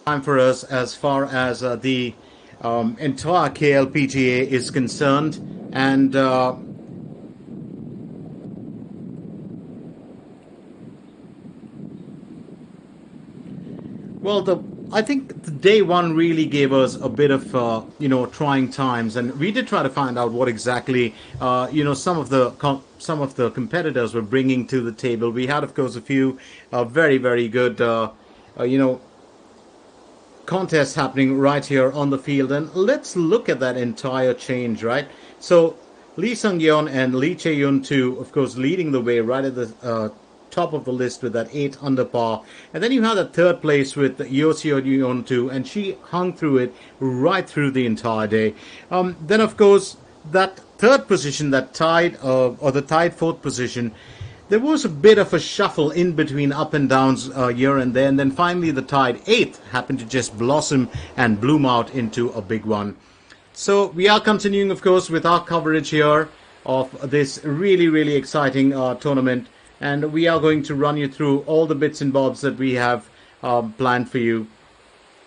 time for us as far as the entire KLPGA is concerned. And well, I think the day one really gave us a bit of trying times, and we did try to find out what exactly some of the competitors were bringing to the table. We had, of course, a few very very good uh, you know contests happening right here on the field, and let's look at that entire change, right? So Lee Sung Yeon and Lee Chae Yun too, of course, leading the way right at the top of the list with that 8 under par, and then you had that third place with Yoseo Yeon too, and she hung through it right through the entire day. Then of course that third position, that tied or the tied fourth position, there was a bit of a shuffle in between up and downs here and there, and then finally the tied eighth happened to just blossom and bloom out into a big one. So we are continuing, of course, with our coverage here of this really, really exciting tournament, and we are going to run you through all the bits and bobs that we have planned for you.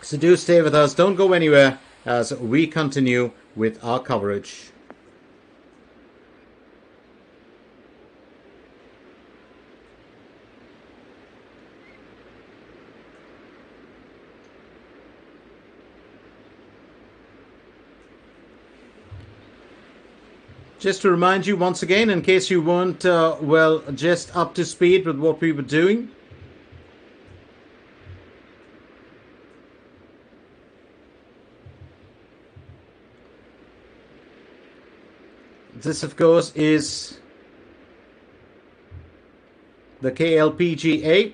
So do stay with us, don't go anywhere as we continue with our coverage. Just to remind you once again, in case you weren't, just up to speed with what we were doing, this, of course, is the KLPGA.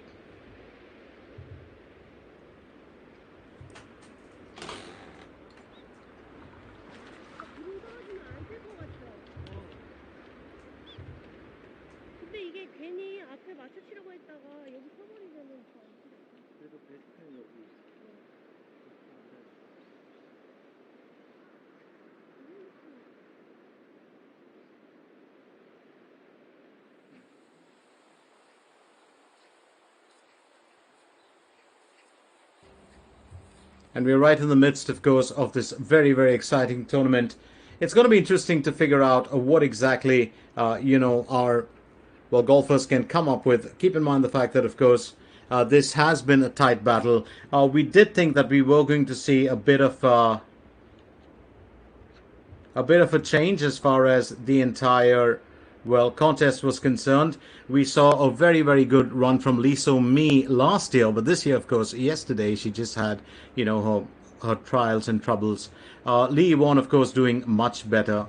And we're right in the midst, of course, of this very, very exciting tournament. It's going to be interesting to figure out what exactly, our golfers can come up with. Keep in mind the fact that, of course, this has been a tight battle. We did think that we were going to see a bit of a change as far as the entire contest was concerned. We saw a very very good run from Lee So Mi last year, but this year, of course, yesterday she just had her trials and troubles. Lee Won, of course, doing much better.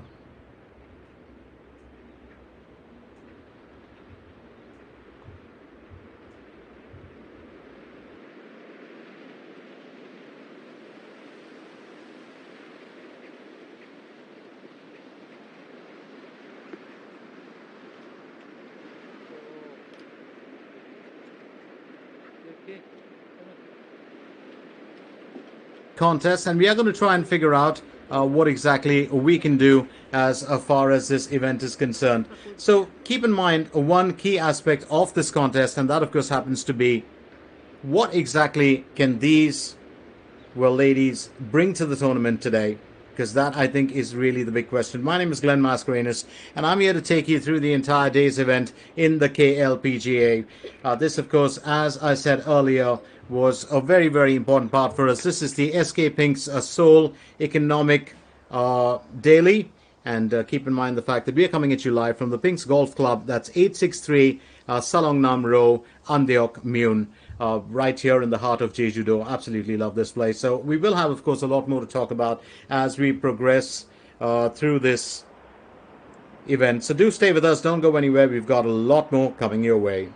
Contest, and we are going to try and figure out what exactly we can do as far as this event is concerned. So keep in mind one key aspect of this contest, and that, of course, happens to be what exactly can these ladies bring to the tournament today, because that, I think, is really the big question. My name is Glenn Mascarenas, and I'm here to take you through the entire day's event in the KLPGA. This, of course, as I said earlier, was a very, very important part for us. This is the SK Pink's Seoul Economic Daily. And keep in mind the fact that we are coming at you live from the Pink's Golf Club. That's 863 Salongnam Road, Andeok, Mune, right here in the heart of Jeju-do. Absolutely love this place. So we will have, of course, a lot more to talk about as we progress through this event. So do stay with us. Don't go anywhere. We've got a lot more coming your way.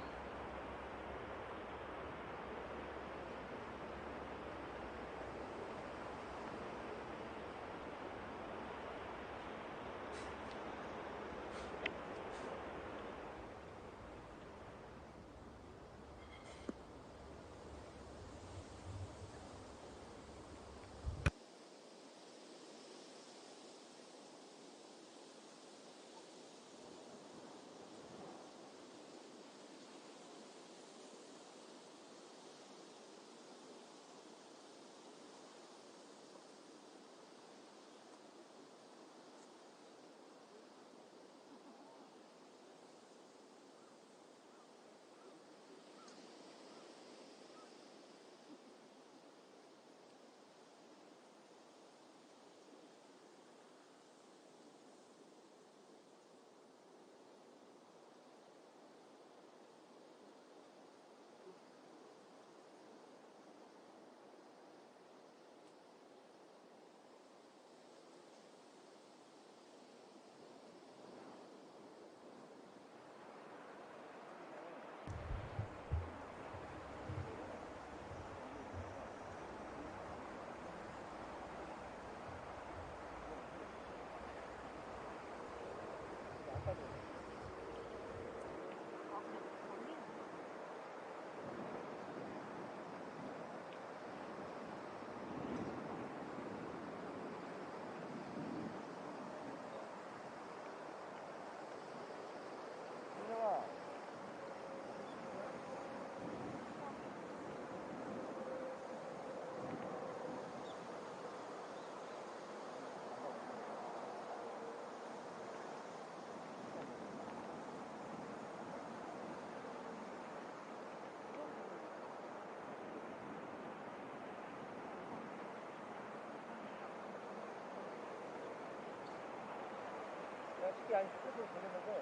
이렇게 아니 스쿼트로 되는데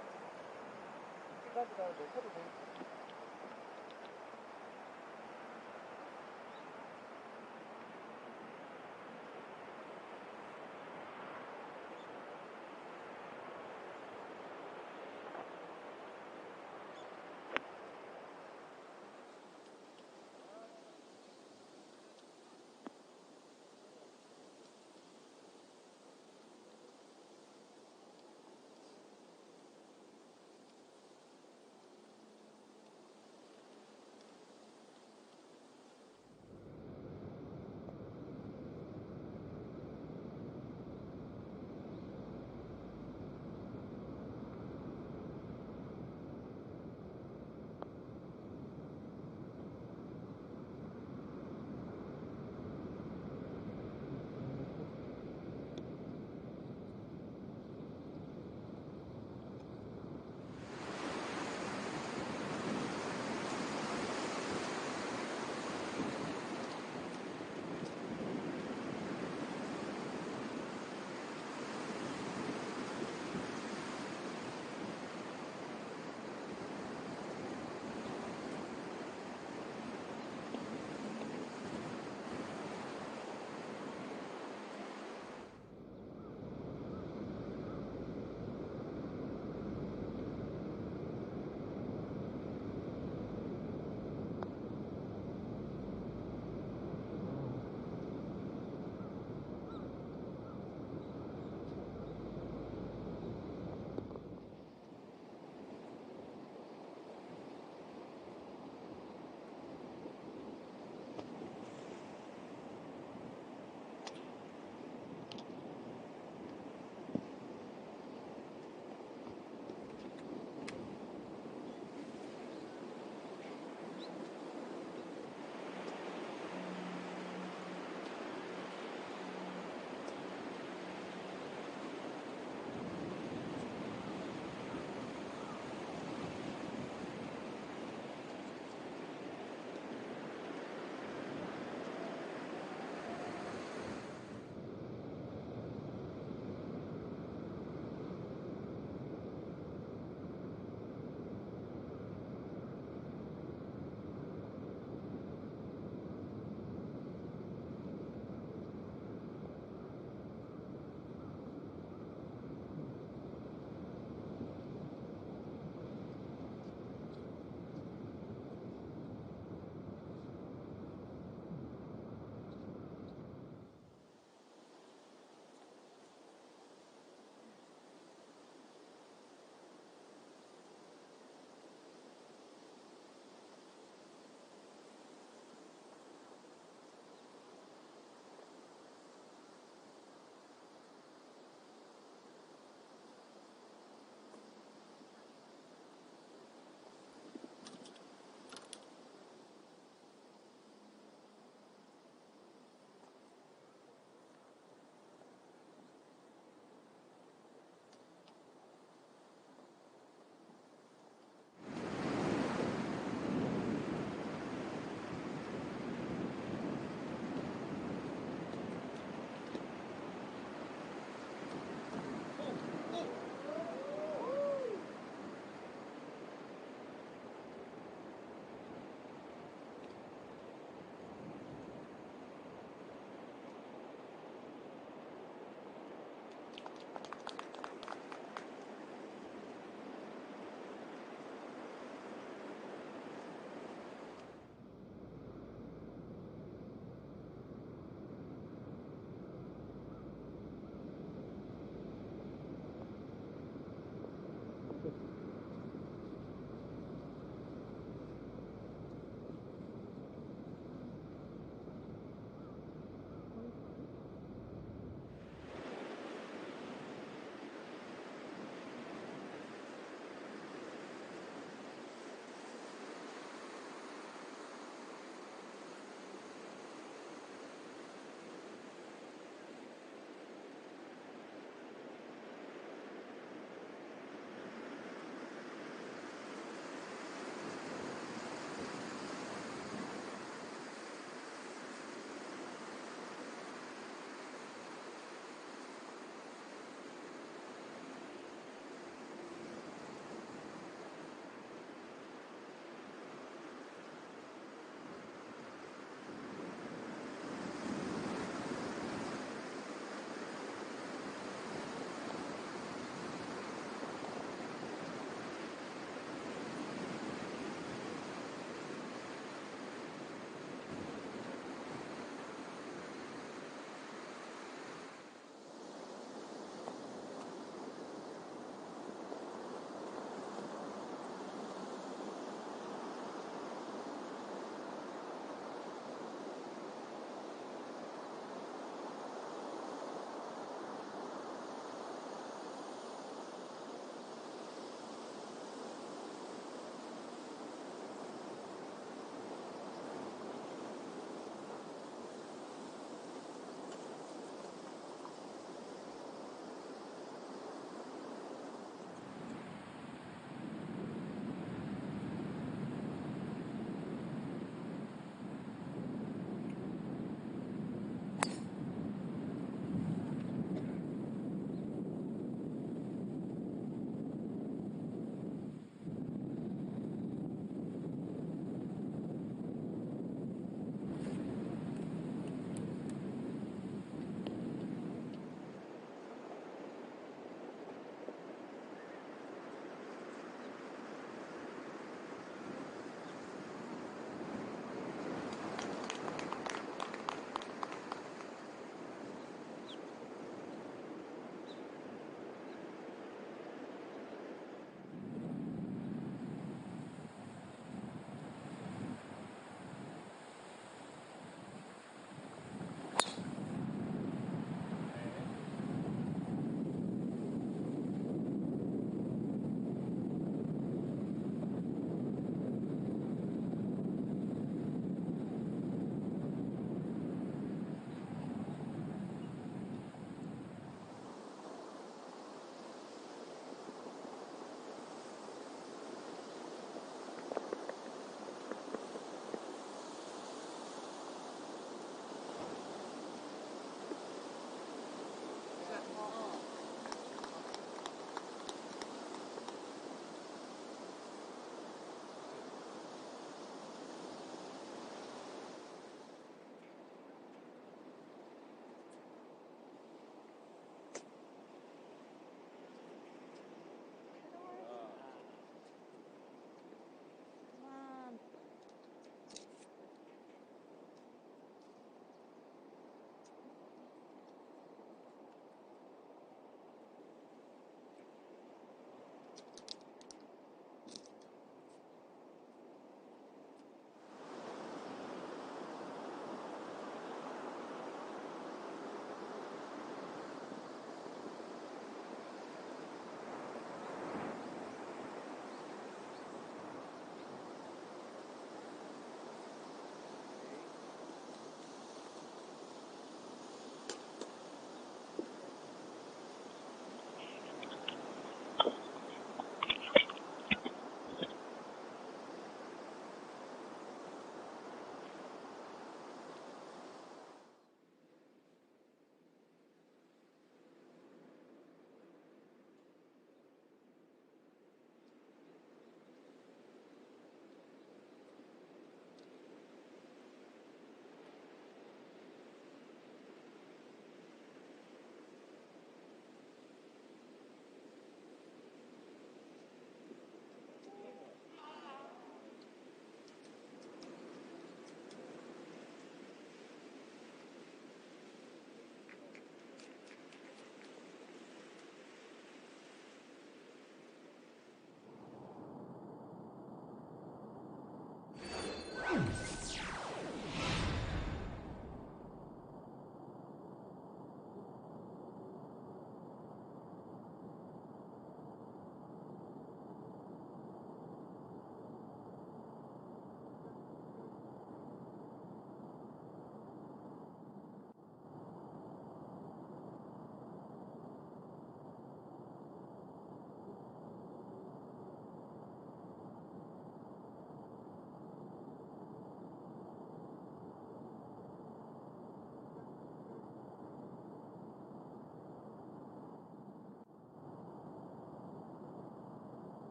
이렇게까지 가는데 커도 돼.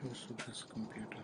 issues with this computer.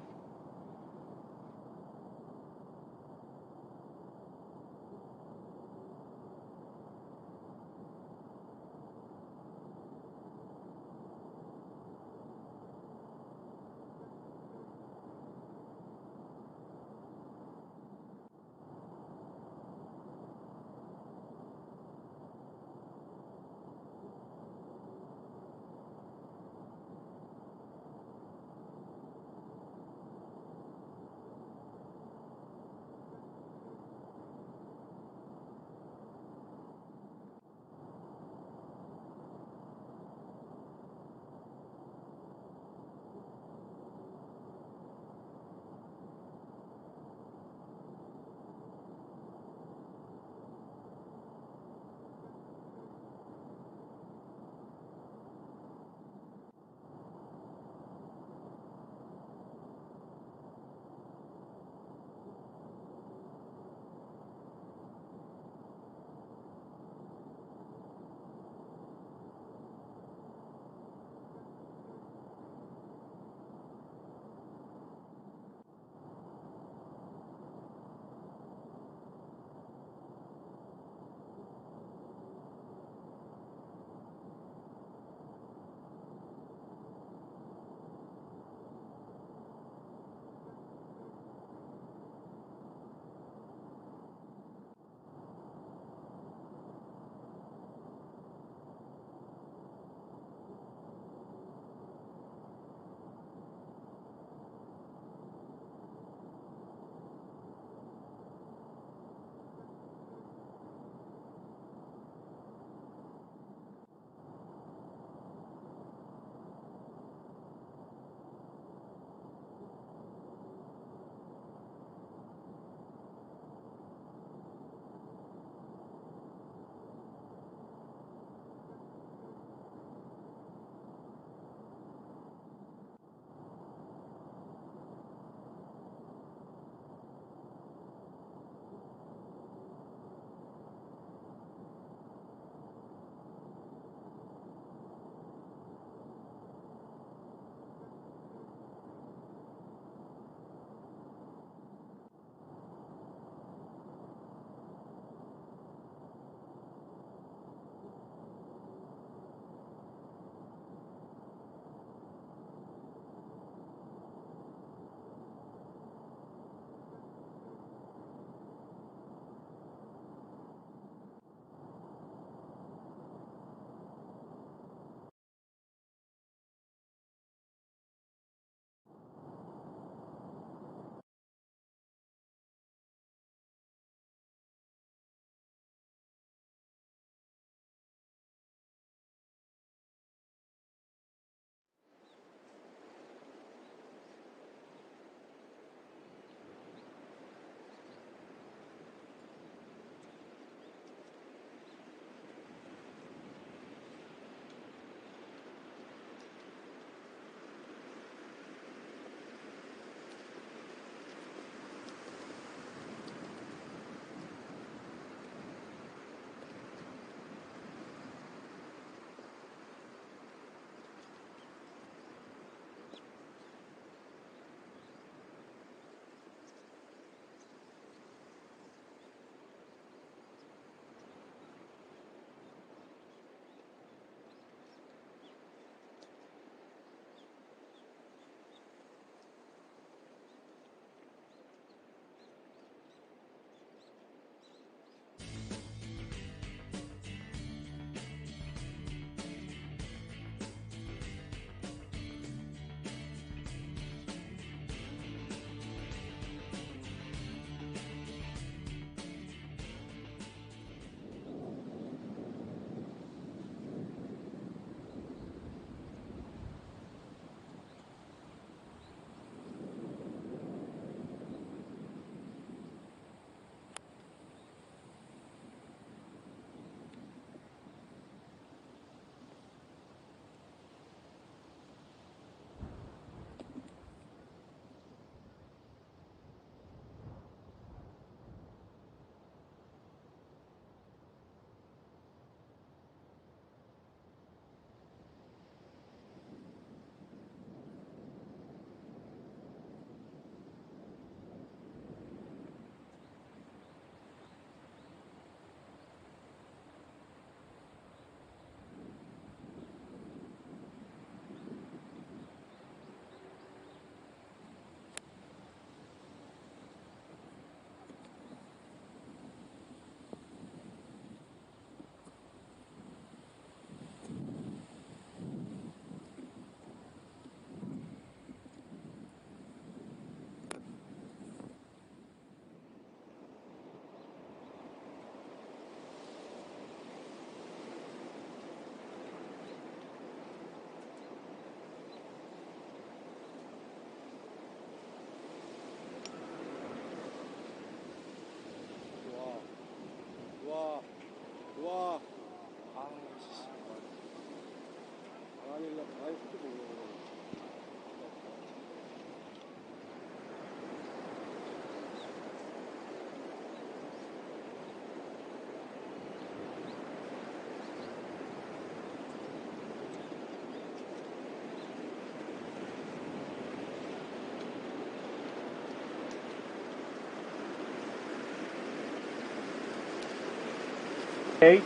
Okay.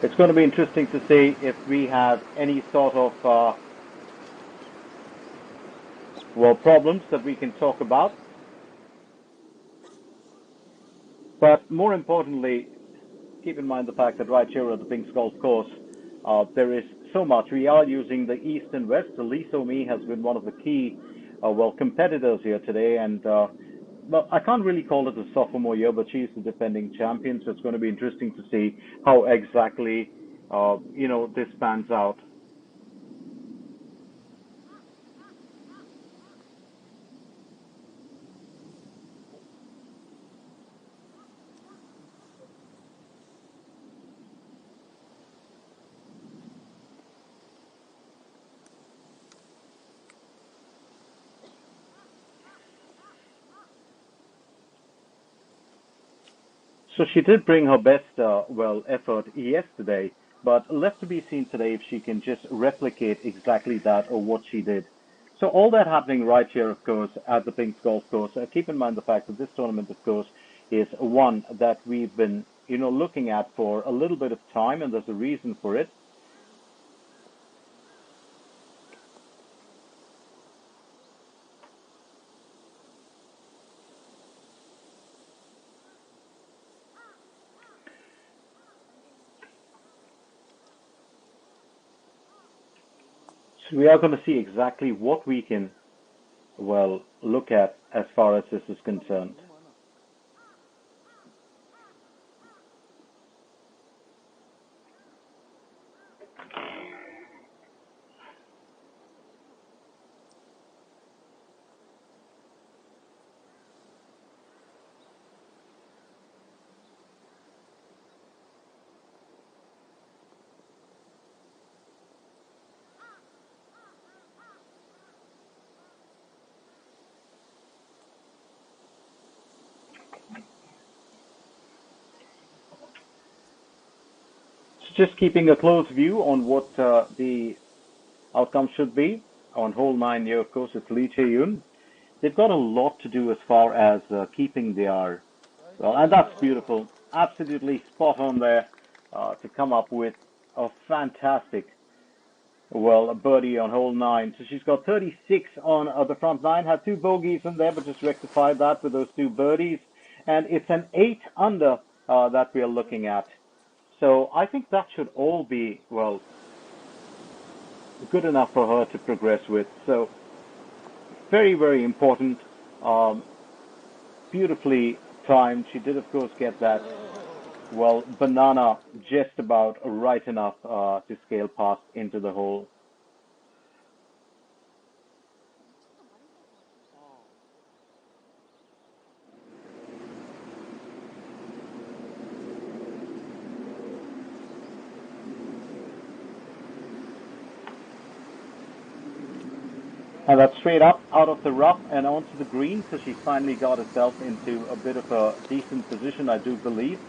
It's going to be interesting to see if we have any sort of problems that we can talk about. But more importantly, keep in mind the fact that right here at the Pink's Golf Course, there is so much. We are using the east and west. So Lee So-mi has been one of the key, competitors here today. And well, I can't really call it a sophomore year, but she's the defending champion. So it's going to be interesting to see how exactly, this pans out. So she did bring her best, effort yesterday, but left to be seen today if she can just replicate exactly that or what she did. So all that happening right here, of course, at the Pink's Golf Course. Keep in mind the fact that this tournament, of course, is one that we've been, looking at for a little bit of time, and there's a reason for it. So we are going to see exactly what we can, look at as far as this is concerned. So just keeping a close view on what the outcome should be. On hole 9 here, of course, it's Lee Chae-yoon. They've got a lot to do as far as keeping their, and that's beautiful. Absolutely spot on there to come up with a fantastic, a birdie on hole 9. So she's got 36 on the front 9, had 2 bogeys in there, but just rectified that with those 2 birdies. And it's an 8 under that we're looking at. So I think that should all be, good enough for her to progress with. So very, very important. Beautifully timed. She did, of course, get that, banana just about right enough to scale past into the hole. And that's straight up out of the rough and onto the green. So she finally got herself into a bit of a decent position, I do believe.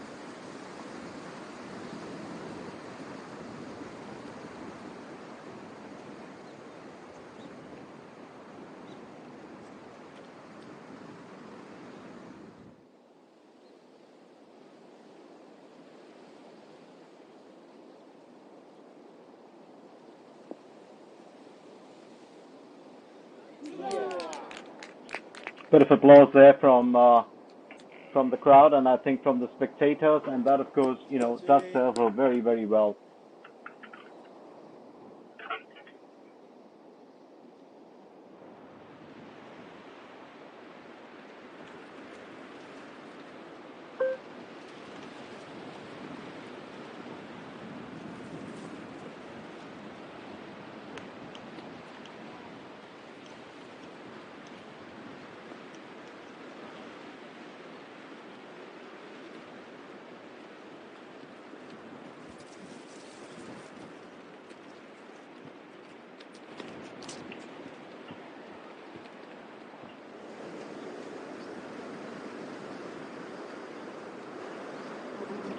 Bit of applause there from the crowd, and I think from the spectators, and that, of course, does serve her very, very well.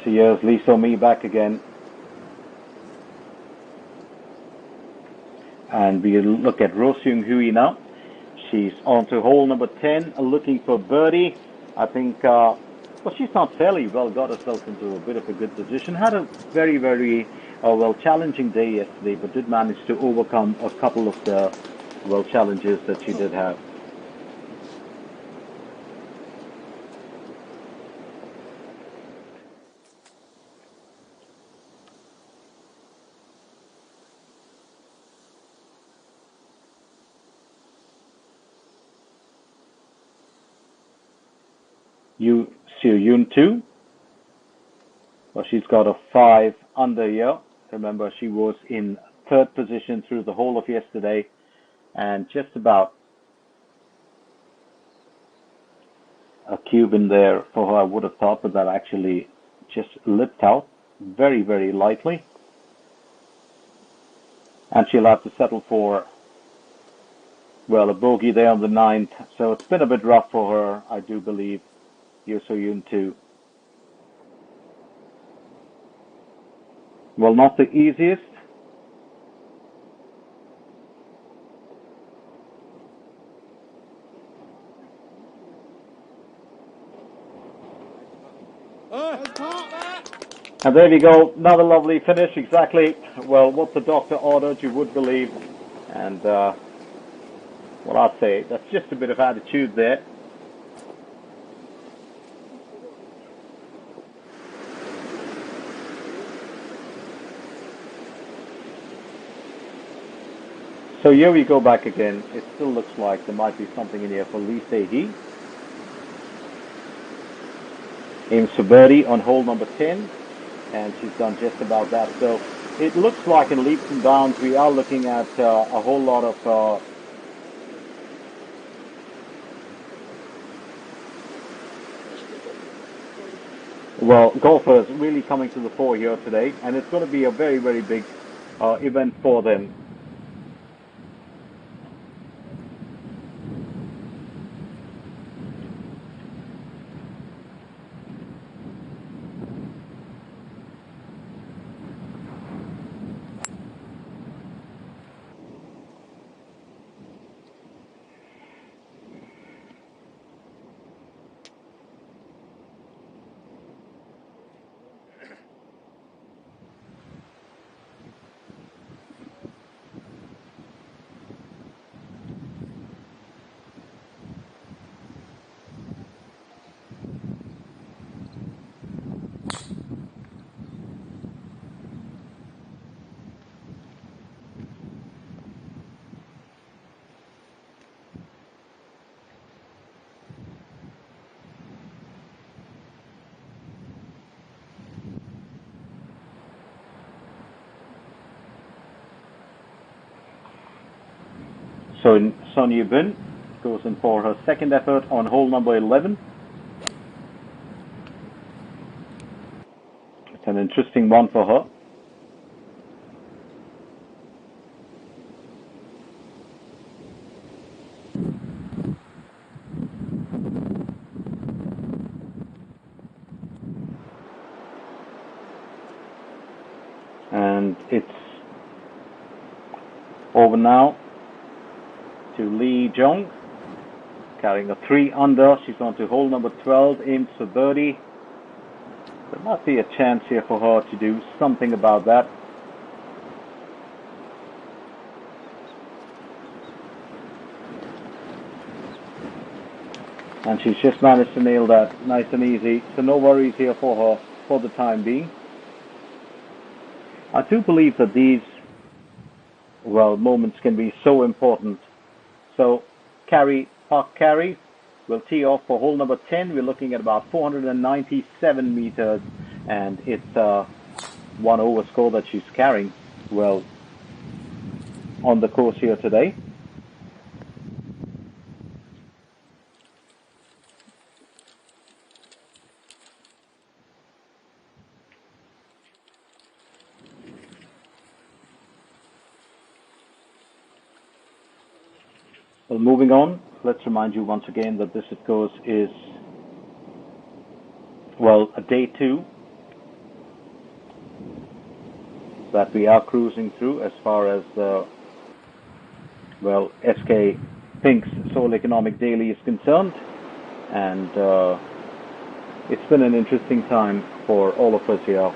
So here's Lee So-mi back again. And we look at Roh Seung-hui now. She's on to hole number 10, looking for birdie. I think, well, she's not fairly well got herself into a bit of a good position. Had a very, very, well, challenging day yesterday, but did manage to overcome a couple of the, well, challenges that she did have. Yun 2. Well, she's got a 5 under here. Remember, she was in third position through the whole of yesterday, and just about a cube in there for her, I would have thought, but that actually just lipped out very, very lightly. And she'll have to settle for, well, a bogey there on the 9th. So it's been a bit rough for her, I do believe. Yun 2. Well, not the easiest. And there we go, another lovely finish, exactly, well, what the doctor ordered, you would believe. And, well, I'd say that's just a bit of attitude there. So here we go back again. It still looks like there might be something in here for Lee Se-hee. Aims for birdie on hole number 10, and she's done just about that. So it looks like in leaps and bounds we are looking at a whole lot of well, golfers really coming to the fore here today, and it's going to be a very, very big event for them. So Son Yee-bin goes in for her second effort on hole number 11. It's an interesting one for her. And it's over now to Lee Jong, carrying a 3 under. She's on to hole number 12, aims for birdie. There might be a chance here for her to do something about that. And she's just managed to nail that nice and easy. So no worries here for her for the time being. I do believe that these, well, moments can be so important. So Park Carey will tee off for hole number 10. We're looking at about 497 meters, and it's a 1 over score that she's carrying, well, on the course here today. Well, moving on, let's remind you once again that this, of course, is, well, a day 2 that we are cruising through as far as, well, SK Pink's Seoul Economic Daily is concerned. and it's been an interesting time for all of us here.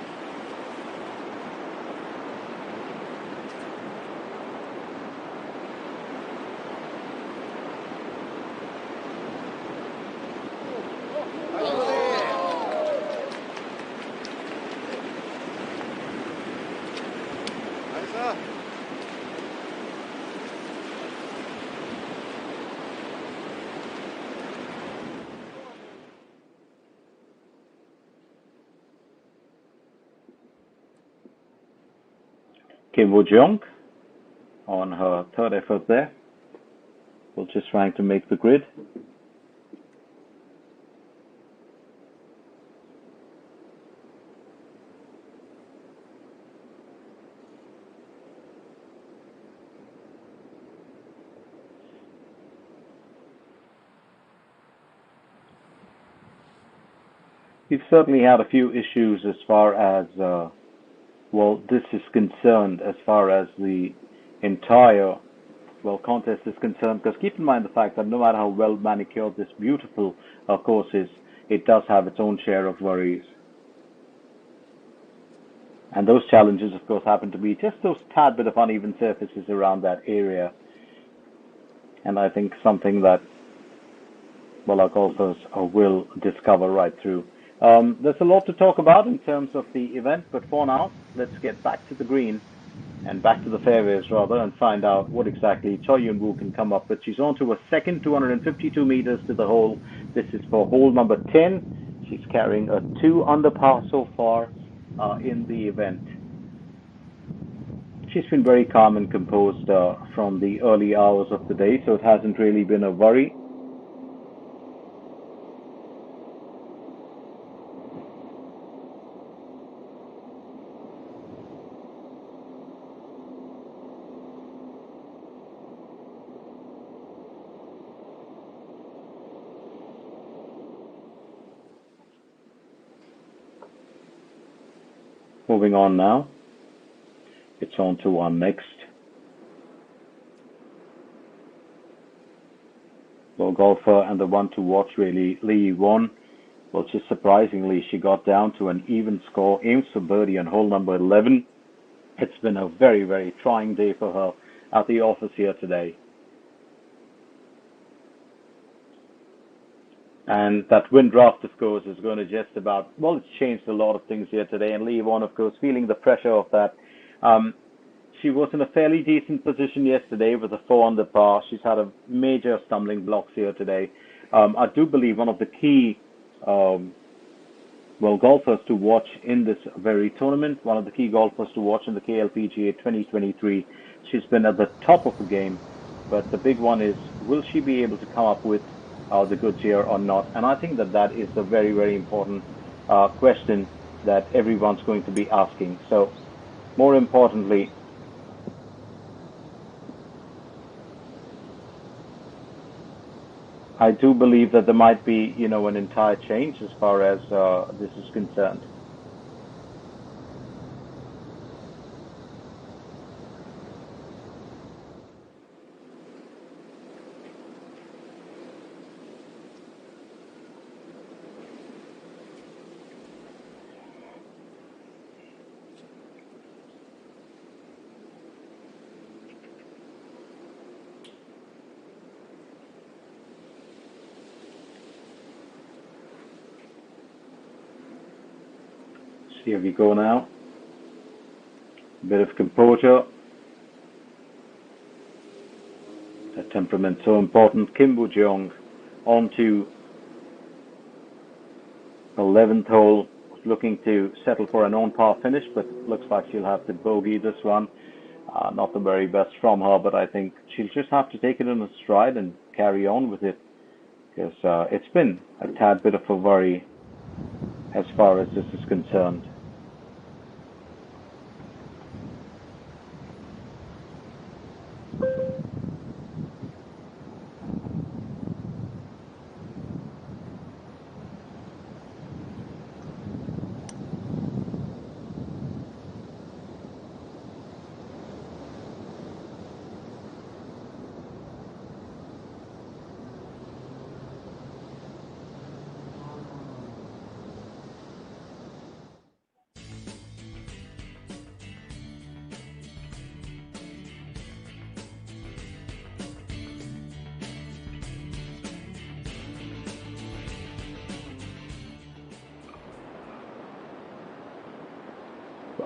Kim Woo-jung on her third effort there. We're just trying to make the grid. We've certainly had a few issues as far as this is concerned, as far as the entire contest is concerned, because keep in mind the fact that no matter how well manicured this beautiful course is, it does have its own share of worries. And those challenges, of course, happen to be just those tad bit of uneven surfaces around that area. And I think something that, our golfers will discover right through. There's a lot to talk about in terms of the event, but for now, let's get back to the green and back to the fairways rather, and find out what exactly Choi Yun-woo can come up with. She's on to a second, 252 meters to the hole. This is for hole number 10. She's carrying a 2 under par so far in the event. She's been very calm and composed from the early hours of the day, so it hasn't really been a worry. Moving on now. It's on to our next golfer, and the one to watch really, Lee Won. Well, just surprisingly, she got down to an even score, aims for birdie on hole number 11. It's been a very, very trying day for her at the office here today. And that wind draft, of course, is going to just about, it's changed a lot of things here today. And Lee Won, of course, feeling the pressure of that. She was in a fairly decent position yesterday with a 4 under par. She's had a major stumbling blocks here today. I do believe one of the key, golfers to watch in this very tournament, one of the key golfers to watch in the KLPGA 2023. She's been at the top of the game, but the big one is, will she be able to come up with the goods here or not? And I think that is a very, very important question that everyone's going to be asking. So, more importantly, I do believe that there might be, an entire change as far as this is concerned. Here we go now. A bit of composure. That temperament so important. Kim Woo-jung on to 11th hole, looking to settle for an on-par finish, but looks like she'll have to bogey this one. Not the very best from her, but I think she'll just have to take it in a stride and carry on with it, because it's been a tad bit of a worry as far as this is concerned.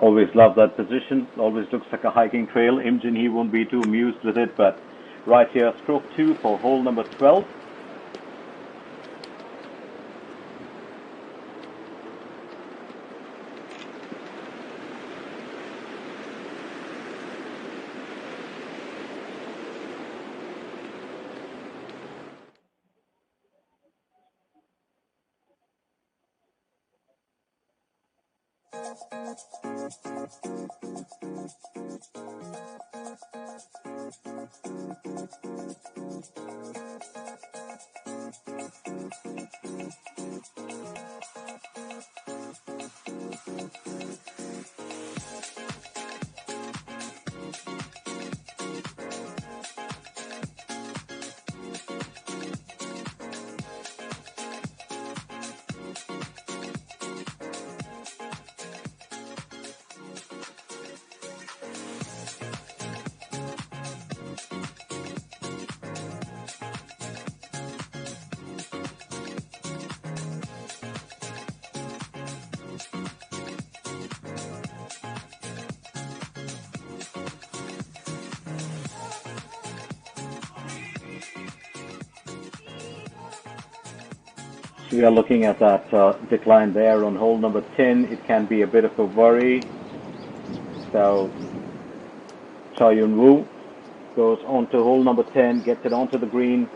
Always love that position. Always looks like a hiking trail. Imogen, he won't be too amused with it, but right here, stroke 2 for hole number 12. We are looking at that decline there on hole number 10. It can be a bit of a worry. So Choi Yun-woo goes on to hole number 10, gets it onto the green.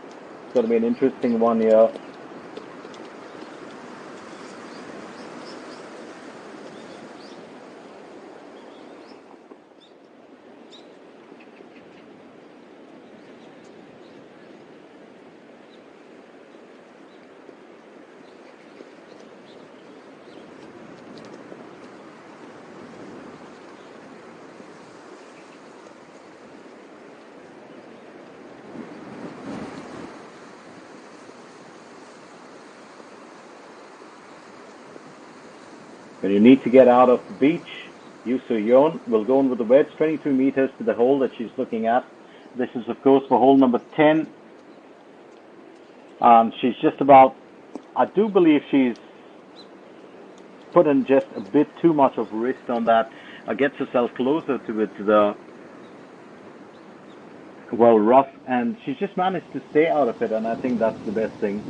It's going to be an interesting one here. When you need to get out of the beach, Yoo Soo-yeon will go on with the wedge, 23 meters to the hole that she's looking at. This is, of course, for hole number 10. She's just about, I do believe she's put in just a bit too much of risk on that. Gets herself closer to it, to the, well, rough, and she's just managed to stay out of it, and I think that's the best thing.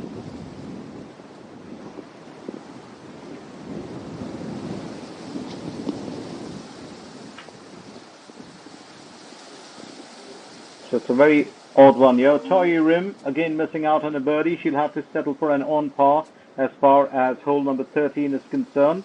So it's a very odd one here. Choi Rim, again missing out on a birdie. She'll have to settle for an on par as far as hole number 13 is concerned.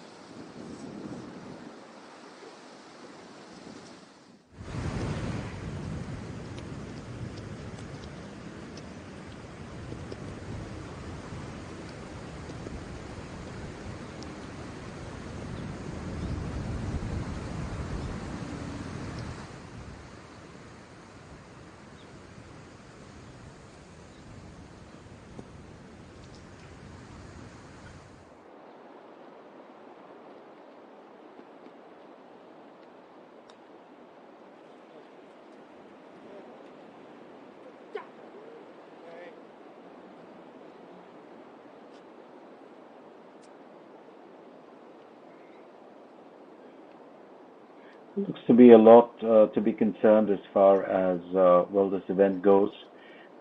Looks to be a lot to be concerned as far as, well, this event goes.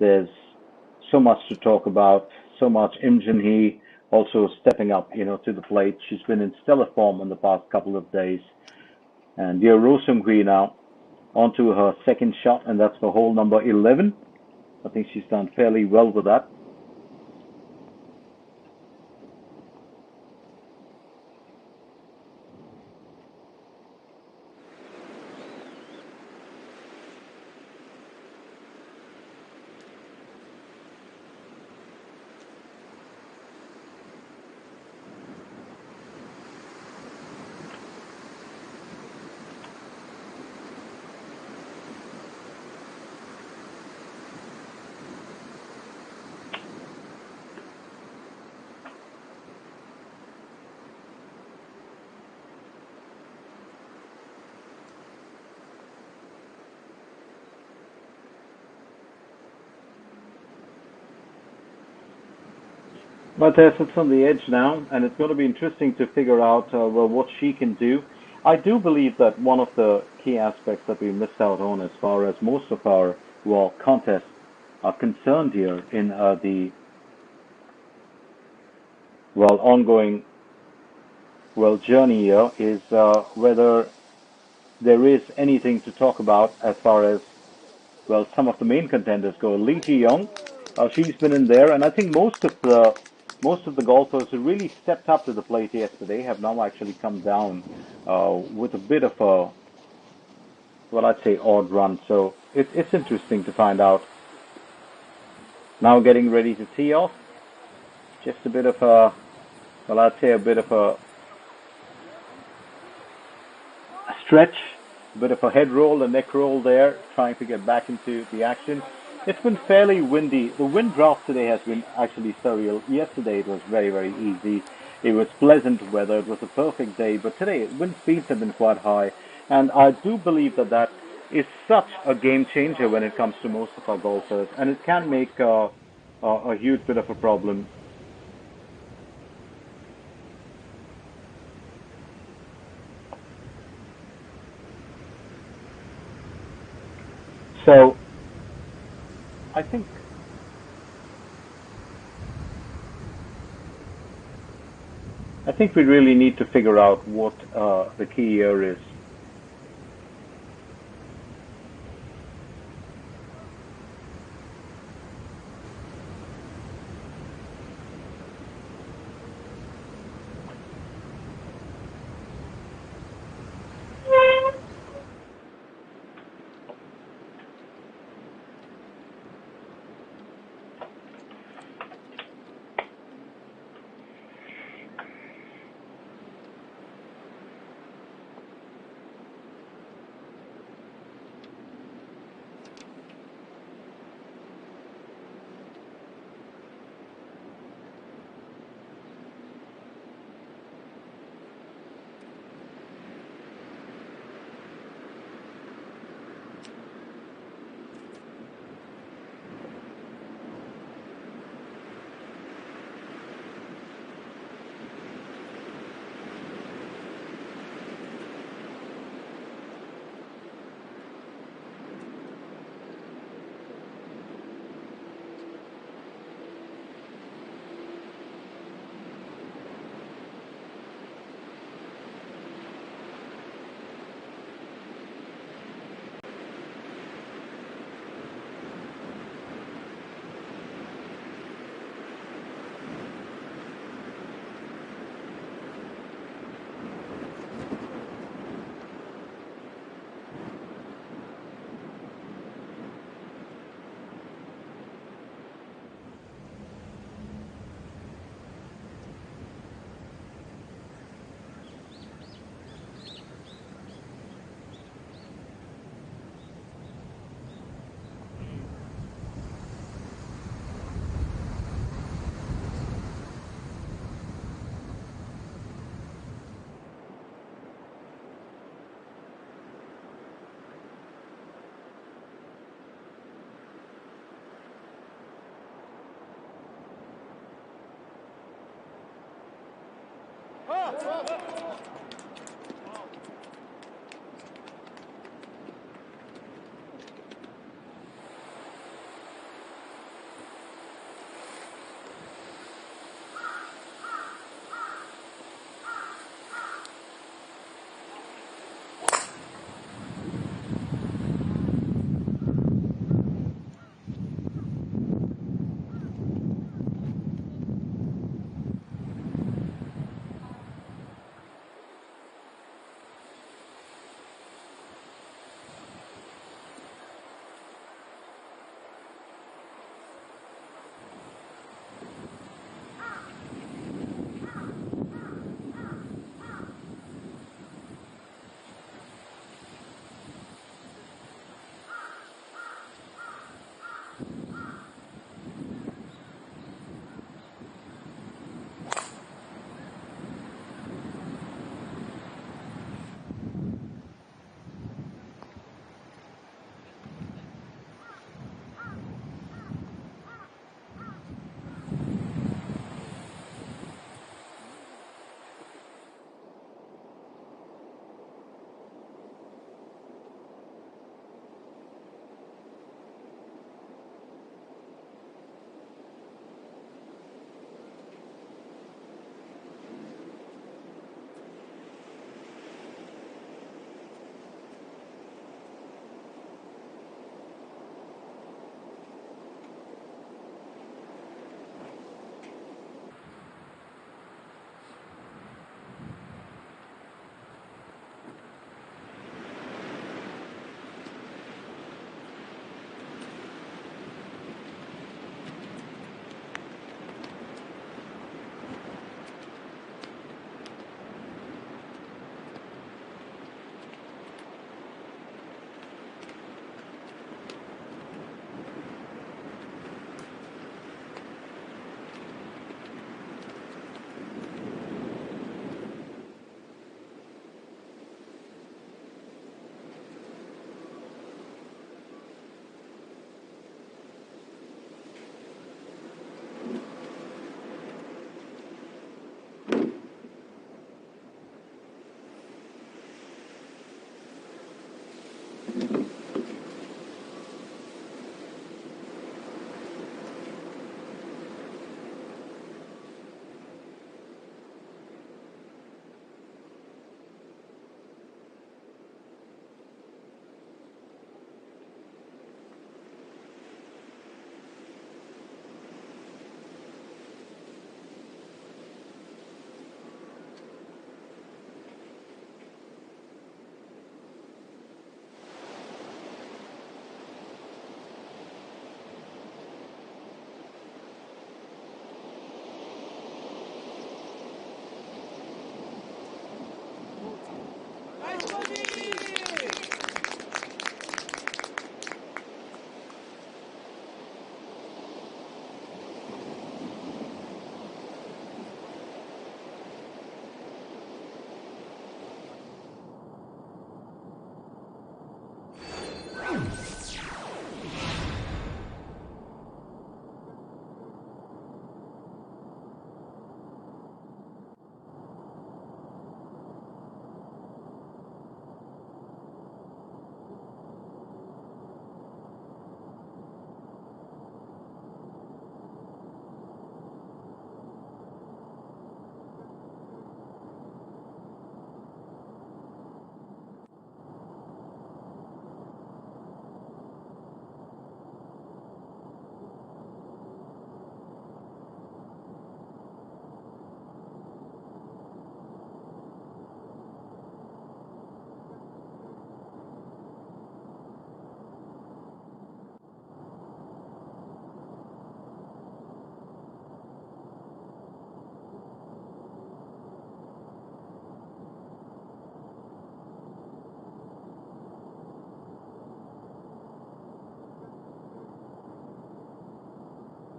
There's so much to talk about, so much. Im Jin-hee also stepping up, to the plate. She's been in stellar form in the past couple of days. And dear Roh Seung-hui now onto her second shot, and that's for hole number 11. I think she's done fairly well with that. But sits on the edge now, and it's going to be interesting to figure out well what she can do. I do believe that one of the key aspects that we missed out on as far as most of our contests are concerned here in the ongoing journey here is whether there is anything to talk about as far as some of the main contenders go. Lee Ji Young, she's been in there, and I think most of the golfers who really stepped up to the plate yesterday have now actually come down with a bit of a I'd say odd run. So it's interesting to find out. Now getting ready to tee off, just a bit of a I'd say a bit of a stretch, a bit of a head roll, a neck roll there, trying to get back into the action. It's been fairly windy. The wind draft today has been actually surreal. Yesterday it was very, very easy. It was pleasant weather. It was a perfect day. But today wind speeds have been quite high. And I do believe that that is such a game changer when it comes to most of our golfers. And it can make a huge bit of a problem. So I think we really need to figure out what the key here is.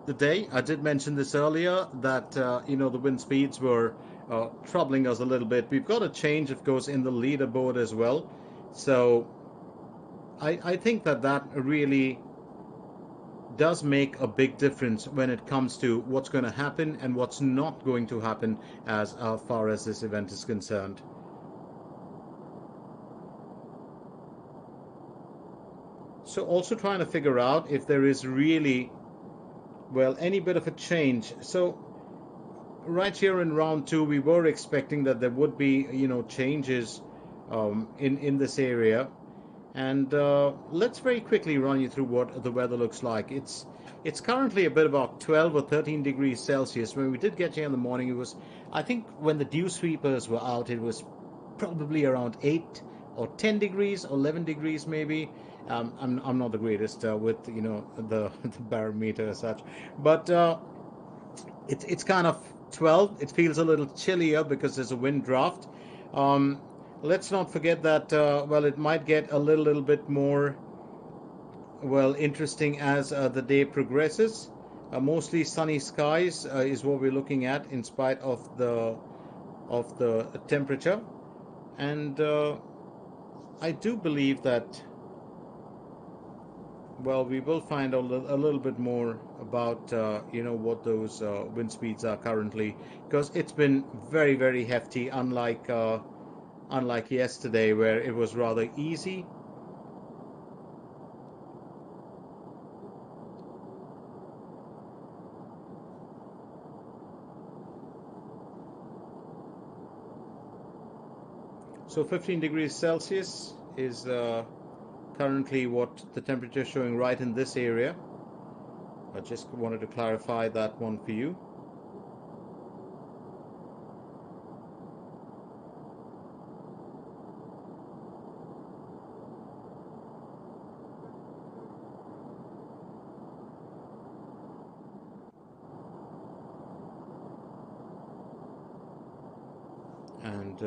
the day. I did mention this earlier that the wind speeds were troubling us a little bit. We've got a change, of course, in the leaderboard as well. So I think that really does make a big difference when it comes to what's going to happen and what's not going to happen as far as this event is concerned. So also trying to figure out if there is really, well, any bit of a change. So right here in round two, we were expecting that there would be, changes in this area. And let's very quickly run you through what the weather looks like. It's currently a bit about 12 or 13 degrees Celsius. When we did get here in the morning, it was, I think when the dew sweepers were out, it was probably around 8 or 10 degrees or 11 degrees maybe. I'm not the greatest with the barometer as such, but it's kind of 12. It feels a little chillier because there's a wind draft. Let's not forget that it might get a little bit more interesting as the day progresses. Mostly sunny skies is what we're looking at in spite of the temperature, and I do believe that we will find out a little bit more about what those wind speeds are currently, because it's been very, very hefty, unlike yesterday where it was rather easy. So 15 degrees Celsius is currently what the temperature is showing right in this area. I just wanted to clarify that one for you. And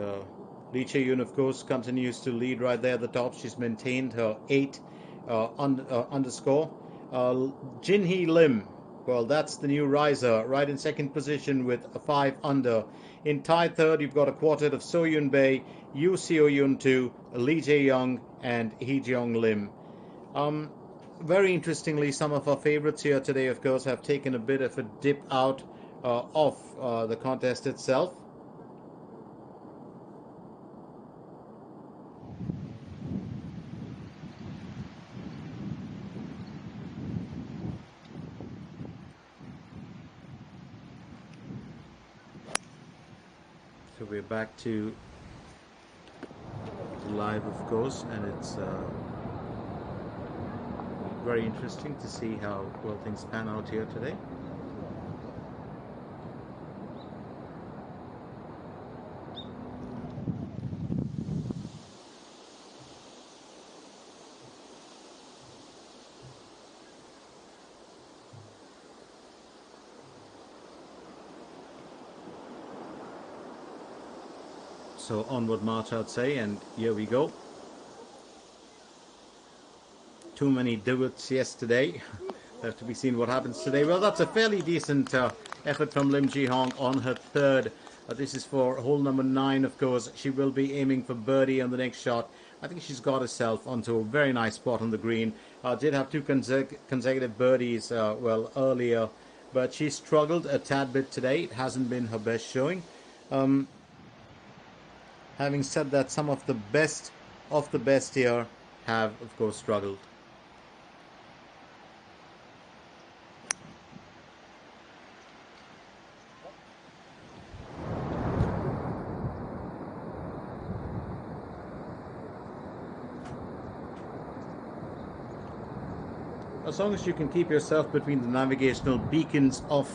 Lee Chae-yoon, of course, continues to lead right there at the top. She's maintained her 8 underscore. Jin Hee Lim, well, that's the new riser, right in second position with a 5 under. In tied third, you've got a quartet of So Yoon Bae, Yoo Seo Yoon 2, Lee Jae-young, and Hee Jeong Lim. Very interestingly, some of our favorites here today, of course, have taken a bit of a dip out of the contest itself. So we're back to live, of course, and it's very interesting to see how well things pan out here today. So onward march, I'd say, and here we go. Too many divots yesterday. Have to be seen what happens today. Well, that's a fairly decent effort from Lim Ji-hong on her third. This is for hole number 9, of course. She will be aiming for birdie on the next shot. I think she's got herself onto a very nice spot on the green. Did have 2 consecutive birdies earlier, but she struggled a tad bit today. It hasn't been her best showing. Having said that, some of the best here have, of course, struggled. As long as you can keep yourself between the navigational beacons of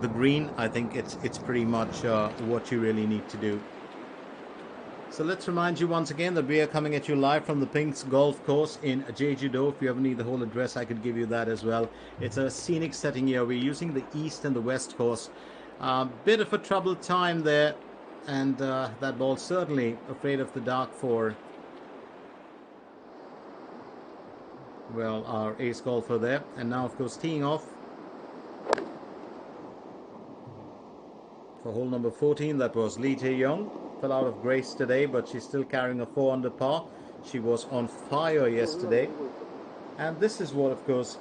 the green, I think it's pretty much what you really need to do. So let's remind you once again that we are coming at you live from the Pinks Golf Course in Jeju-do. If you ever need the whole address, I could give you that as well. It's a scenic setting here. We're using the east and the west course. Bit of a troubled time there, and that ball certainly afraid of the dark for, well, our ace golfer there. And now, of course, teeing off. For hole number 14, that was Lee Tae-young. Fell out of grace today, but she's still carrying a 4 under par. She was on fire yesterday. And this is what, of course,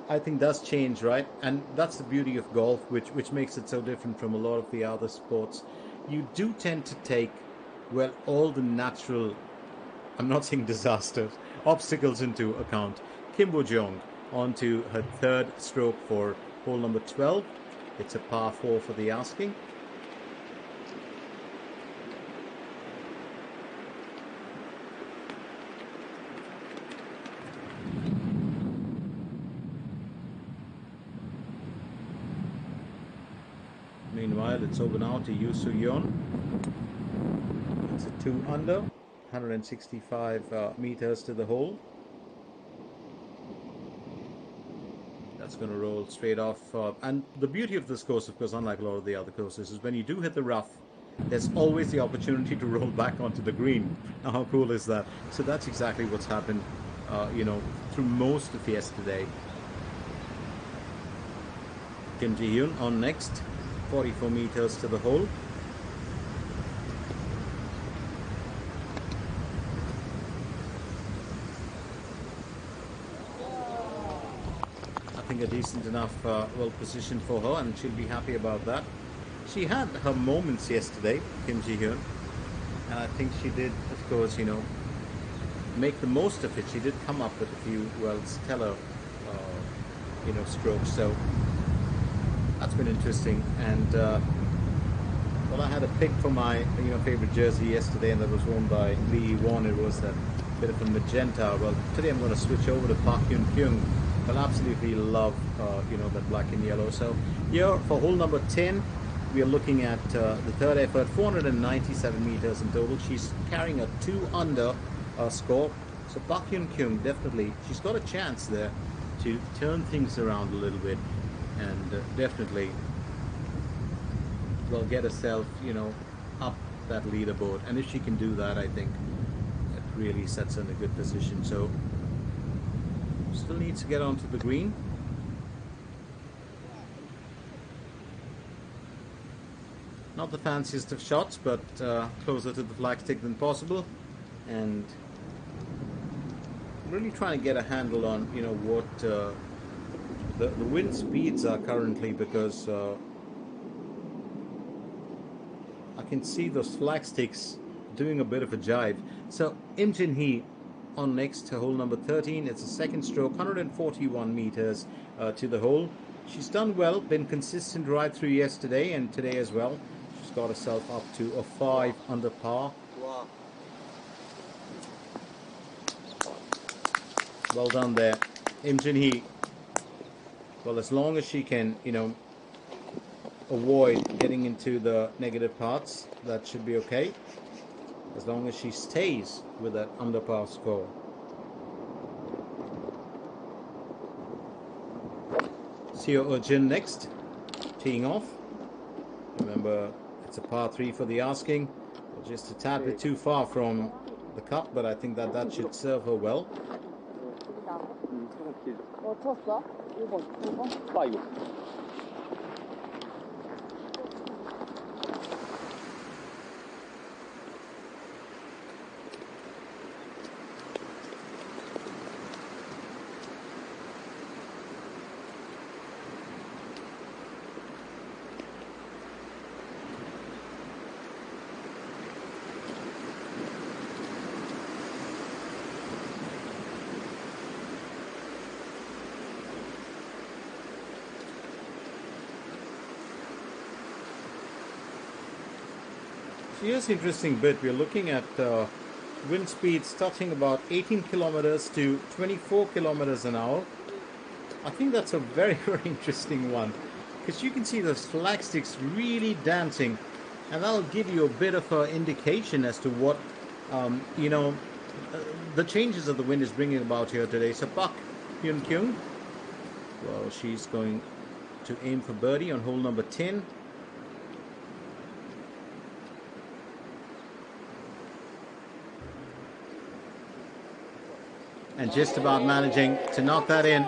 I think does change, right? And that's the beauty of golf, which makes it so different from a lot of the other sports. You do tend to take, well, all the natural, I'm not saying disasters, obstacles into account. Kim Woo-jung onto her third stroke for hole number 12. It's a par 4 for the asking. Meanwhile, it's over now to Yoo Soo-yeon. It's a 2 under, 165 meters to the hole. That's going to roll straight off. And the beauty of this course, of course, unlike a lot of the other courses, is when you do hit the rough, there's always the opportunity to roll back onto the green. Now, how cool is that? So that's exactly what's happened, through most of yesterday. Kim Ji-hyun on next, 44 meters to the hole. I think a decent enough well position for her, and she'll be happy about that. She had her moments yesterday, Kim Ji-hyun, and I think she did, of course, make the most of it. She did come up with a few, well, stellar, strokes. So that's been interesting. And well, I had a pick for my favorite jersey yesterday, and that was worn by Lee Won. It was a bit of a magenta. Well, today I'm going to switch over to Park Hyun-kyung. But absolutely love that black and yellow. So here for hole number 10, we are looking at the third effort, 497 meters in total. She's carrying a 2 under score. So Park Hyun-kyung, definitely, she's got a chance there to turn things around a little bit, and definitely will get herself, up that leaderboard. And if she can do that, I think it really sets her in a good position. So still needs to get onto the green. Not the fanciest of shots, but closer to the flagstick than possible, and really trying to get a handle on what the wind speeds are currently, because I can see those flagsticks doing a bit of a jive. So Im Jin-hee on next to hole number 13. It's a second stroke, 141 meters to the hole. She's done well, been consistent right through yesterday and today as well. She's got herself up to a 5 under par. Well done there, Im Jin-hee. Well, as long as she can, avoid getting into the negative parts, that should be okay. As long as she stays with that under par score. Seo Jin next, teeing off. Remember, it's a par 3 for the asking. Just a tad bit too far from the cup, but I think that should serve her well. 쳤어? 1번, 1번? 5. Here's the interesting bit. We're looking at wind speeds touching about 18 kilometers to 24 kilometers an hour. I think that's a very, very interesting one, because you can see those flagsticks really dancing, and that'll give you a bit of an indication as to what the changes of the wind is bringing about here today. So Park Hyun-kyung, well, she's going to aim for birdie on hole number 10. And just about managing to knock that in,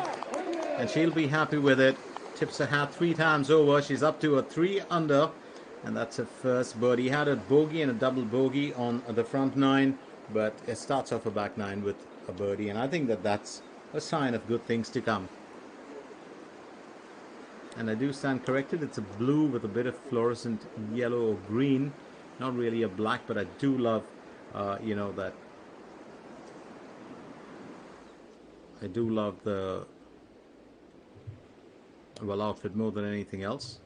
and she'll be happy with it. Tips her hat 3 times over. She's up to a 3 under, And that's her first birdie. He had a bogey and a double bogey on the front nine, but it starts off a back nine with a birdie, and I think that that's a sign of good things to come. And I do stand corrected, it's a blue with a bit of fluorescent yellow or green, not really a black, but I do love that I do love the outfit more than anything else.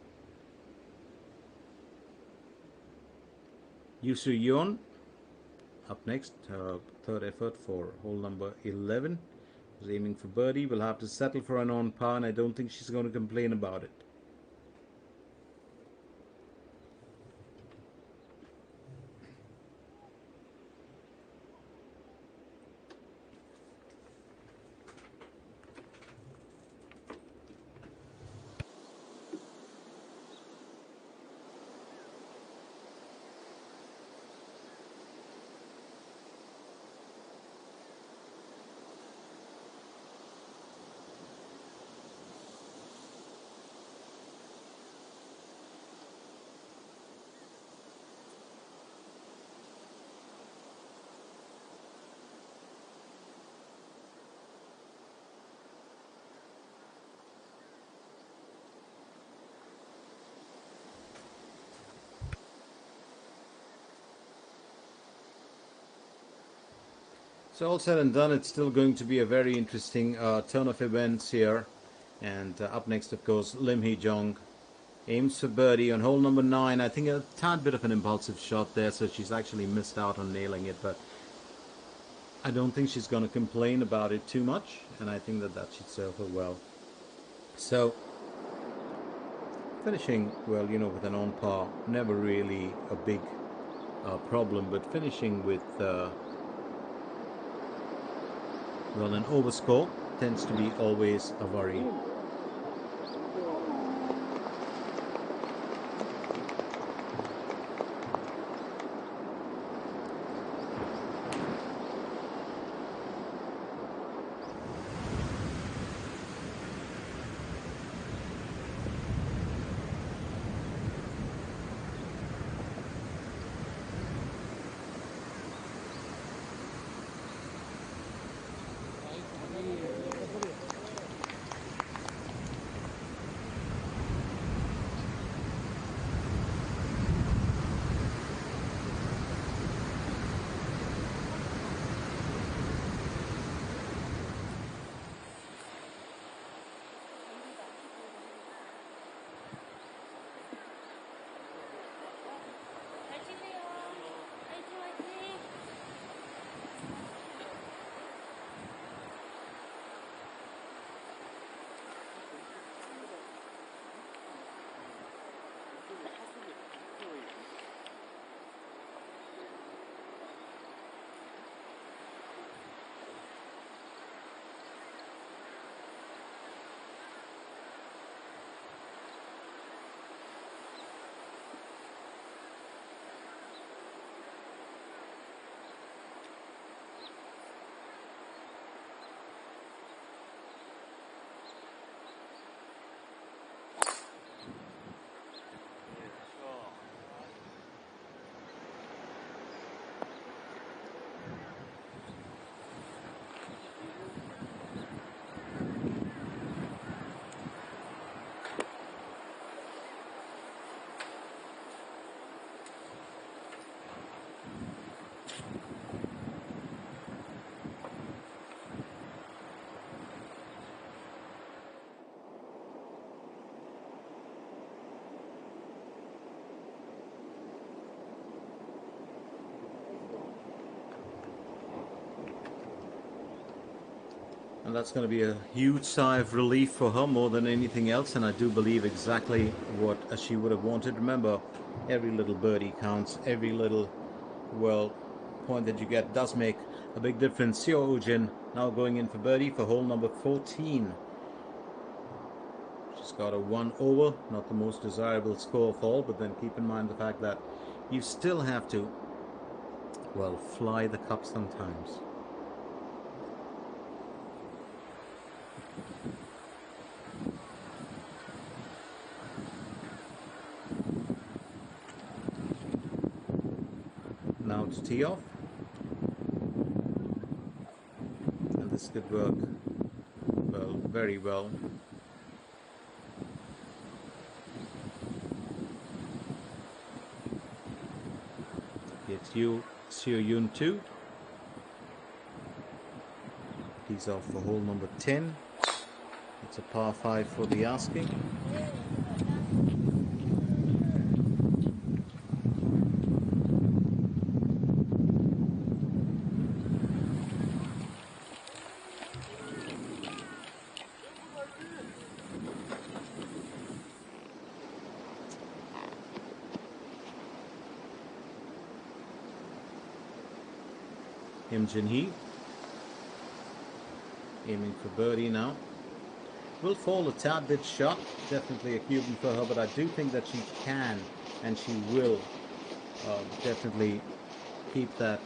Yusu Yon up next, third effort for hole number 11. Was aiming for birdie, will have to settle for an on par, and I don't think she's going to complain about it. So all said and done, it's still going to be a very interesting turn of events here. And up next, of course, Lim Hee Jong aims for birdie on hole number 9. I think a tad bit of an impulsive shot there, so she's actually missed out on nailing it. But I don't think she's going to complain about it too much, and I think that should serve her well. So finishing, well, with an on par, never really a big problem, but finishing with an overscore tends to be always a worry. And that's going to be a huge sigh of relief for her more than anything else, and I do believe exactly what she would have wanted. Remember, every little birdie counts, every little, point that you get does make a big difference. Seo Ujin now going in for birdie for hole number 14. She's got a 1 over, not the most desirable score of all, but then keep in mind the fact that you still have to, fly the cup sometimes. now to tee off. And this could work well, very well. It's Seo Yun 2. Tees off for hole number 10. It's a par 5 for the asking. Im Jin Hee aiming for birdie now. Will fall a tad bit short, definitely a Cuban for her, but I do think that she can and she will definitely keep that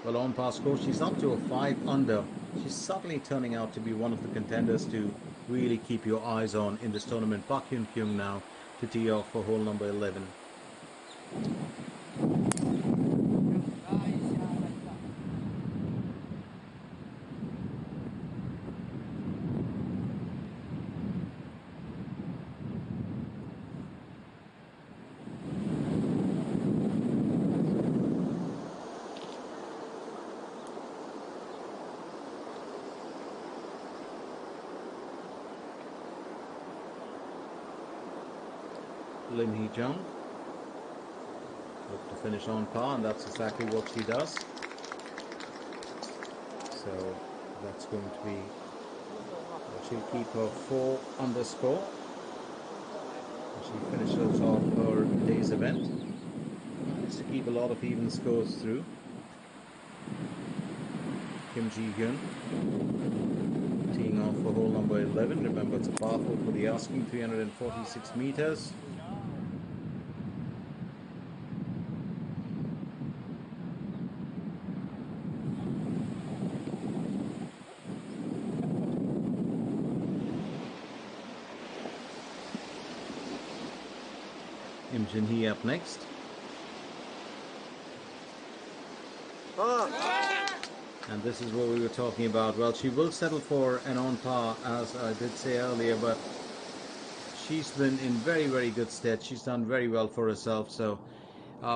well on par score. She's up to a 5 under. She's suddenly turning out to be one of the contenders to really keep your eyes on in this tournament. Park Hyun Kyung now to tee off for hole number 11. Lim Hee Jung look to finish on par, and that's exactly what she does. So that's going to be, she'll keep her 4 under score. She finishes off her day's event. Nice to keep a lot of even scores through. Kim Ji-hyun teeing off for hole number 11. Remember, it's a par 4 for the asking, 346 meters. Im Jin Hee up next. And this is what we were talking about. Well, she will settle for an on par, as I did say earlier, but she's been in very, very good stead. She's done very well for herself. So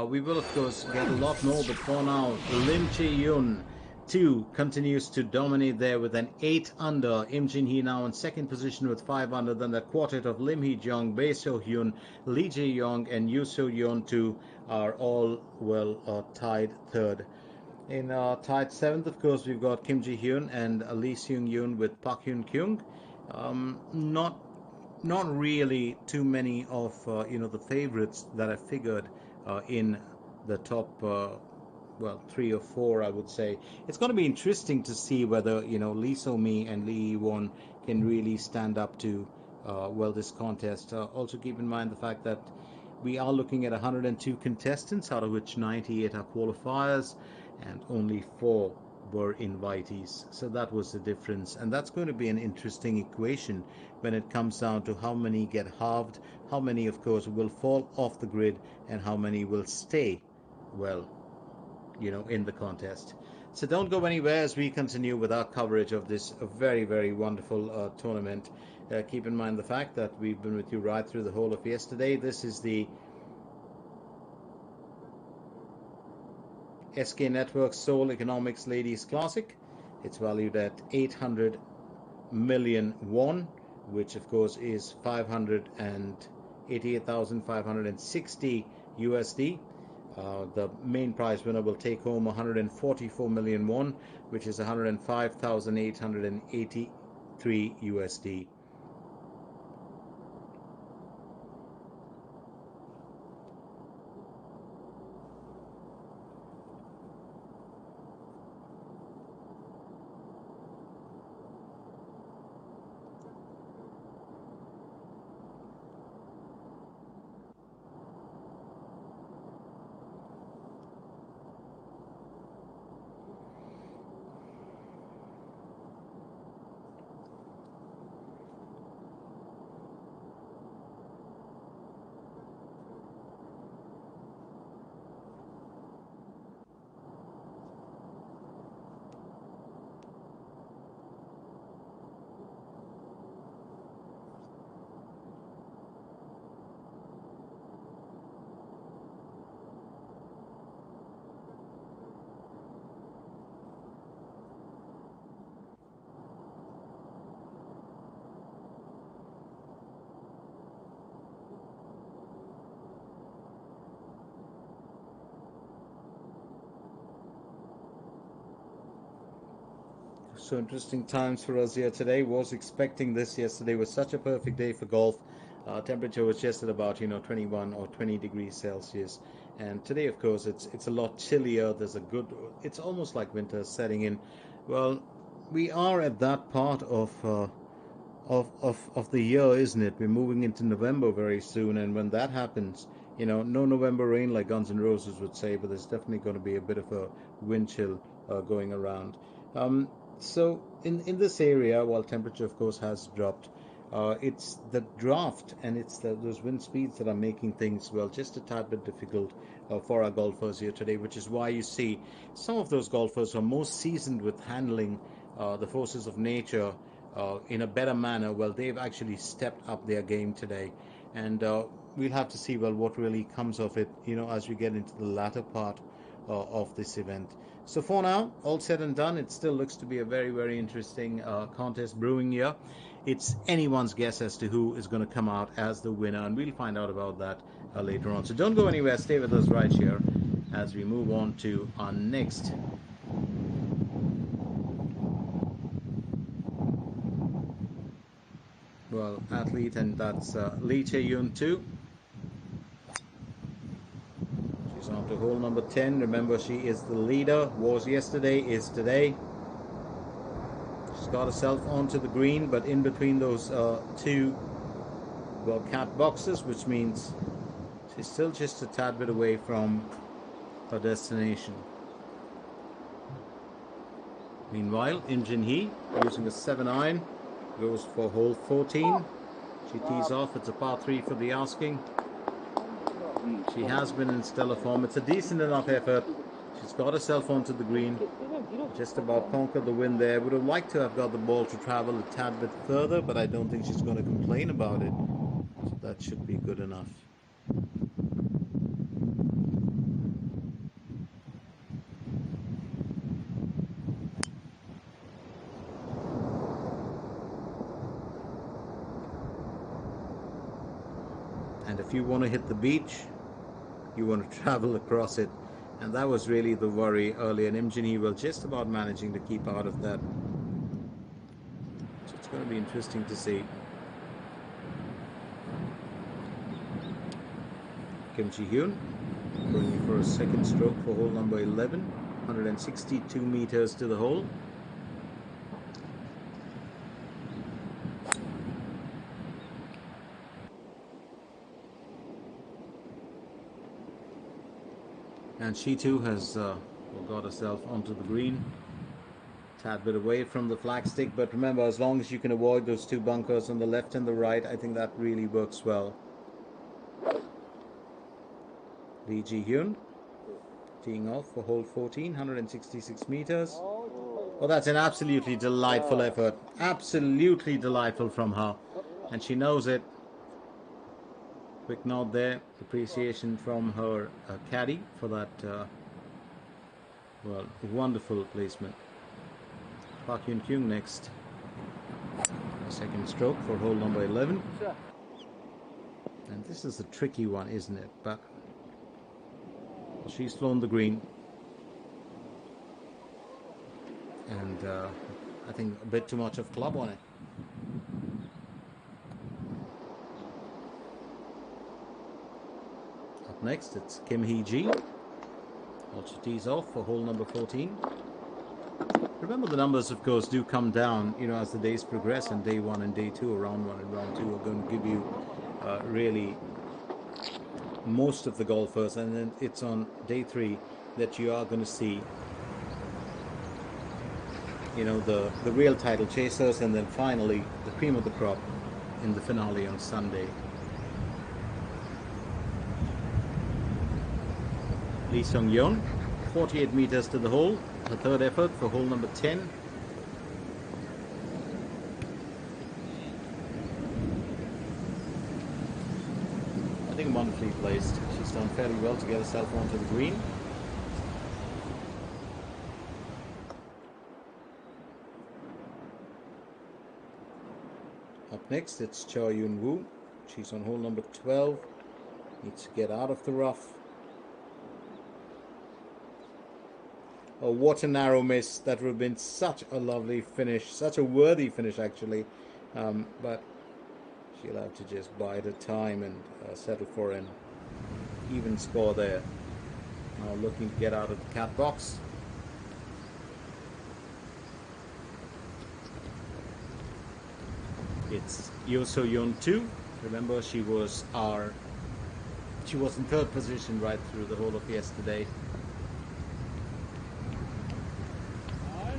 we will, of course, get a lot more. But for now, Lim Chae-yoon 2 continues to dominate there with an 8 under. Im Jin Hee now in second position with 5 under. Then the quartet of Lim Hee Jung, Bae Seo Hyun, Lee Jae Yong, and Yoo Seo Yeon 2 are all tied third. In tied 7th, of course, we've got Kim Ji-hyun and Lee Seung Yoon with Park Hyun Kyung. Not really too many of the favorites that I figured in the top 3 or 4, I would say. It's going to be interesting to see whether Lee So-mi and Lee Won can really stand up to this contest. Also keep in mind the fact that we are looking at 102 contestants, out of which 98 are qualifiers and only 4 were invitees. So that was the difference, and that's going to be an interesting equation when it comes down to how many get halved, how many, of course, will fall off the grid, and how many will stay in the contest. So don't go anywhere as we continue with our coverage of this very, very wonderful tournament. Keep in mind the fact that we've been with you right through the whole of yesterday. This is the SK Network Seoul Economics Ladies Classic. It's valued at 800 million won, which of course is 588,560 USD. The main prize winner will take home 144 million won, which is 105,883 USD. So interesting times for us here today. Was expecting this yesterday. Was such a perfect day for golf. Temperature was just at about 21 or 20 degrees Celsius, and today, of course, it's a lot chillier. There's a good. It's almost like winter setting in. Well, we are at that part of the year, isn't it? We're moving into November very soon, and when that happens, no November rain like Guns N' Roses would say, but there's definitely going to be a bit of a wind chill going around. So in this area, while temperature of course has dropped, it's the draft and it's those wind speeds that are making things, well, just a tad bit difficult for our golfers here today, which is why you see some of those golfers who are most seasoned with handling the forces of nature in a better manner. Well, they've actually stepped up their game today, and we'll have to see, well, what really comes of it, as we get into the latter part of this event. So for now, all said and done, it still looks to be a very, very interesting contest brewing here. It's anyone's guess as to who is going to come out as the winner, and we'll find out about that later on. So don't go anywhere. Stay with us right here as we move on to our next athlete, and that's Lee Chae-yoon too. She's on to hole number 10. Remember, she is the leader. Was yesterday, is today. She's got herself onto the green, but in between those two cat boxes, which means she's still just a tad bit away from her destination. Meanwhile, Im Jin-hee, using a 7-iron, goes for hole 14. She tees off. It's a par 3 for the asking. She has been in stellar form. It's a decent enough effort. She's got herself onto the green. Just about conquered the wind there. Would have liked to have got the ball to travel a tad bit further, but I don't think she's going to complain about it. So that should be good enough. And if you want to hit the beach, you want to travel across it. And that was really the worry earlier. And Im Jin-hee was just about managing to keep out of that. So it's going to be interesting to see. Kim Ji-hyun going in for a second stroke for hole number 11. 162 meters to the hole. And she too has got herself onto the green. Tad bit away from the flagstick, but remember, as long as you can avoid those two bunkers on the left and the right, I think that really works well. Lee Ji-hyun teeing off for hole 14, 166 meters. Well, that's an absolutely delightful effort. Absolutely delightful from her. And she knows it. Quick nod there. Appreciation from her caddy for that, wonderful placement. Park Hyun-kyung next. Second stroke for hole number 11. And this is a tricky one, isn't it? But she's flown the green. And I think a bit too much of club on it. Up next, it's Kim Hee-ji. Also tees off for hole number 14. Remember, the numbers, of course, do come down, as the days progress, and day 1 and day 2, or round 1 and round 2, are going to give you really most of the golfers, and then it's on day 3 that you are going to see, the real title chasers, and then finally the cream of the crop in the finale on Sunday. Lee Sung-yeon, 48 meters to the hole, the third effort for hole number 10. I think wonderfully placed. She's done fairly well to get herself onto the green. Up next, it's Cho Yoon-woo. She's on hole number 12. Needs to get out of the rough. Oh, what a narrow miss. That would have been such a lovely finish, such a worthy finish actually. But she'll have to just bide her time and settle for an even score there. Now looking to get out of the cat box. It's Yo So Yoon 2. Remember, she was in third position right through the whole of yesterday.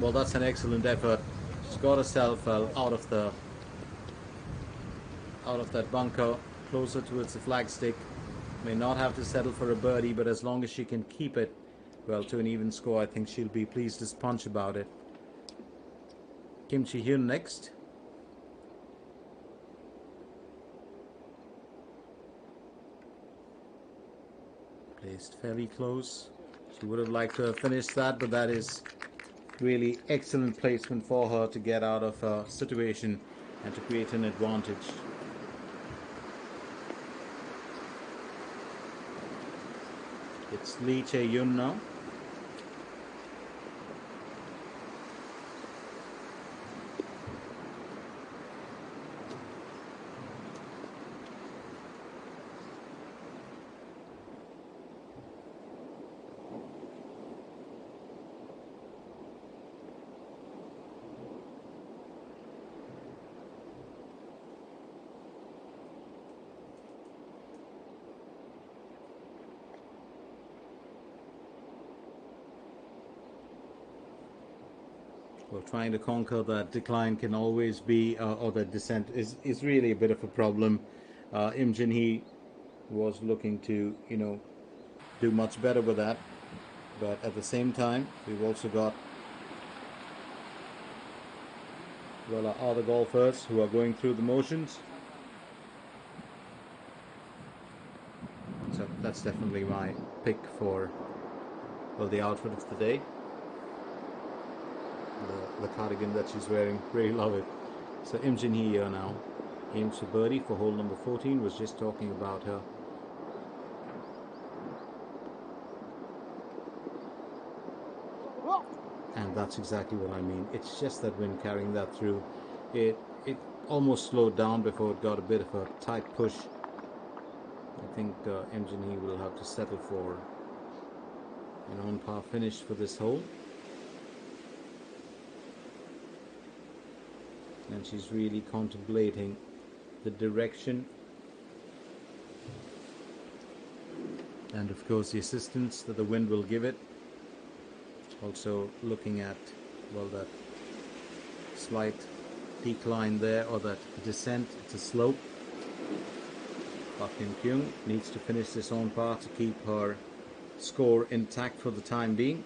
Well, that's an excellent effort. She's got herself out of that bunker, closer towards the flagstick. May not have to settle for a birdie, but as long as she can keep it, well, to an even score, I think she'll be pleased as punch about it. Kim Chi-hyun next. Placed fairly close. She would have liked to have finished that, but that is really excellent placement for her to get out of a situation and to create an advantage. It's Lee Chae-yun now. Well, trying to conquer that decline can always be, or that descent is really a bit of a problem. Im Jin-hee was looking to, do much better with that. But at the same time, we've also got, well, our other golfers who are going through the motions. So that's definitely my pick for, well, the outfit of the day. The cardigan that she's wearing, really love it. So Im Jin-hee here now aims for birdie for hole number 14. Was just talking about her. And that's exactly what I mean. It's just that wind carrying that through. It almost slowed down before it got a bit of a tight push. I think Im Jin-hee will have to settle for an on-par finish for this hole. And she's really contemplating the direction and of course the assistance that the wind will give it. Also looking at, well, that slight decline there, or that descent. It's a slope. Park Hyun-kyung needs to finish this on par to keep her score intact for the time being.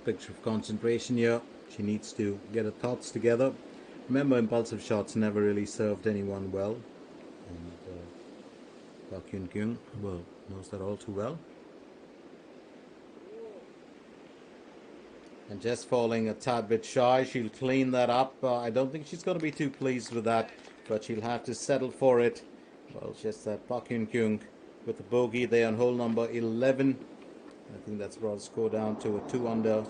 Picture of concentration here. She needs to get her thoughts together. Remember, impulsive shots never really served anyone well. And Park Hyun-kyung, well, knows that all too well. And just falling a tad bit shy. She'll clean that up. I don't think she's going to be too pleased with that, but she'll have to settle for it. Well, just that Park Hyun-kyung with the bogey there on hole number 11. I think that's brought the score down to a 2 under.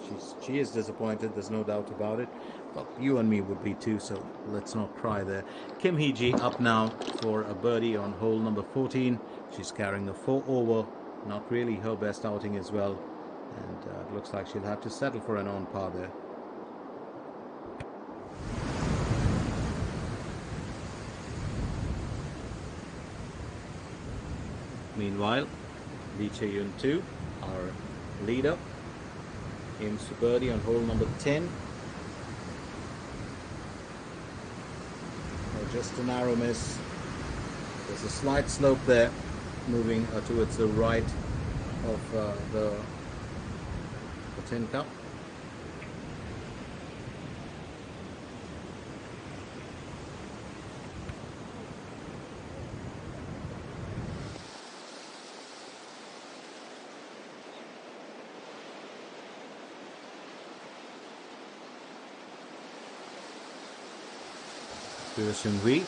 She is disappointed, there's no doubt about it. Well, you and me would be too, so let's not cry there. Kim Hee-ji up now for a birdie on hole number 14. She's carrying a 4 over, not really her best outing as well. And it looks like she'll have to settle for an on par there. Meanwhile, Lee Chae-yun 2, our leader, aims for birdie on hole number 10. Oh, just a narrow miss. There's a slight slope there, moving towards the right of the tin cup. Seung-hui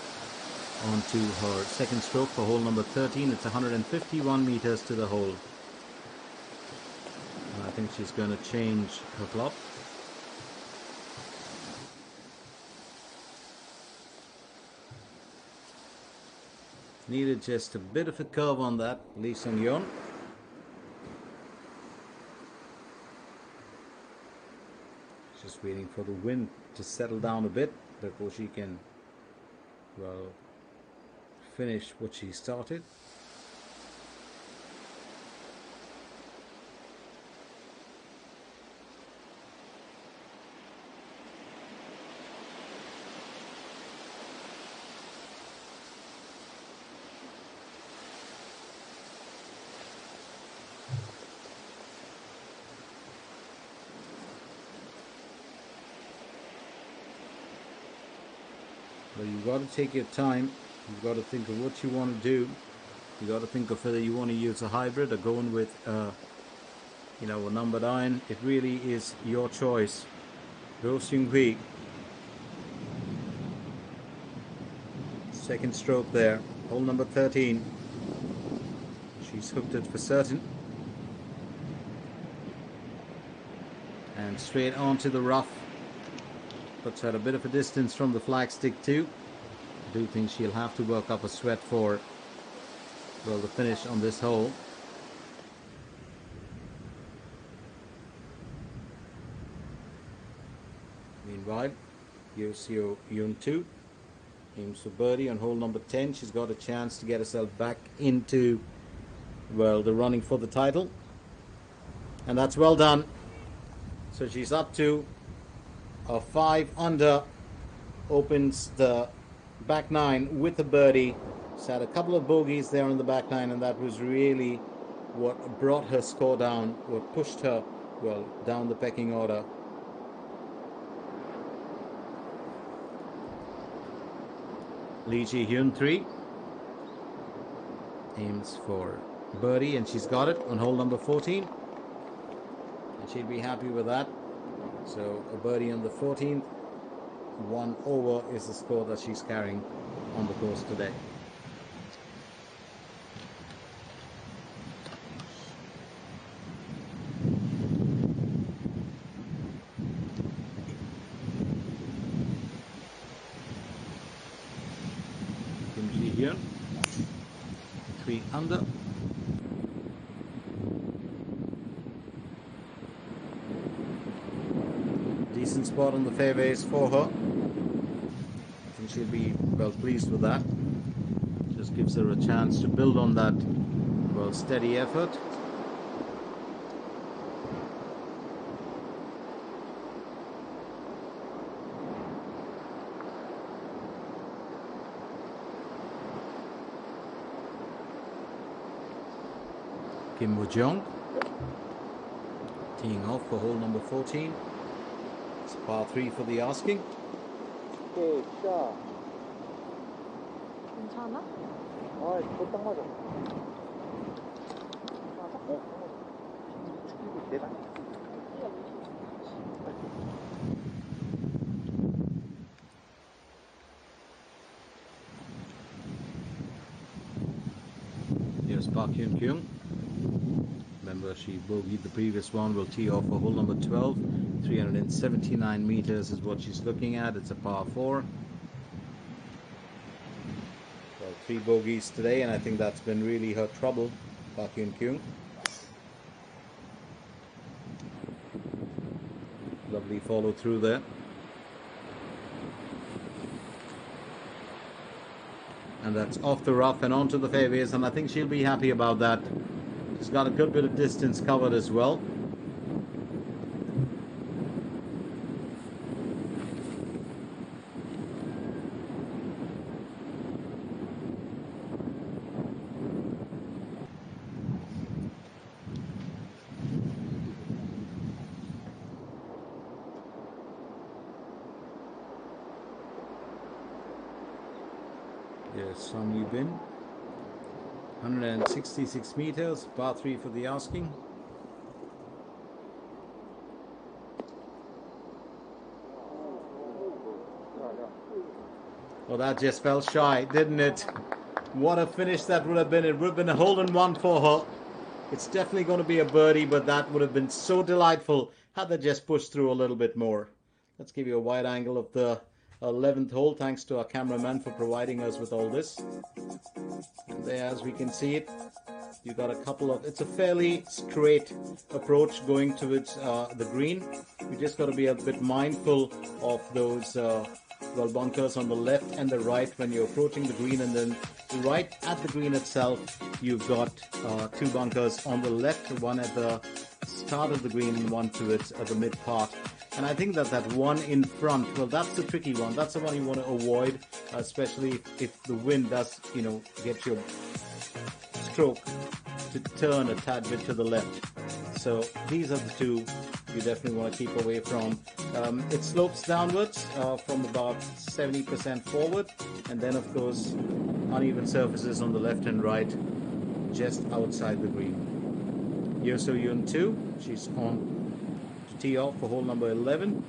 onto her second stroke for hole number 13. It's 151 meters to the hole. And I think she's going to change her club. Needed just a bit of a curve on that, Lee Seung-yeon. Just waiting for the wind to settle down a bit before she can, well, finish what she started. But you've got to take your time. You've got to think of what you want to do. You've got to think of whether you want to use a hybrid or going with, a numbered iron. It really is your choice. Go Seung-hui. Second stroke there. Hole number 13. She's hooked it for certain. And straight onto the rough. Puts her a bit of a distance from the flagstick too. I do think she'll have to work up a sweat for, well, the finish on this hole. Meanwhile, Lee Chae-yun 2 aims for birdie on hole number 10. She's got a chance to get herself back into, well, the running for the title. And that's well done. So she's up to a 5 under, opens the back nine with a birdie. She's had a couple of bogeys there on the back nine, and that was really what brought her score down, what pushed her, well, down the pecking order. Lee Chae-yun 3 aims for birdie, and she's got it on hole number 14, and she'll be happy with that. So a birdie on the 14th, 1 over is the score that she's carrying on the course today. Kim Ji-hyun, 3 under. Decent spot on the fairways for her. I think she'll be well pleased with that. Just gives her a chance to build on that, well, steady effort. Kim Woo-jung teeing off for hole number 14. It's a par 3 for the asking. 오케이, 자. 괜찮아? 아, 이거 딱 맞아. 맞아? 죽이고 내가. Here's Park Hyun-kyung. Remember, she bogeyed the previous one. Will tee off for hole number 12. 379 meters is what she's looking at. It's a par 4. Well, 3 bogeys today, and I think that's been really her trouble. Park Hyun-kyung. Lovely follow through there. And that's off the rough and onto the fairways, and I think she'll be happy about that. She's got a good bit of distance covered as well. Yes, Sun Yu Bin. 166 meters, par 3 for the asking. Well, that just fell shy, didn't it? What a finish that would have been. It would have been a hole-in-one for her. It's definitely going to be a birdie, but that would have been so delightful had they just pushed through a little bit more. Let's give you a wide angle of the 11th hole. Thanks to our cameraman for providing us with all this. And there, as we can see it, you got a couple of, it's a fairly straight approach going towards the green. We just got to be a bit mindful of those bunkers on the left and the right when you're approaching the green, and then right at the green itself you've got two bunkers on the left, one at the start of the green and one towards the mid part. And I think that one in front, well, that's the tricky one. That's the one you want to avoid, especially if the wind does, get your stroke to turn a tad bit to the left. So these are the two you definitely want to keep away from. It slopes downwards from about 70% forward, and then of course uneven surfaces on the left and right just outside the green. Yeoso Yoon 2, she's on to tee off for hole number 11,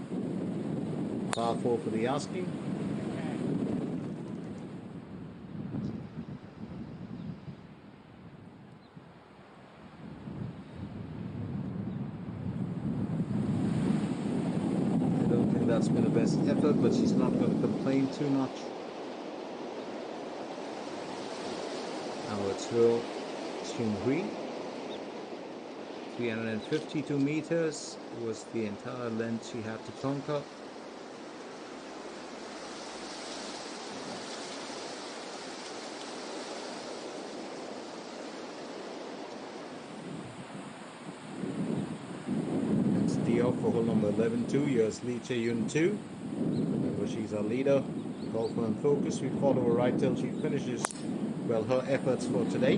par 4 for the asking. That's been the best effort, but she's not going to complain too much. Now it's real extreme green. 352 meters was the entire length she had to conquer. For hole number 11-2, here's Lee Chae-Yun 2. Remember, she's our leader, golfer and focus. We follow her right till she finishes, well, her efforts for today.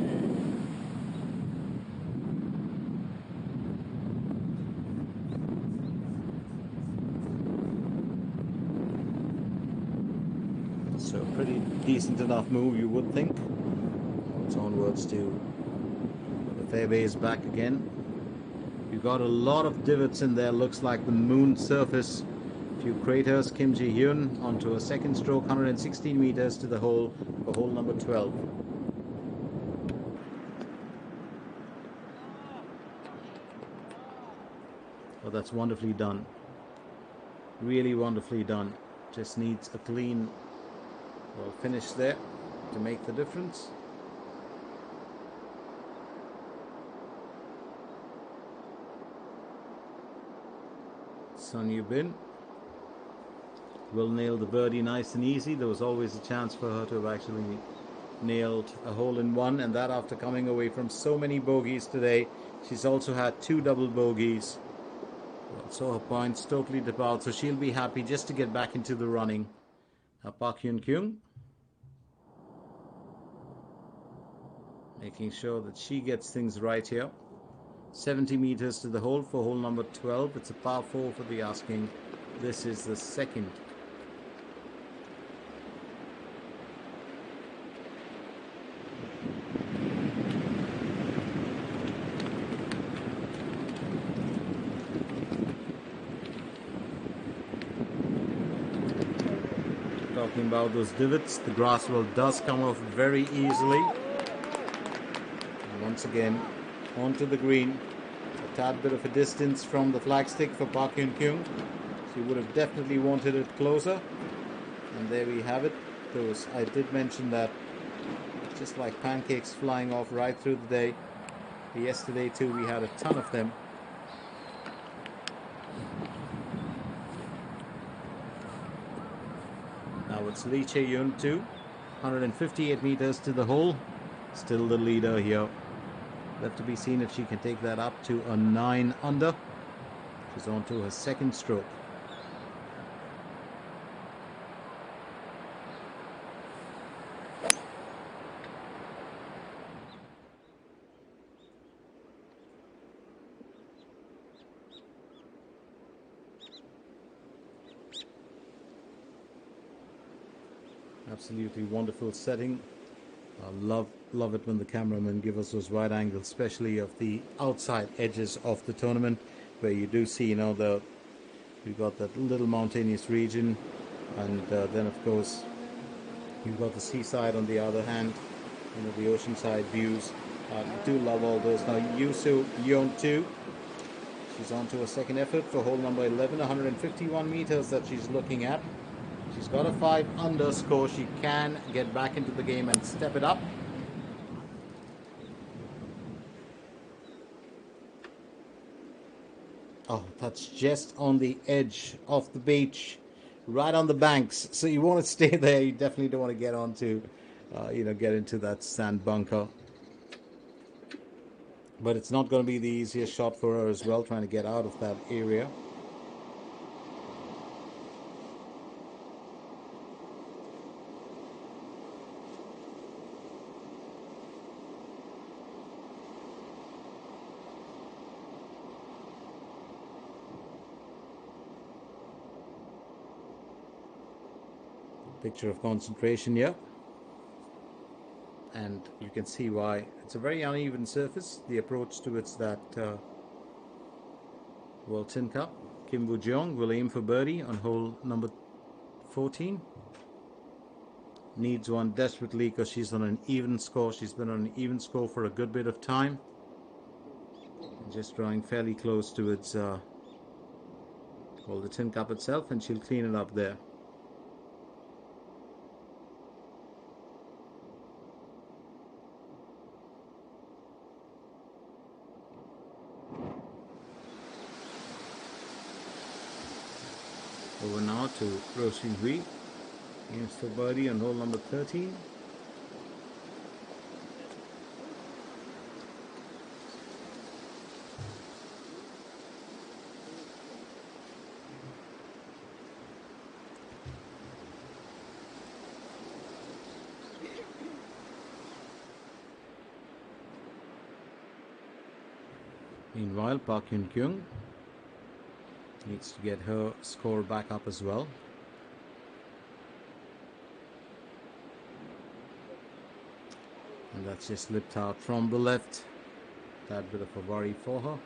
So pretty decent enough move, you would think. It's onwards to the fairways back again. You've got a lot of divots in there, looks like the moon surface. A few craters. Kim Ji-hyun onto a second stroke, 116 meters to the hole for hole number 12. Oh, that's wonderfully done. Really wonderfully done. Just needs a clean, well, finish there to make the difference. Sun Yu Bin will nail the birdie nice and easy. There was always a chance for her to have actually nailed a hole-in-one, and that after coming away from so many bogeys today. She's also had 2 double bogeys, so her points totally dip out, so she'll be happy just to get back into the running. Park Hyun Kyung making sure that she gets things right here. 70 meters to the hole for hole number 12. It's a par 4 for the asking. This is the second. Talking about those divots, the grass does come off very easily. And once again, onto the green, a tad bit of a distance from the flagstick for Park Hyun Kyung. She would have definitely wanted it closer, and there we have it. Those, I did mention that, just like pancakes flying off right through the day. Yesterday too we had a ton of them. Now it's Lee Chae-Yun 2 158 meters to the hole. Still the leader here. Left to be seen if she can take that up to a 9 under. She's on to her second stroke. Absolutely wonderful setting. I love it when the cameramen give us those wide angles, especially of the outside edges of the tournament, where you do see, you've got that little mountainous region, and then of course you've got the seaside on the other hand, the oceanside views. Do love all those. Now Yusu Yeon-tu, she's on to her second effort for hole number 11, 151 meters that she's looking at. She's got a 5 under score. She can get back into the game and step it up. Oh, that's just on the edge of the beach, right on the banks. So you want to stay there. You definitely don't want to get onto, get into that sand bunker. But it's not going to be the easiest shot for her as well, trying to get out of that area. Picture of concentration here, and you can see why. It's a very uneven surface. The approach towards that World Tin Cup. Kim Woo-jeong will aim for birdie on hole number 14. Needs one desperately because she's on an even score. She's been on an even score for a good bit of time. Just drawing fairly close towards the Tin Cup itself, and she'll clean it up there. Over now to Rosie Hui. Aims for birdie on hole number 13. Meanwhile, Park Hyun-kyung needs to get her score back up as well. And that's just slipped out from the left. That bit of a worry for her.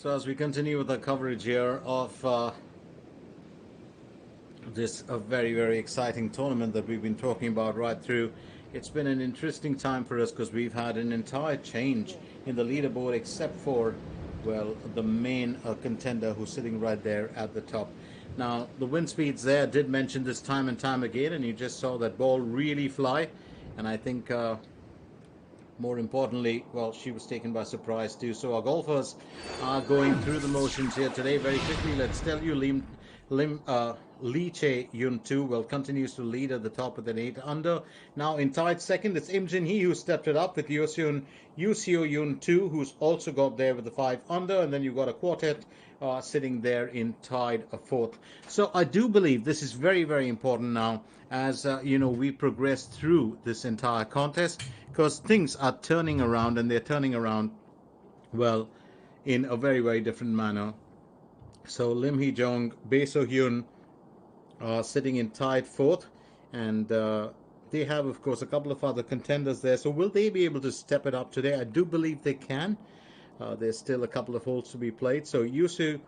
So as we continue with the coverage here of this a very very exciting tournament that we've been talking about right through, it's been an interesting time for us because we've had an entire change in the leaderboard except for, well, the main contender who's sitting right there at the top. Now the wind speeds there, did mention this time and time again, and you just saw that ball really fly, and I think more importantly, well, she was taken by surprise too. So our golfers are going through the motions here today. Very quickly, let's tell you, Lee Chae-yun 2 well continues to lead at the top with an 8 under. Now in tied second, it's Im Jin Hee who stepped it up with Yuseo Yun 2, who's also got there with the 5 under, and then you've got a quartet sitting there in tied a fourth. So I do believe this is very, very important now as we progress through this entire contest, because things are turning around, and they're turning around, well, in a very, very different manner. So Lim Hee Jong, Bae So Hyun are sitting in tied fourth, and they have, of course, a couple of other contenders there. So will they be able to step it up today? I do believe they can. There's still a couple of holes to be played. So Yuseo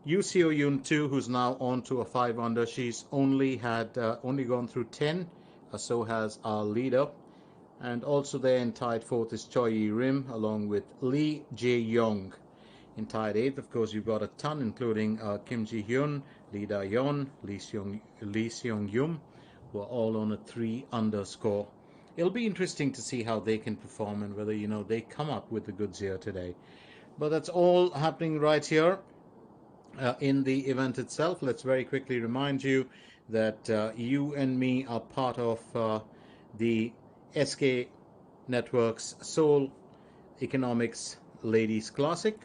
Yun 2, who's now on to a 5 under, she's only gone through 10. So has our leader. And also there in tied fourth is Choi Yi Rim, along with Lee Jae Yong. In tied eighth, of course, you've got a ton, including Kim Ji Hyun, Lee Da Yeon, Lee Seong Yum, who are all on a 3 under score. It'll be interesting to see how they can perform and whether they come up with the goods here today. But that's all happening right here in the event itself. Let's very quickly remind you that you and me are part of the SK Network's Seoul Economics Ladies Classic.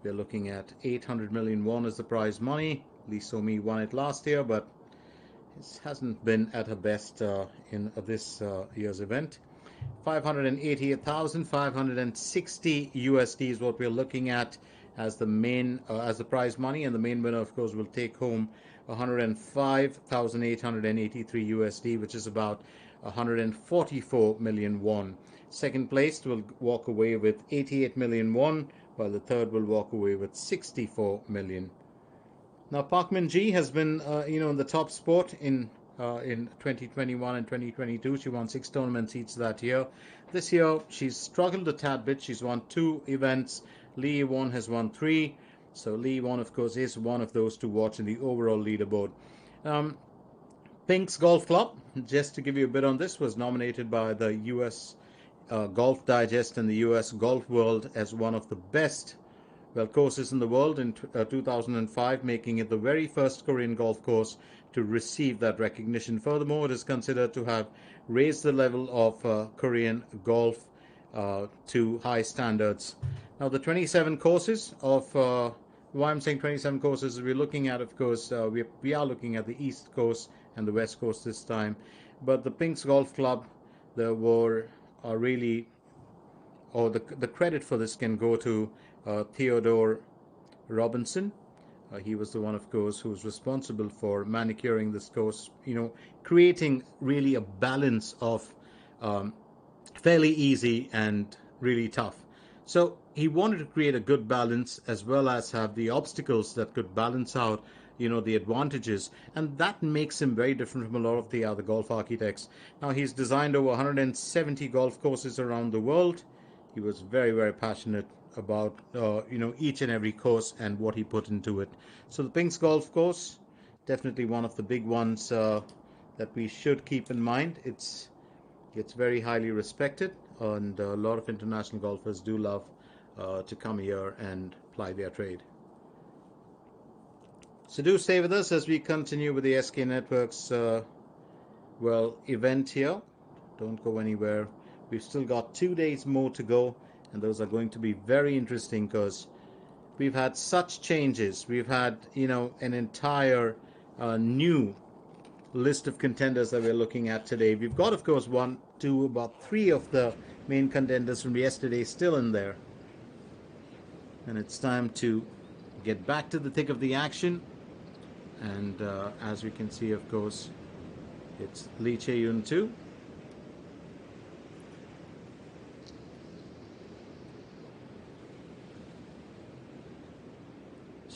We're looking at 800 million won as the prize money. Lee So-mi won it last year, but it hasn't been at her best in this year's event. 588,560 USD is what we're looking at as the prize money, and the main winner, of course, will take home 105,883 USD, which is about 144 million won. Second place will walk away with 88 million won, while the third will walk away with 64 million. Now, Park Min-ji has been, in the top spot in 2021 and 2022. She won 6 tournament seats that year. This year, she's struggled a tad bit. She's won 2 events. Lee Won has won 3. So Lee Won, of course, is one of those to watch in the overall leaderboard. Pink's Golf Club, just to give you a bit on this, was nominated by the U.S. Golf Digest and the U.S. Golf World as one of the best courses in the world in 2005, making it the very first Korean golf course to receive that recognition. Furthermore, it is considered to have raised the level of Korean golf to high standards. Now, the 27 courses of why I'm saying 27 courses, we're looking at, of course, we are looking at the East Coast and the West Coast this time. But the Pink's Golf Club, there were really, or the credit for this can go to Theodore Robinson. He was the one, of course, who was responsible for manicuring this course, creating really a balance of fairly easy and really tough. So he wanted to create a good balance as well as have the obstacles that could balance out, the advantages. And that makes him very different from a lot of the other golf architects. Now, he's designed over 170 golf courses around the world. He was very, very passionate about, each and every course and what he put into it. So the Pink's Golf Course, definitely one of the big ones that we should keep in mind. It's very highly respected, and a lot of international golfers do love to come here and ply their trade. So do stay with us as we continue with the SK Network's event here. Don't go anywhere. We've still got 2 days more to go, and those are going to be very interesting because we've had such changes. We've had, an entire new list of contenders that we're looking at today. We've got, of course, 1, 2, about 3 of the main contenders from yesterday still in there. And it's time to get back to the thick of the action. And as we can see, of course, it's Lee Chae-yun 2.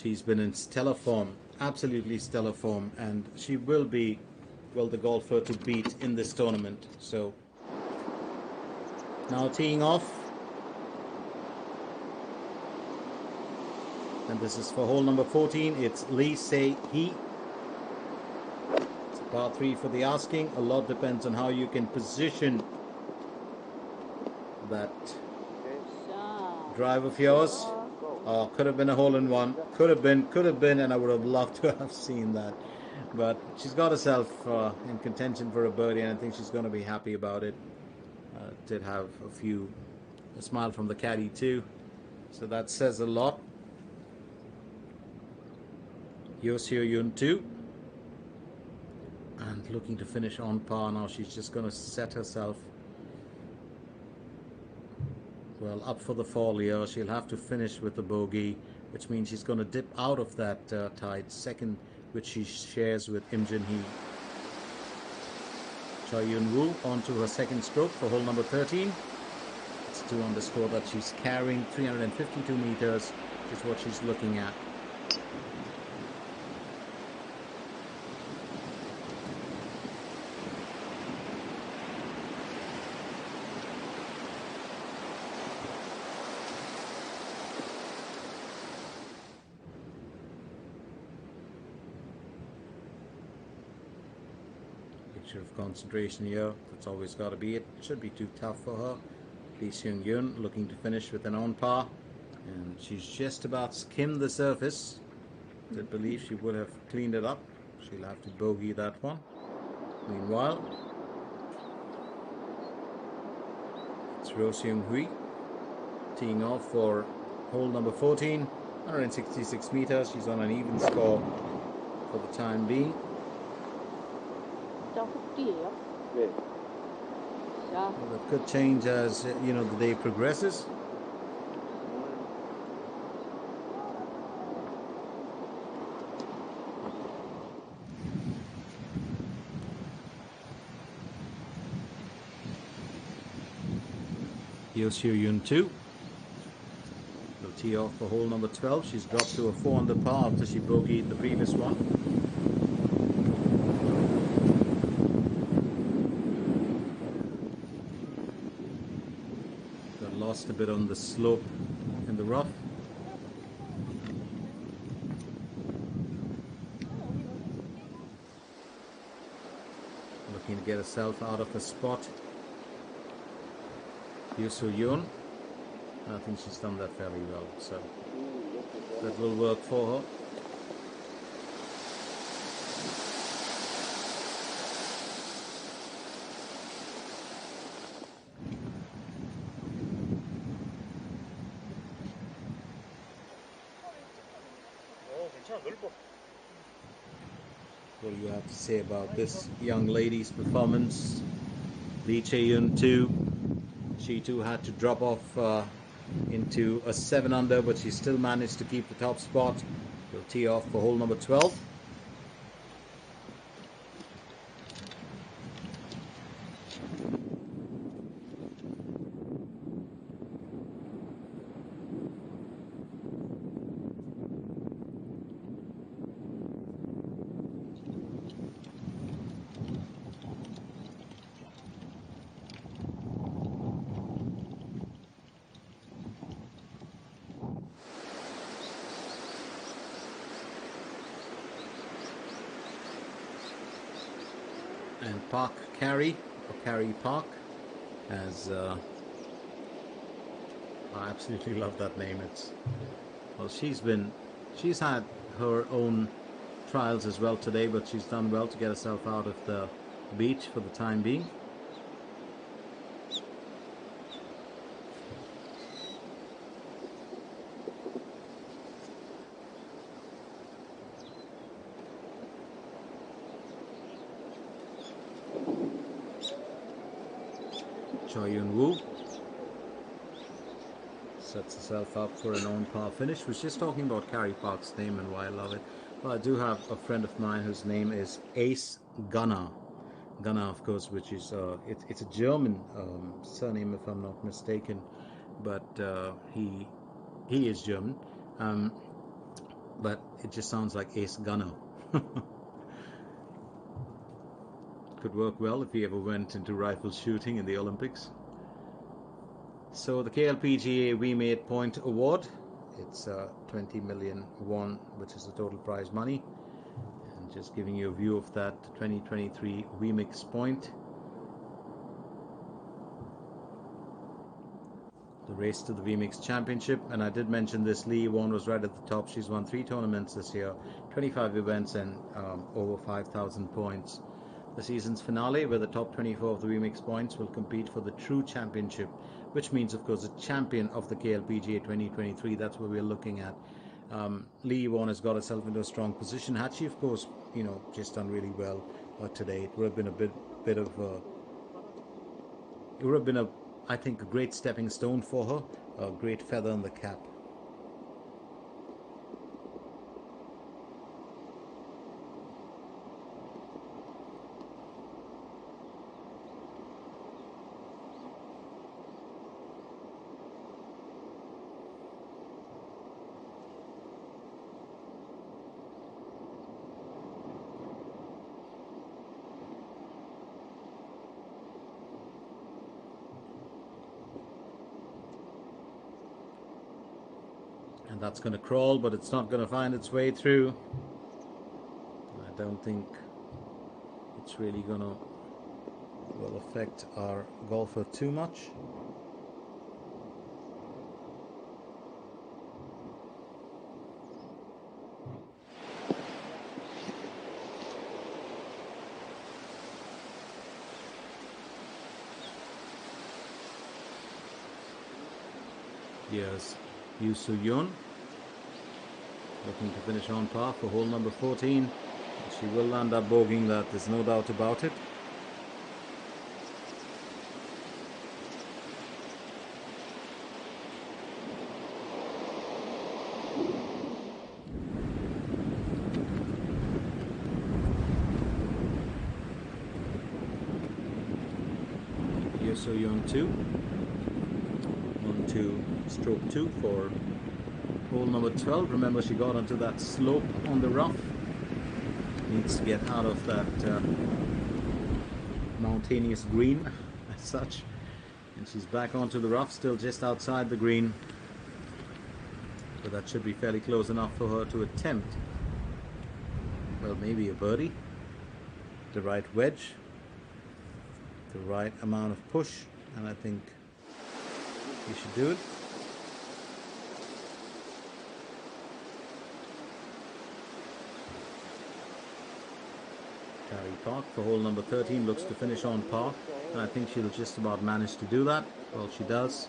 She's been in stellar form, absolutely stellar form, and she will be, well, the golfer to beat in this tournament. So now teeing off. And this is for hole number 14. It's Lee Se-hee. It's a par 3 for the asking. A lot depends on how you can position that drive of yours. Could have been a hole in one. Could have been, and I would have loved to have seen that. But she's got herself in contention for a birdie, and I think she's going to be happy about it. Did have a smile from the caddy too, so that says a lot. Yoseo Yun 2, and looking to finish on par now. She's just going to set herself, well, up for the fall here. She'll have to finish with the bogey, which means she's going to dip out of that tied second, which she shares with Im Jin Hee. Choi Yun Woo onto her second stroke for hole number 13. It's 2 on the score that she's carrying. 352 meters is what she's looking at. Of concentration here. That's always got to be it. Should be too tough for her. Lee Seung Yun looking to finish with an on par, and she's just about skimmed the surface. I believe she would have cleaned it up. She'll have to bogey that one. Meanwhile, it's Roh Seung Hui teeing off for hole number 14. 166 meters. She's on an even score for the time being. 네. 자, Well, that could change as the day progresses. Yoseo Yun 2 will tee off for hole number 12. She's dropped to a 4 under par after she bogeyed the previous one. Lost a bit on the slope in the rough. Looking to get herself out of the spot. Yoseo Yun. I think she's done that fairly well, so that will work for her. 괜찮아, 넓어. What do you have to say about this young lady's performance? Lee Chae-yun too. She too had to drop off into a 7 under, but she still managed to keep the top spot. Will tee off for hole number 12. And Park Carey, or Carey Park, as I absolutely love that name. She's had her own trials as well today, but she's done well to get herself out of the beach for the time being. Choi Yun Woo sets herself up for an on par finish. Was just talking about Carey Park's name and why I love it. Well, I do have a friend of mine whose name is Ace Gunnar. Gunnar, of course, which is it's a German surname if I'm not mistaken, but he is German. but it just sounds like Ace Gunner. Could work well if he ever went into rifle shooting in the Olympics. So the KLPGA We Made Point Award, it's 20 million won, which is the total prize money. And just giving you a view of that 2023 WeMix Point. The race to the WeMix Championship, and I did mention this, Lee Won was right at the top. She's won 3 tournaments this year, 25 events, and over 5,000 points. The season's finale, where the top 24 of the WeMix points will compete for the true championship, which means, of course, the champion of the KLPGA 2023. That's what we're looking at. Lee Won has got herself into a strong position. Had she, of course, just done really well today, it would have been a bit of it would have been I think, a great stepping stone for her, a great feather in the cap. And that's going to crawl, but it's not going to find its way through. I don't think it's really going to affect our golfer too much. Here's Yoo Soo-yeon looking to finish on par for hole number 14. She will land up bogeying that, there's no doubt about it. Yoo Soo-yeon 2. 1-2 stroke 2 for hole number 12. Remember, she got onto that slope on the rough. Needs to get out of that mountainous green as such. And she's back onto the rough, still just outside the green. But that should be fairly close enough for her to attempt, well, maybe a birdie. The right wedge, the right amount of push, and I think you should do it. Carry Park for hole number 13 looks to finish on par, and I think she'll just about manage to do that. Well, she does.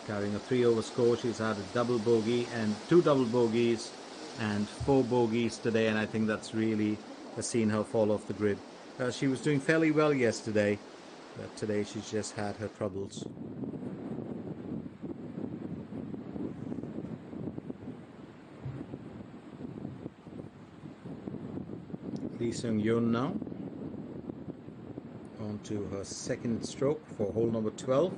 Carrying a 3-over score. She's had a double bogey and 2 double bogeys and 4 bogeys today, and I think that's really seen her fall off the grid. She was doing fairly well yesterday, but today she's just had her troubles. Lee Seung-yeon now on to her second stroke for hole number 12.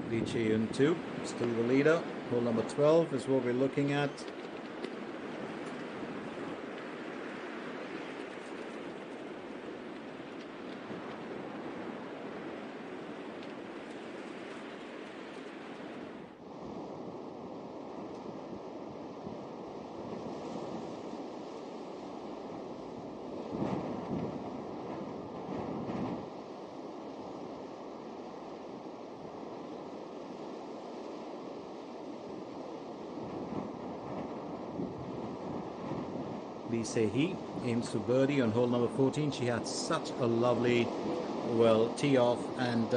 Lee Cheon 2, still the leader. Hole number 12 is what we're looking at. Lee Se-hee aims for birdie on hole number 14. She had such a lovely, well, tee off, and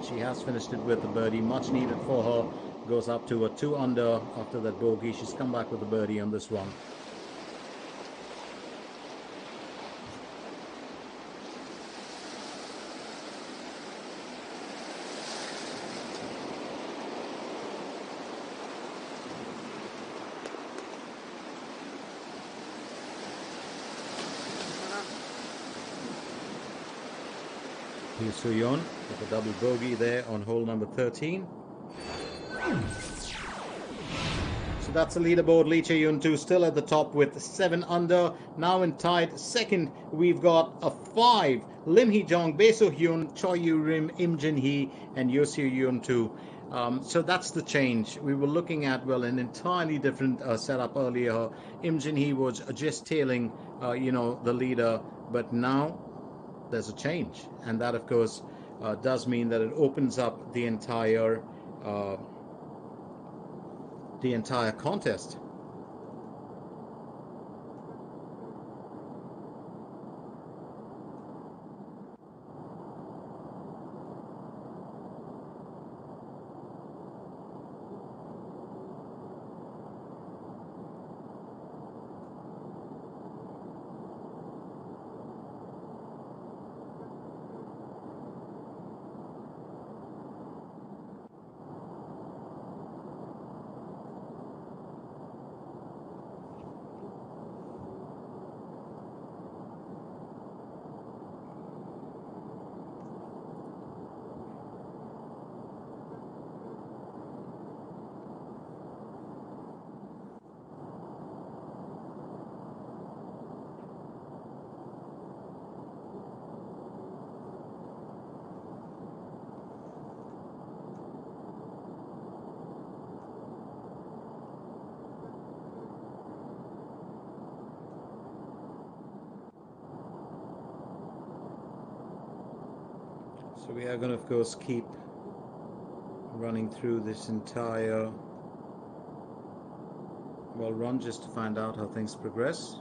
she has finished it with a birdie, much needed for her. Goes up to a 2 under after that bogey. She's come back with a birdie on this one. Hee Soo-yeon with a double bogey there on hole number 13. So that's the leaderboard. Lee Chae-yoon-too still at the top with 7 under. Now in tied second, we've got a 5. Lim Hee-jong, Bae So-hyun, Choi Yu-rim, Im Jin-hee, and Yoo Soo-yeon-too. So that's the change. We were looking at, well, an entirely different setup earlier. Im Jin-hee was just tailing, the leader, but now there's a change, and that, of course, does mean that it opens up the entire contest. So we are going to, of course, keep running through this entire, well, run just to find out how things progress.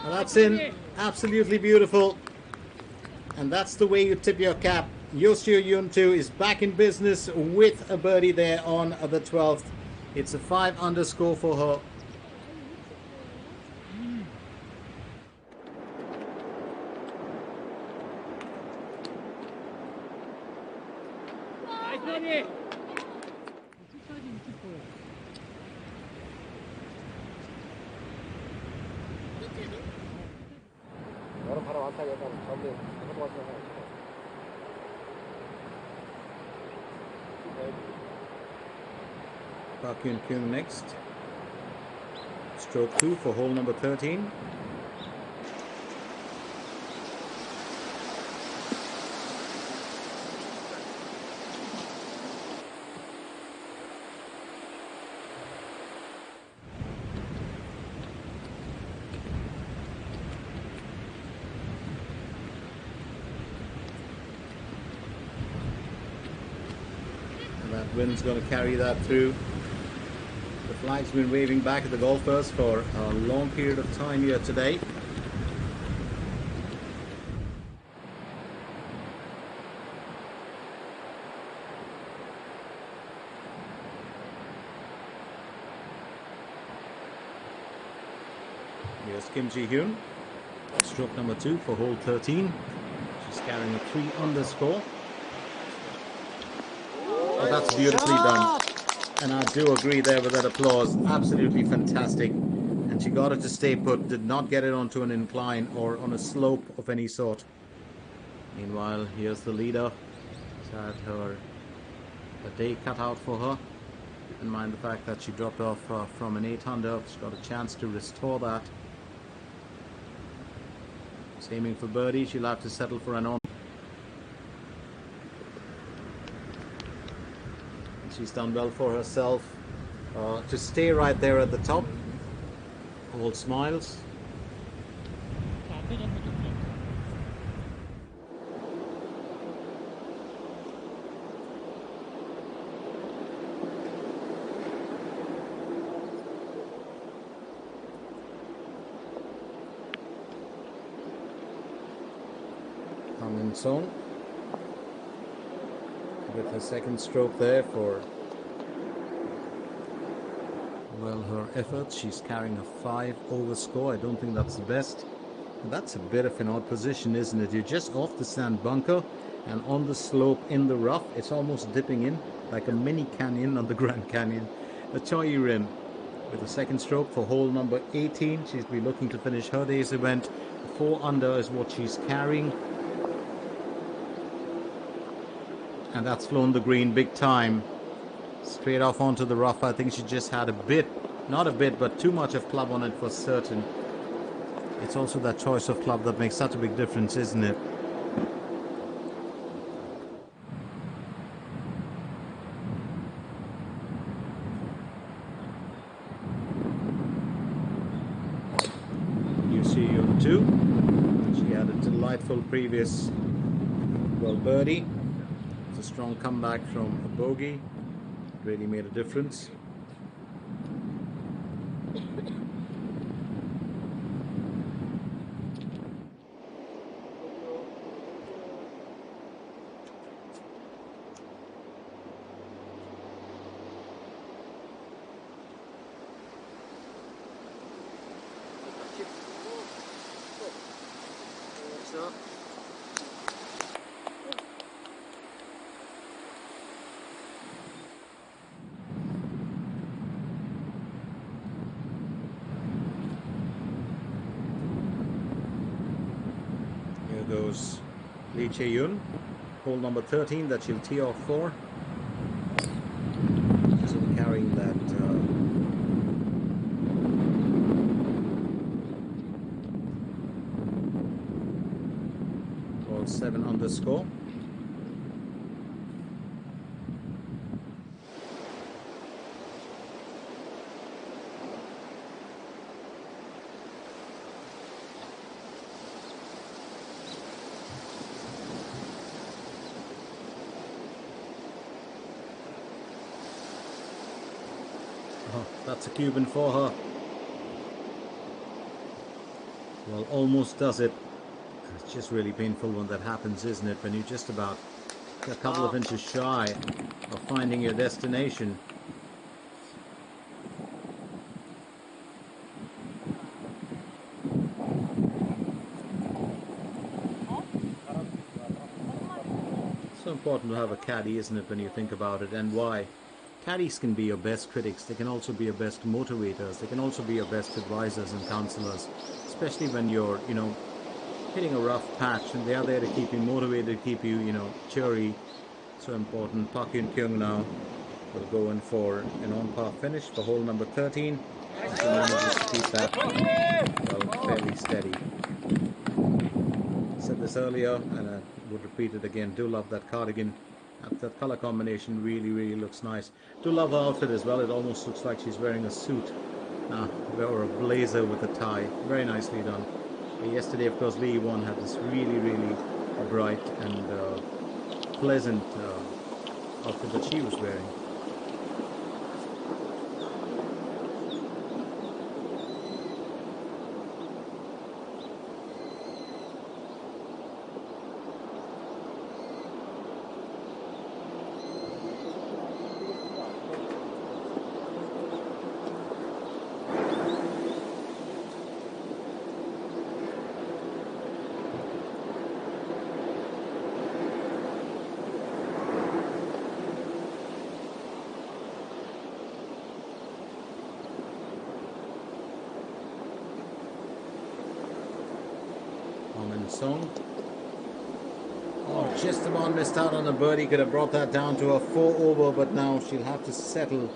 Well, that's in. Absolutely beautiful. And that's the way you tip your cap. Yoo Soo-yeon-too is back in business with a birdie there on the 12th. It's a 5 under score for her. 네, 잠깐만 하세요. Park Yun Kyung next. Stroke 2 for hole number 13. That wind's going to carry that through. The flag's been waving back at the golfers for a long period of time here today. Here's Kim Ji-hyun, stroke number 2 for hole 13. She's carrying a 3 under score. Oh, that's beautifully done. And I do agree there with that applause. Absolutely fantastic. And she got it to stay put, did not get it onto an incline or on a slope of any sort. Meanwhile, here's the leader. She's had a day cut out for her. Keep in mind the fact that she dropped off from an 8 under. She's got a chance to restore that. She's aiming for birdie. She'll have to settle for an on. She's done well for herself to stay right there at the top. All smiles. Hang In Song with her second stroke there for well her efforts. She's carrying a 5 over score. I don't think that's the best. That's a bit of an odd position, isn't it? You're just off the sand bunker and on the slope in the rough. It's almost dipping in like a mini canyon on the Grand Canyon. A Choi Rim with a second stroke for hole number 18. She's been looking to finish her day's event. 4 under is what she's carrying. And that's flown the green big time. Straight off onto the rough. I think she just had a bit, not a bit, but too much of club on it for certain. It's also that choice of club that makes such a big difference, isn't it? You see on 2. She had a delightful previous, well, birdie. It's a strong comeback from a bogey. Really made a difference. Goes Lee Chae-yun, hole number 13 that she'll tee off for. She's carrying that ball 7 underscore. Oh, that's a Cuban for her. Well, almost does it. It's just really painful when that happens, isn't it? When you're just about a couple of inches shy of finding your destination. It's so important to have a caddy, isn't it, when you think about it, and why? Caddies can be your best critics. They can also be your best motivators. They can also be your best advisors and counselors, especially when you're, hitting a rough patch, and they are there to keep you motivated, keep you, cheery. So important. Park Yun Kyung now will go in for an on-par finish for hole number 13. She manages to keep that, well, fairly steady. I said this earlier, and I would repeat it again. Do love that cardigan. That color combination really, really looks nice. Do love her outfit as well. It almost looks like she's wearing a suit or a blazer with a tie. Very nicely done. Yesterday, of course, Lee Won had this really, really bright and pleasant outfit that she was wearing. Song. Oh, just about missed out on a birdie. Could have brought that down to a 4 over, but now she'll have to settle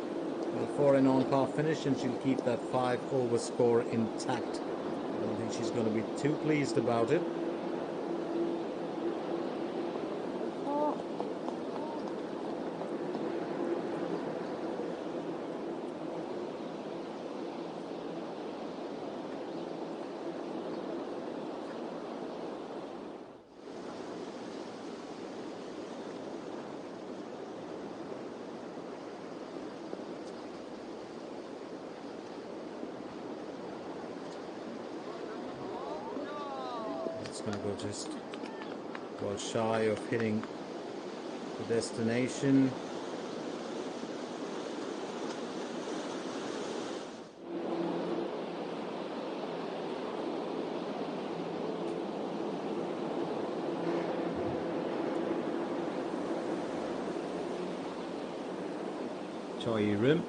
for an on-par finish, and she'll keep that 5 over score intact. I don't think she's going to be too pleased about it. It's going to go just well shy of hitting the destination. Choi Rim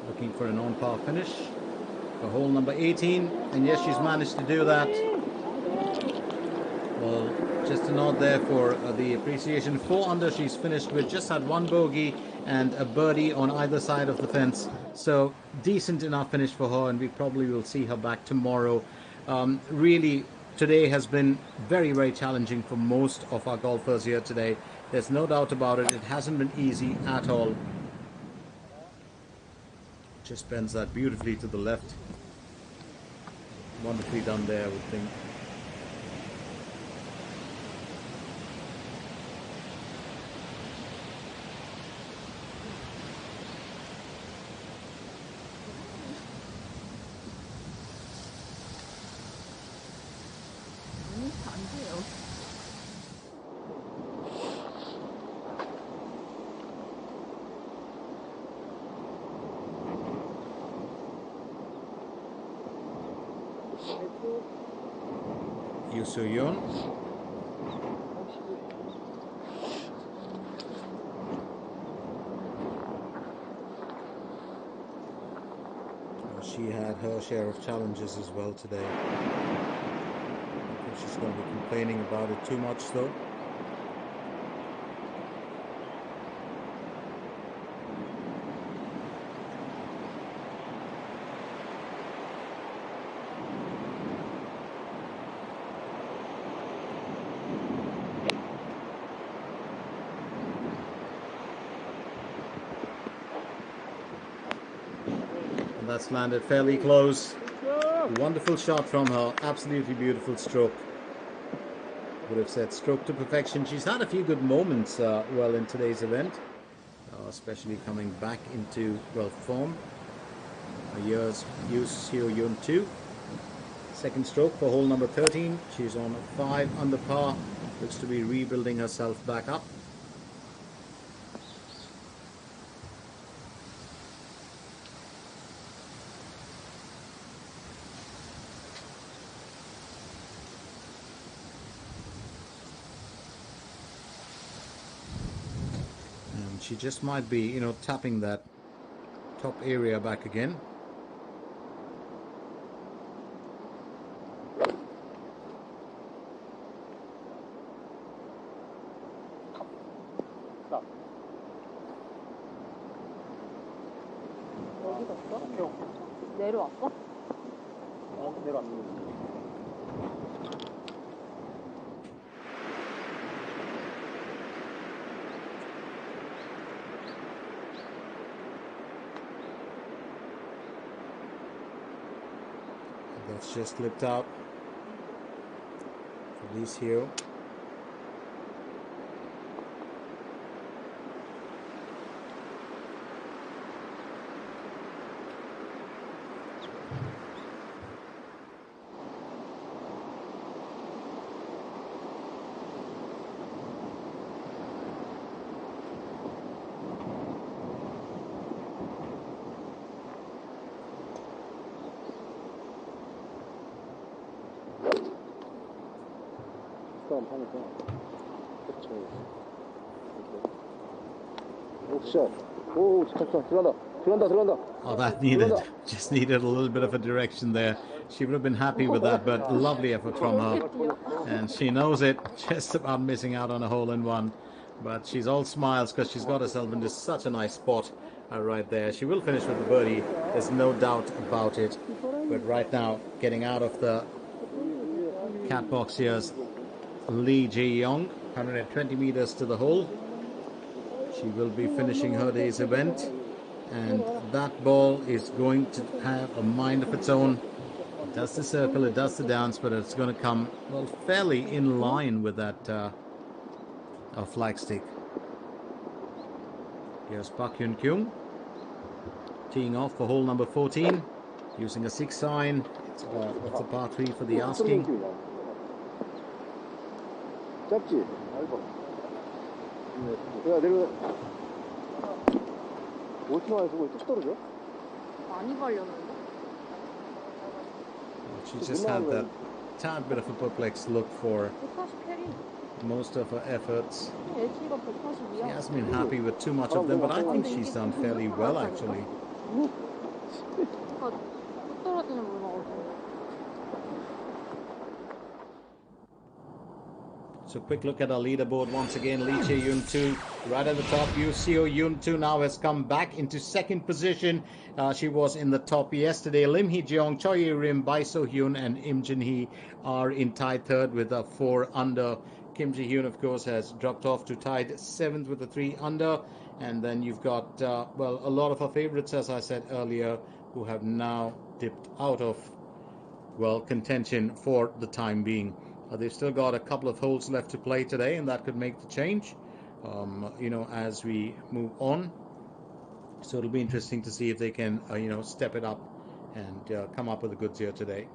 looking for an on-par finish for hole number 18, and yes, she's managed to do that. Well, just a nod there for the appreciation. 4 under she's finished with, just had 1 bogey and a birdie on either side of the fence. So decent enough finish for her, and we probably will see her back tomorrow. Really, today has been very, very challenging for most of our golfers here today. There's no doubt about it. It hasn't been easy at all. Just bends that beautifully to the left. Wonderfully done there, I would think. Yusuyon. She had her share of challenges as well today. I think she's going to be complaining about it too much though. That's landed fairly close. Wonderful shot from her. Absolutely beautiful stroke. Would have said stroke to perfection. She's had a few good moments well in today's event, especially coming back into form. A year's Yu Seo Yun 2. Second stroke for hole number 13. She's on 5 under par. Looks to be rebuilding herself back up. She just might be, tapping that top area back again. 내려왔어? 내려왔습니다. That's just slipped out. Release here. 싸움 하니까 그렇죠. 옥샷. 오, 잠깐 들어간다. Oh, that just needed a little bit of a direction there. She would have been happy with that, but lovely effort from her. And she knows it, just about missing out on a hole-in-one. But she's all smiles because she's got herself into such a nice spot right there. She will finish with the birdie, there's no doubt about it. But right now, getting out of the cat box here's Lee Jae-young, 120 meters to the hole. She will be finishing her day's event, and that ball is going to have a mind of its own. It does the circle, it does the dance, but it's going to come, well, fairly in line with that flag stick. Here's Park Hyun Kyung teeing off for hole number 14 using a 6 iron. It's a par 3 for the asking. 짧지? 야, 내려. 어떻게 많이 쓰고 뚝 떨어져? 많이 걸렸는데? She just had that tad bit of a perplexed look for 140 캐리. most of her efforts. LG가 She 140이야. hasn't been happy with too much of them, but I think she's done fairly well actually. 그러니까 뚝 떨어지는 물건 어디? So quick look at our leaderboard once again. Lee Chae-yoon 2 right at the top. Yoo Seo-yoon 2 now has come back into second position. She was in the top yesterday. Lim Hee-jeong, Choi Ye-rim, Bai So-hyun and Im Jin-hee are in tied third with a 4 under. Kim Ji-hyun, of course, has dropped off to tied 7th with a 3 under. And then you've got, well, a lot of our favorites, as I said earlier, who have now dipped out of, well, contention for the time being. They've still got a couple of holes left to play today, and that could make the change, as we move on. So it'll be interesting to see if they can, step it up and come up with the goods here today.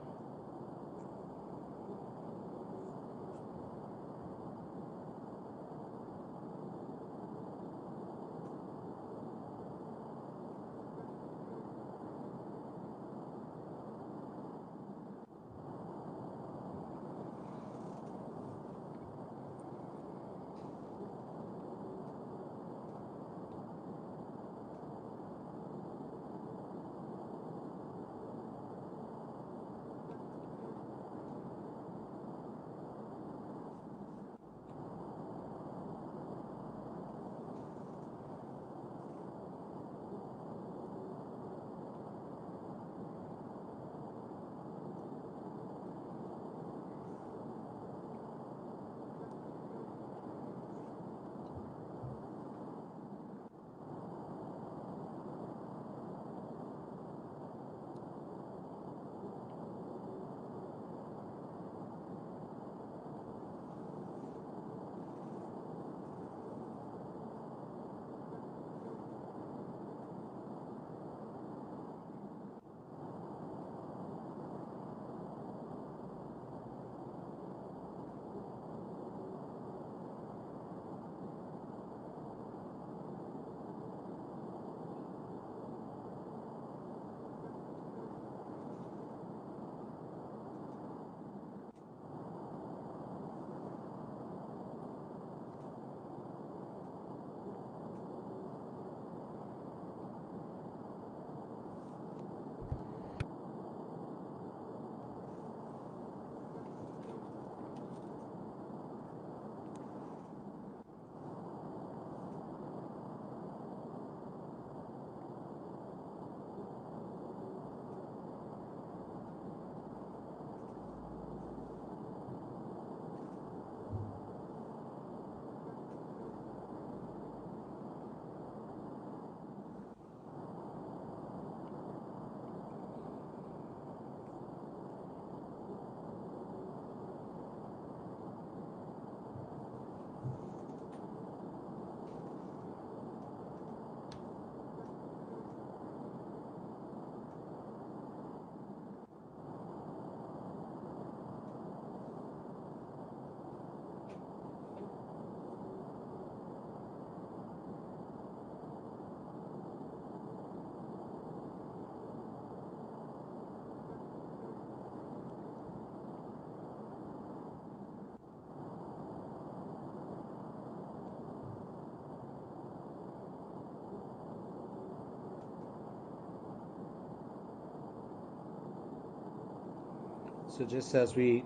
So just as we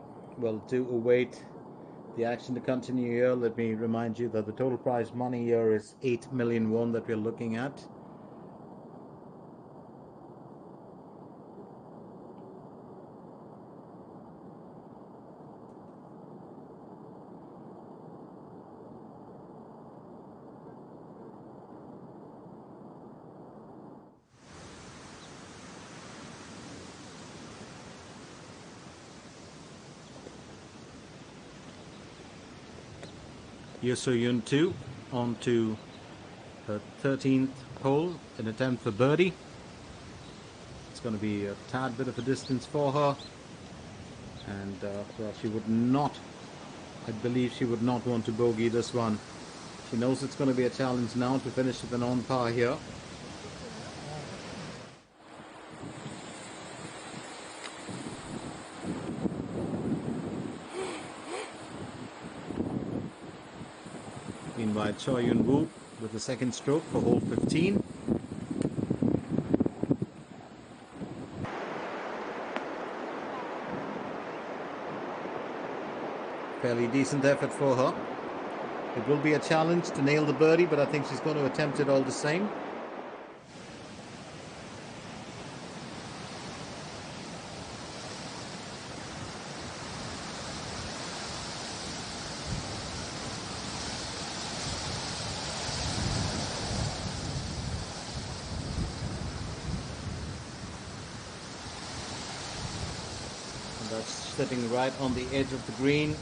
do await the action to continue here, let me remind you that the total prize money here is 8 million won that we're looking at. Yosoyun 2 on to her 13th hole, an attempt for birdie. It's going to be a tad bit of a distance for her, and she would not, I believe she would not want to bogey this one. She knows it's going to be a challenge now to finish with an on par here. Meanwhile, Choi Yun Woo with the second stroke for hole 15. Fairly decent effort for her. It will be a challenge to nail the birdie, but I think she's going to attempt it all the same. And that's sitting right on the edge of the green.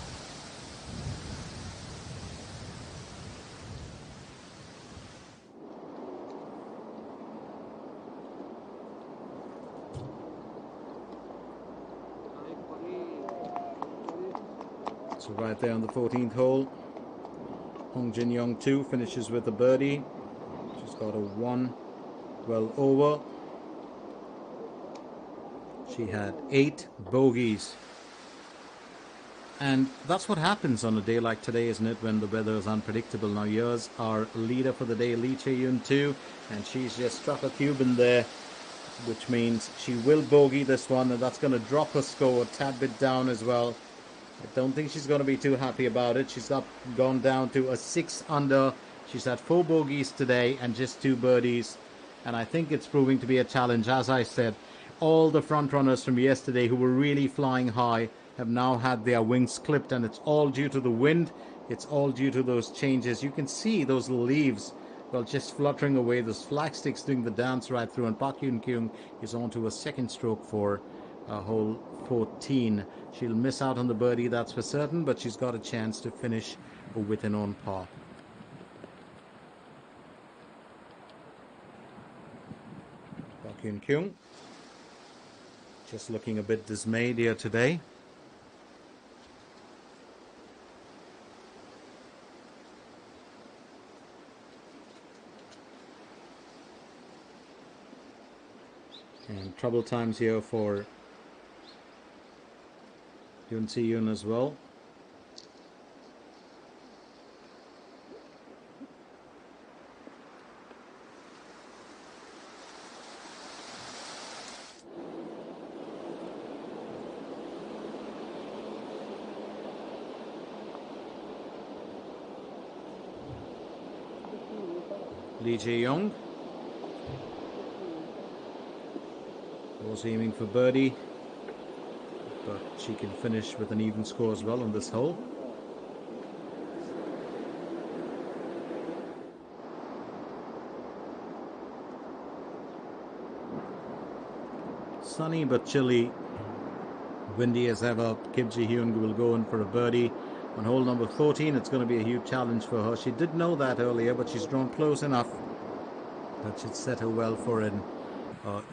So right there on the 14th hole, Hong Jin Young 2 finishes with a birdie. She's got a 1 well over. She had 8 bogeys. And that's what happens on a day like today, isn't it, when the weather is unpredictable. Now here's our leader for the day, Lee Chae-yoon 2, and she's just struck a cube in there, which means she will bogey this one, and that's going to drop her score a tad bit down as well. I don't think she's going to be too happy about it. She's gone down to a 6 under. She's had 4 bogeys today and just 2 birdies. And I think it's proving to be a challenge. As I said, all the front runners from yesterday who were really flying high have now had their wings clipped, and it's all due to the wind. It's all due to those changes. You can see those leaves, well, just fluttering away. Those flag sticks doing the dance right through. And Park Yoon Kyung is on to a second stroke for hole 14. She'll miss out on the birdie, that's for certain, but she's got a chance to finish with an on par. Park Yoon Kyung just looking a bit dismayed here today. And trouble times here for Yoon Si-yoon as well. Lee Jae-young was aiming for birdie, but she can finish with an even score as well on this hole. Sunny but chilly, windy as ever. Kim Ji-hyun will go in for a birdie on hole number 14. It's going to be a huge challenge for her. She did know that earlier, but she's drawn close enough that should set her well for an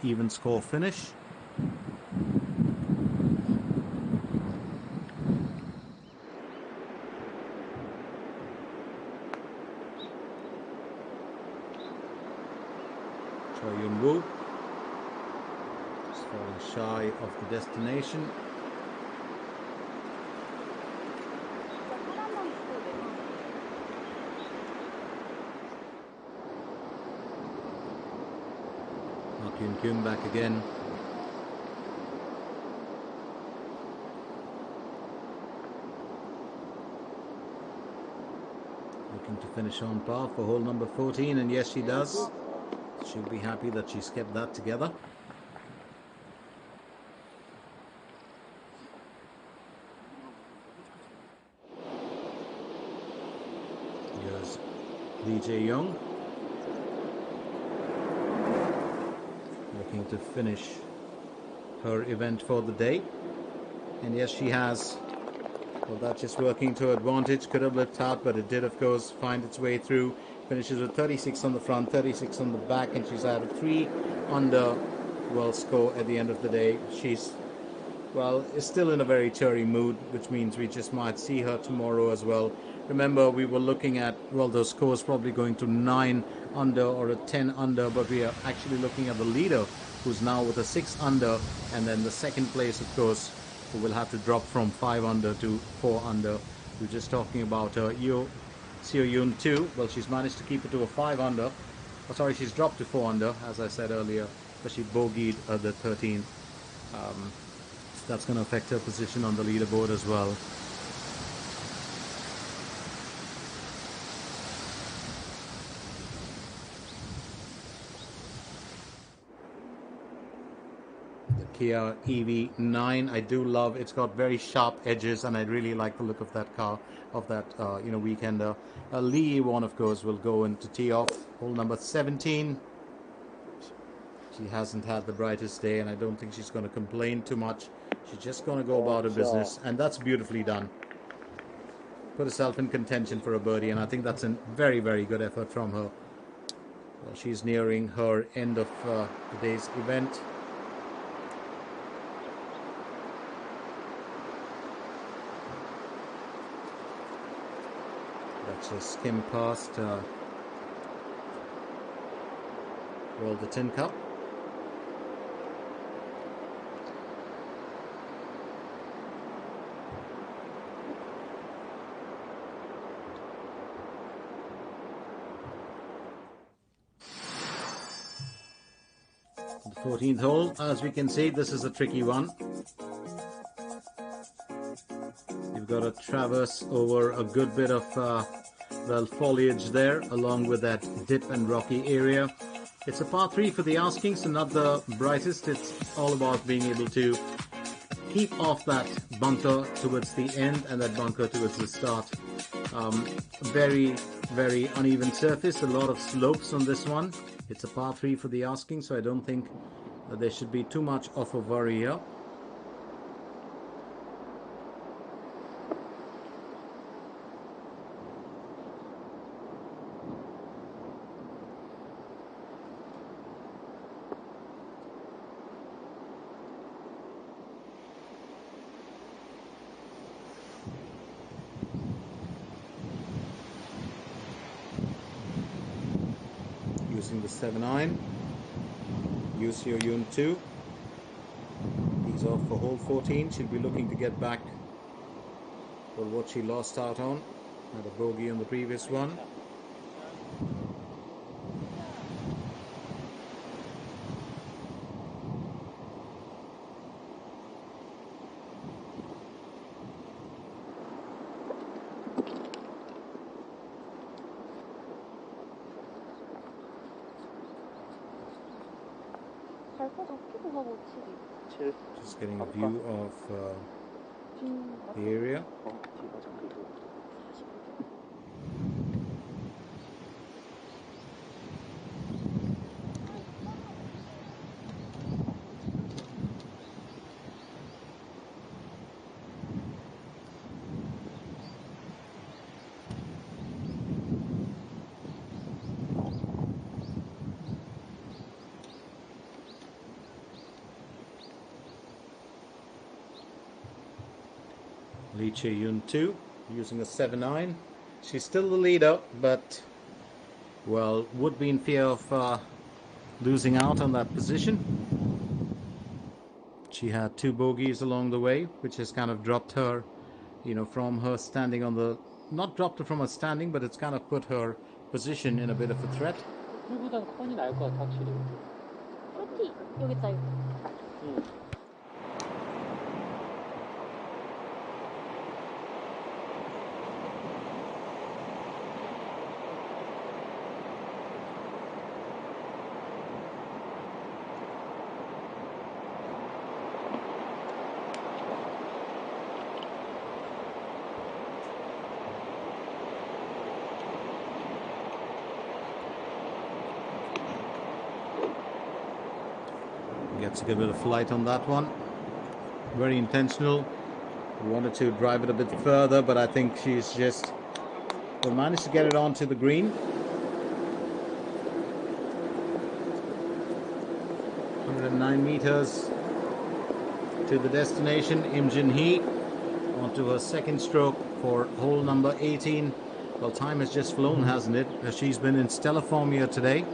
even score finish. Choi Yun Woo just falling shy of the destination. Park Yoon Kyung back again. to finish on par for hole number 14, and yes, she does. She'll be happy that she's kept that together. Here's Lee Jae-young looking to finish her event for the day, and yes, she has. Well, that's just working to advantage. Could have blipped out, but it did, of course, find its way through. Finishes with 36 on the front, 36 on the back, and she's had a 3 under world score at the end of the day. She's, well, is still in a very cheery mood, which means we just might see her tomorrow as well. Remember, we were looking at, well, those scores probably going to 9 under or a 10 under, but we are actually looking at the leader, who's now with a 6 under, and then the second place, of course, who will have to drop from 5 under to 4 under. We're just talking about Seo Yoon 2. Well, she's managed to keep it to a 5 under. Oh, sorry, she's dropped to 4 under, as I said earlier, but she bogeyed the 13th. So that's going to affect her position on the leaderboard as well. Kia EV9, I do love. It's got very sharp edges, and I really like the look of that car, of that weekender. Lee Won, of course, will go into tee off hole number 17. She hasn't had the brightest day, and I don't think she's going to complain too much. She's just going to go about her business, and that's beautifully done. Put herself in contention for a birdie, and I think that's a very, very good effort from her. Well, she's nearing her end of the day's event. Just skim past the Tin Cup. The 14th hole, as we can see, this is a tricky one. You've got to traverse over a good bit of foliage there, along with that dip and rocky area. It's a par 3 for the asking, so not the brightest. It's all about being able to keep off that bunker towards the end and that bunker towards the start. Very, very uneven surface, a lot of slopes on this one. It's a par 3 for the asking, so I don't think there should be too much of a worry here. Using the 7-iron, Seo Yoon 2. He's off for hole 14. She'll be looking to get back for what she lost out on. Had a bogey on the previous one. Just getting a view of the area. Lee Chae-yoon 2 using a 7-iron. She's still the leader, but well, would be in fear of losing out on that position. She had 2 bogeys along the way, which has kind of dropped her, from her standing on the, not dropped her from her standing, but it's kind of put her position in a bit of a threat. 풀보다는 컨이 나을 것 같아, 확실히. 그렇지. 여기 있다, 여기. Gets a good bit of flight on that one. Very intentional. Wanted to drive it a bit further, but I think she's just will manage to get it onto the green. 109 meters to the destination. Im Jin Hee onto her second stroke for hole number 18. Well, time has just flown, hasn't it? She's been in stellar form here today.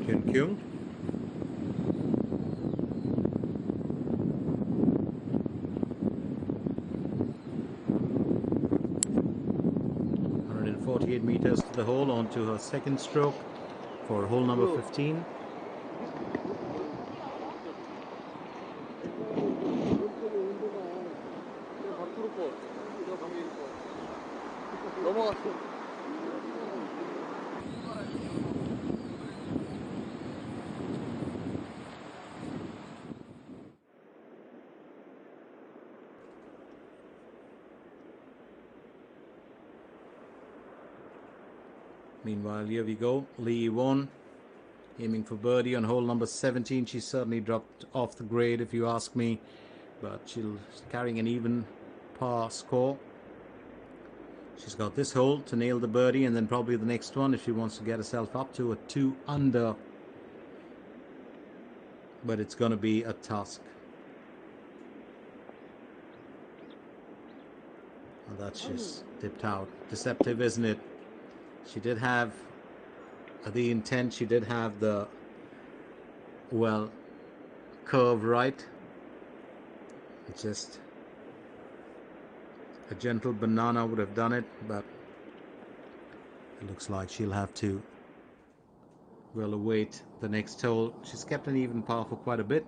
Kyun Kyung. Meters to the hole onto her second stroke for hole number 15. Meanwhile, here we go. Lee Won aiming for birdie on hole number 17. She certainly dropped off the grade, if you ask me, but she's carrying an even par score. She's got this hole to nail the birdie, and then probably the next one if she wants to get herself up to a 2 under. But it's going to be a task. Well, that's just dipped out. Deceptive, isn't it? She did have the intent. She did have the, well, curve right. It's just a gentle banana would have done it, but it looks like she'll have to, well, await the next hole. She's kept an even par for quite a bit.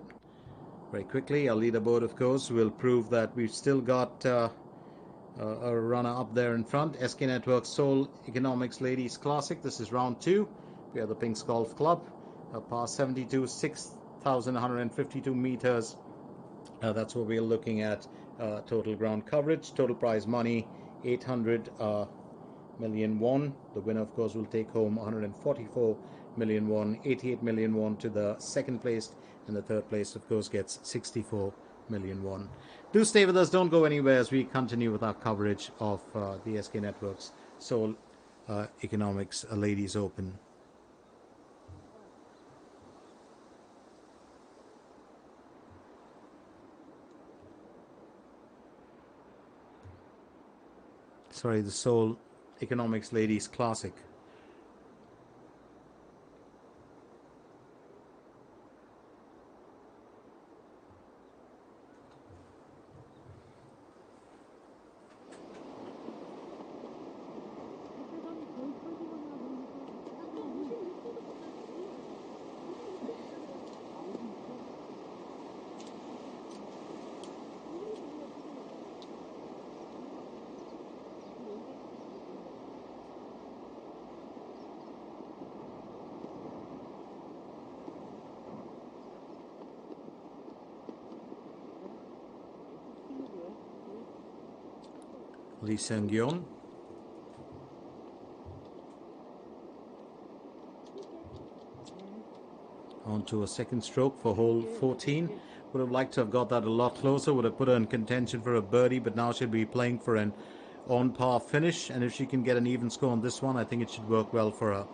Very quickly, our leaderboard, of course, will prove that we've still got a runner up there in front. SK Network Seoul Economics Ladies Classic. This is round 2. We are the Pinks Golf Club. Par 72, 6,152 meters. That's what we're looking at. Total ground coverage. Total prize money 800 million won. The winner, of course, will take home 144 million won. 88 million won to the second place, and the third place, of course, gets 64 million won. Do stay with us. Don't go anywhere as we continue with our coverage of the SK Networks Seoul Economics Ladies Open. Sorry, the Seoul Economics Ladies Classic. Lee Seung-yeon. On to a second stroke for hole 14. Would have liked to have got that a lot closer. Would have put her in contention for a birdie, but now she'll be playing for an on-par finish. And if she can get an even score on this one, I think it should work well for her.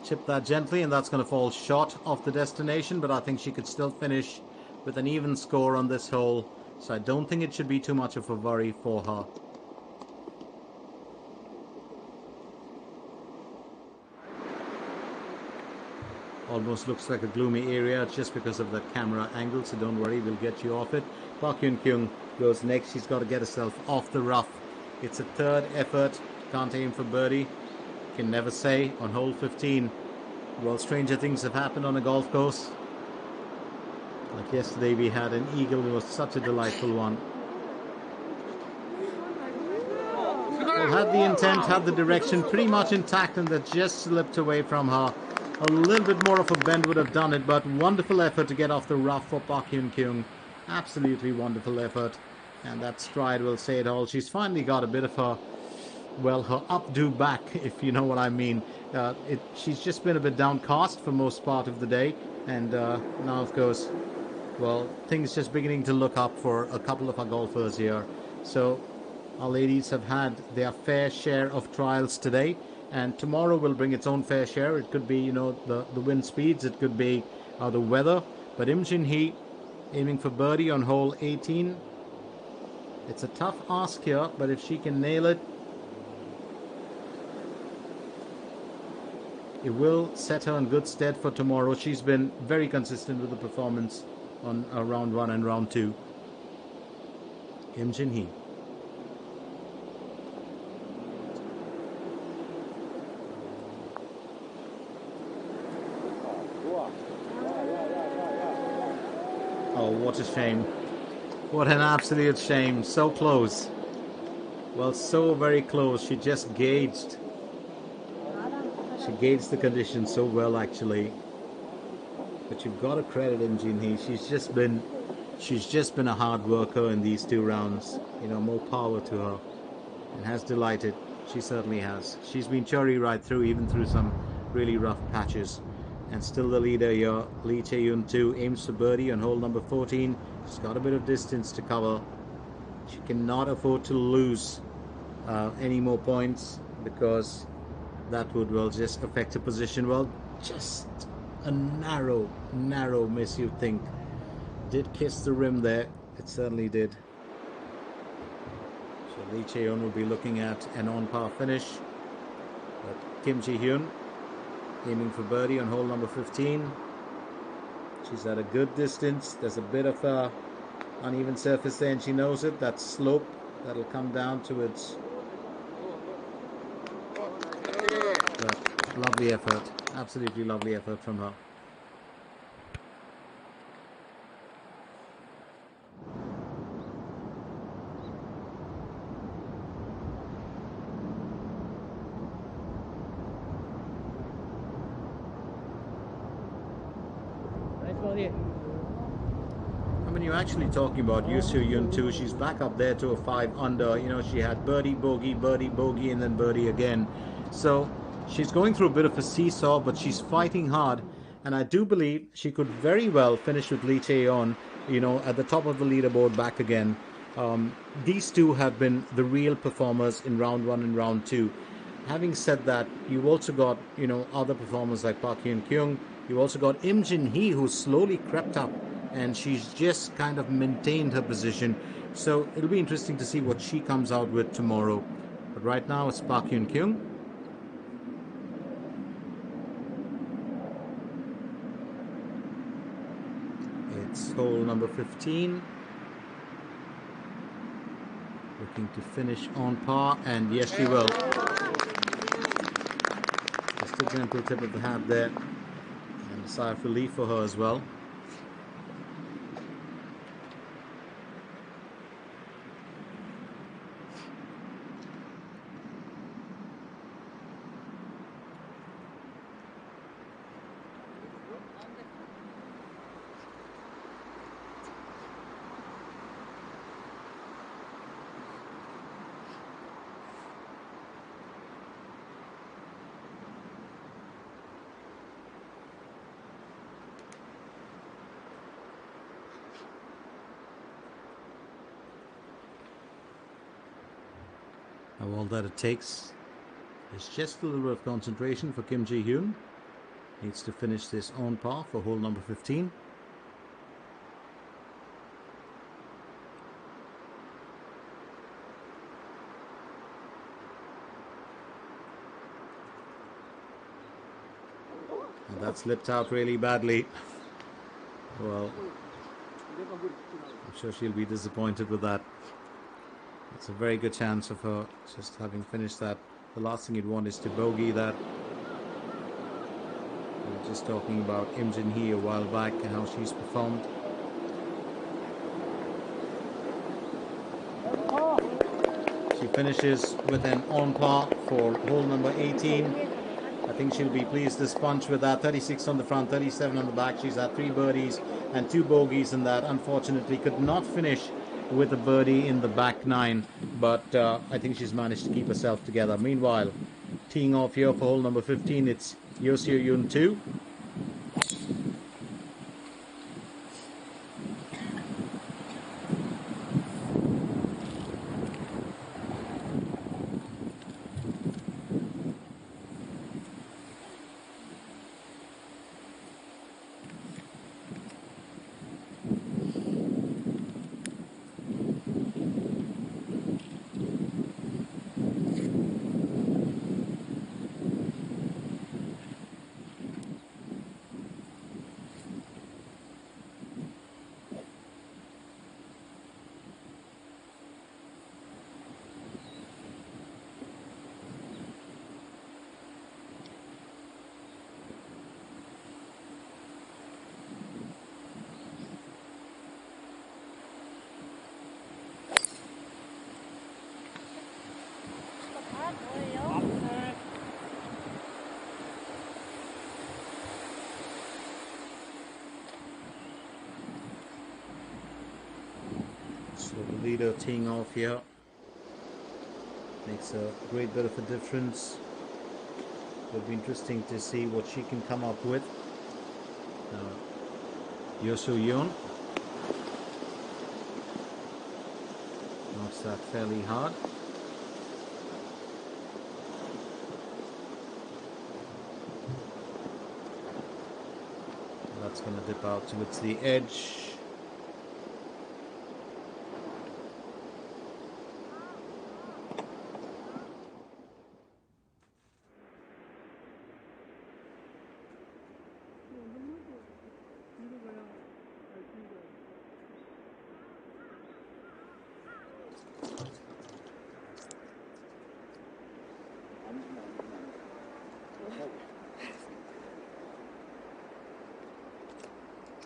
Chip that gently, and that's going to fall short of the destination, but I think she could still finish with an even score on this hole, so I don't think it should be too much of a worry for her. Almost looks like a gloomy area just because of the camera angle, so don't worry, we'll get you off it. Park Hyun Kyung goes next. She's got to get herself off the rough. It's a third effort. Can't aim for birdie. Can never say. On hole 15, Well, stranger things have happened on a golf course. Like yesterday, we had an eagle. It was such a delightful one. Well, had the intent, had the direction pretty much intact, and that just slipped away from her. A little bit more of a bend would have done it, but wonderful effort to get off the rough for Park Hyun-kyung. Absolutely wonderful effort. And that stride will say it all. She's finally got a bit of her, well, her updo back, if you know what I mean. She's just been a bit downcast for most part of the day. And now, of course, well, things just beginning to look up for a couple of our golfers here. So our ladies have had their fair share of trials today, and tomorrow will bring its own fair share. It could be, you know, the wind speeds, it could be the weather. But Im Jin-hee aiming for birdie on hole 18. It's a tough ask here, but if she can nail it, it will set her in good stead for tomorrow. She's been very consistent with the performance on round 1 and round 2. Im Jin-hee. Oh, what a shame. What an absolute shame. So close. Well, so very close. She just gauged. She gauged the conditions so well, actually. But you've got to credit Im Jin-hee. She's just been a hard worker in these 2 rounds. You know, more power to her. And has delighted. She certainly has. She's been cheery right through, even through some really rough patches. And still the leader here, Lee Chae-yoon too, aims for birdie on hole number 14. She's got a bit of distance to cover. She cannot afford to lose any more points, because that would, well, just affect her position. Well, just a narrow miss, you'd think. Did kiss the rim there. It certainly did. So Lee Chae-yoon will be looking at an on-par finish. But Kim Ji-hyun aiming for birdie on hole number 15. She's at a good distance. There's a bit of a uneven surface there, and she knows it. That slope that'll come down to its lovely effort. Absolutely lovely effort from her. I mean, you're actually talking about Yoo Soo-yoon too. She's back up there to a 5 under. You know, she had birdie, bogey, and then birdie again. So she's going through a bit of a seesaw, but she's fighting hard. And I do believe she could very well finish with Lee Chae-yoon, you know, at the top of the leaderboard back again. These two have been the real performers in round 1 and round 2. Having said that, you've also got, you know, other performers like Park Hyun-kyung. You've also got Im Jin-hee, who's slowly crept up, and she's just kind of maintained her position. So it'll be interesting to see what she comes out with tomorrow. But right now it's Park Hyun-kyung. It's hole number 15. Looking to finish on par, and yes, she will. Just a gentle tip of the hat there, and a sigh of relief for her as well. Now all that it takes is just a little bit of concentration for Kim Ji-hyun. Needs to finish this on par for hole number 15. And that slipped out really badly. Well, I'm sure she'll be disappointed with that. It's a very good chance of her just having finished that. The last thing you'd want is to bogey that. Just talking about Im Jin Hee a while back and how she's performed. She finishes with an on par for hole number 18. I think she'll be pleased this bunch with that. 36 on the front, 37 on the back. She's had 3 birdies and 2 bogeys in that. Unfortunately, could not finish with a birdie in the back 9, but I think she's managed to keep herself together. Meanwhile, teeing off here for hole number 15, it's Yoseo Yun 2. 다 저예요? So the leader teeing off here makes a great bit of a difference. It'll be interesting to see what she can come up with. Yoseo Yun knocks that fairly hard. That's going to dip out towards the edge.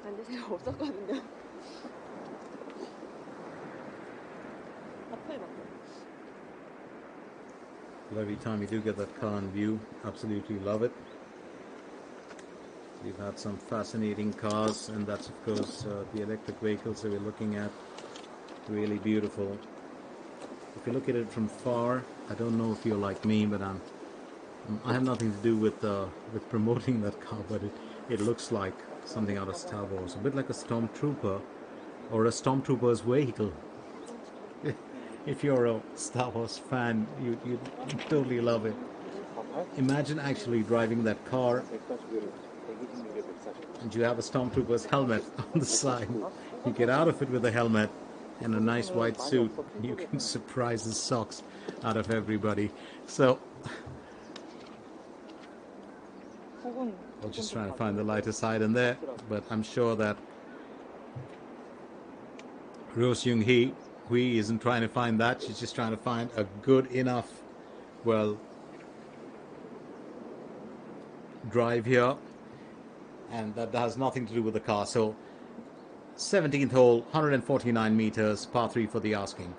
앉을 생각 없었거든요. 앞에 막. Well, every time you do get that car in view, absolutely love it. We've had some fascinating cars, and that's of course the electric vehicles that we're looking at. Really beautiful. If you look at it from far, I don't know if you're like me, but I have nothing to do with promoting that car, but it looks like something out of Star Wars, a bit like a stormtrooper or a stormtrooper's vehicle. If you're a Star Wars fan, you totally love it. Imagine actually driving that car and you have a stormtrooper's helmet on the side. You get out of it with a helmet and a nice white suit, you can surprise the socks out of everybody. So I'm just trying to find the lighter side in there, but I'm sure that Rose Young Hee isn't trying to find that. She's just trying to find a good enough, well, drive here, and that has nothing to do with the car. So 17th hole, 149 meters, par 3 for the asking.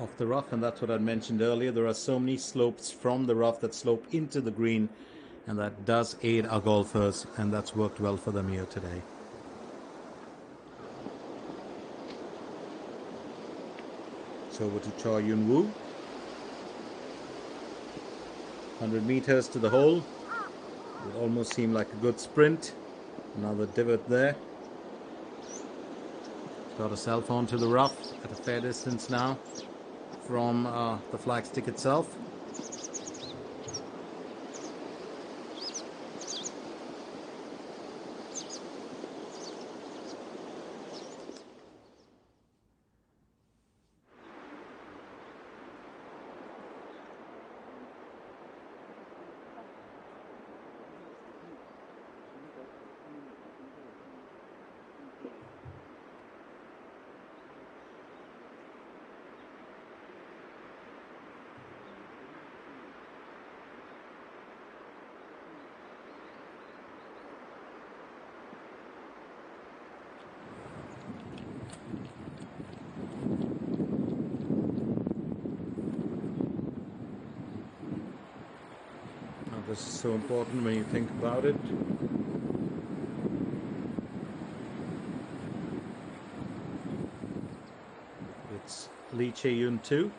Off the rough, and that's what I mentioned earlier. There are so many slopes from the rough that slope into the green, and that does aid our golfers, and that's worked well for them here today. So over to Choi Yun Woo. 100 meters to the hole. It almost seemed like a good sprint. Another divot there. Got herself onto the rough at a fair distance now from the flagstick itself. This is so important when you think about it. It's Lee Chae-yoon 2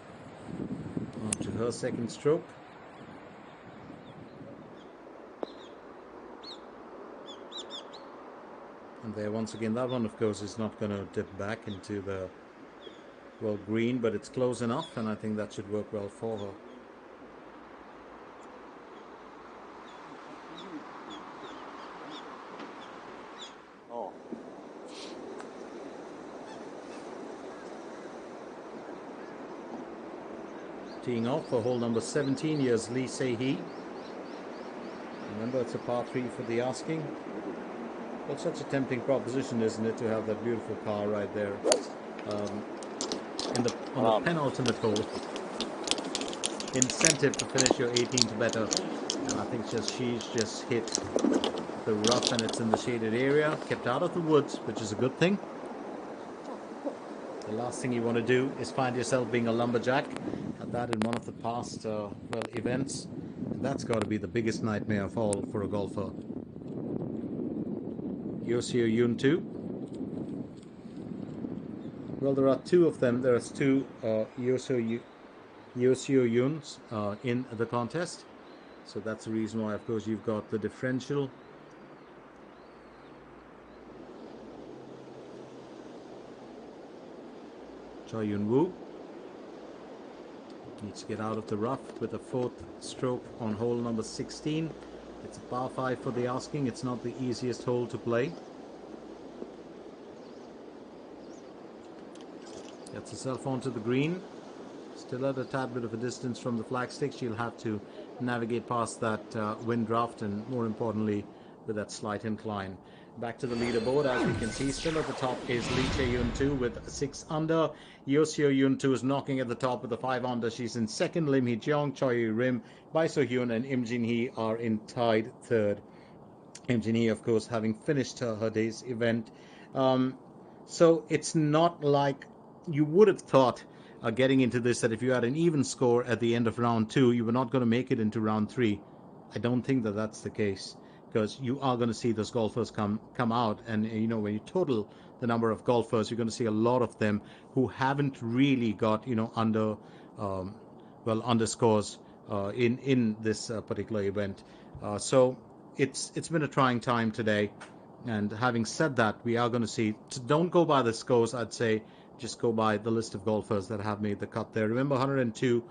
on to her second stroke. And there once again, that one of course is not going to dip back into the green, but it's close enough, and I think that should work well for her. Teeing off for hole number 17, here's Lee Se-hee. Remember, it's a par 3 for the asking. Well, such a tempting proposition, isn't it, to have that beautiful car right there on the penultimate hole. Incentive to finish your 18th better. And I think she's just hit the rough, and it's in the shaded area, kept out of the woods, which is a good thing. The last thing you want to do is find yourself being a lumberjack. Had that in one of the past events. And that's got to be the biggest nightmare of all for a golfer. Yoseo Yoon 2. Well, there are two of them. There's two Yoseo Yoons in the contest. So that's the reason why, of course, you've got the differential. Choi Yoon-woo needs to get out of the rough with a 4th stroke on hole number 16. It's a par 5 for the asking. It's not the easiest hole to play. Gets herself onto the green. Still at a tad bit of a distance from the flagstick. She'll have to navigate past that wind draft, and more importantly, with that slight incline. Back to the leaderboard, as we can see, still at the top is Lee Chae-yoon 2 with 6 under. Yoseo Yoon 2 is knocking at the top with the 5 under. She's in second. Lim Hee-jeong, Choi Rim, Bae So-hyun, and Im Jin-hee are in tied third. Im Jin-hee, of course, having finished her day's event. So it's not like you would have thought getting into this that if you had an even score at the end of round 2, you were not going to make it into round 3. I don't think that that's the case, because you are going to see those golfers come out, and you know, when you total the number of golfers, you're going to see a lot of them who haven't really got, you know, underscores in this particular event. So it's been a trying time today, and having said that, we are going to see. So don't go by the scores, I'd say. Just go by the list of golfers that have made the cut there. Remember, 102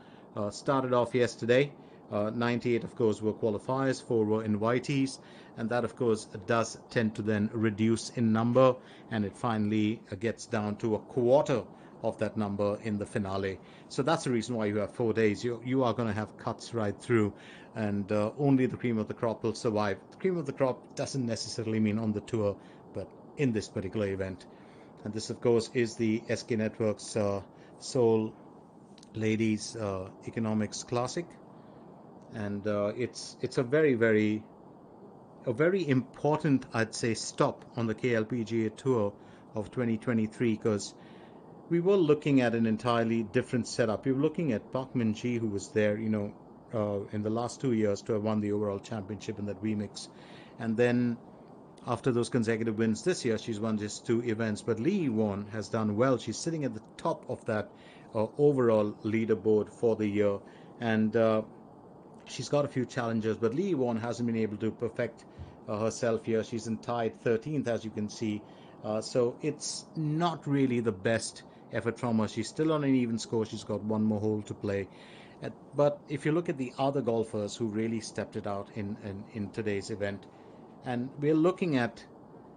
started off yesterday. 98, of course, were qualifiers, 4 were invitees, and that, of course, does tend to then reduce in number, and it finally gets down to a quarter of that number in the finale. So that's the reason why you have 4 days. You are going to have cuts right through, and only the cream of the crop will survive. The cream of the crop doesn't necessarily mean on the tour, but in this particular event. And this, of course, is the SK Network's Seoul Ladies Economics Classic. And it's a very important, I'd say, stop on the KLPGA Tour of 2023, because we were looking at an entirely different setup. We were looking at Park Min-ji, who was there, you know, in the last 2 years to have won the overall championship in that remix. And then after those consecutive wins this year, she's won just 2 events. But Lee Won has done well. She's sitting at the top of that overall leaderboard for the year. And she's got a few challenges, but Lee Won hasn't been able to perfect herself here. She's in tied 13th, as you can see. So it's not really the best effort from her. She's still on an even score. She's got 1 more hole to play. But if you look at the other golfers who really stepped it out in today's event, and we're looking at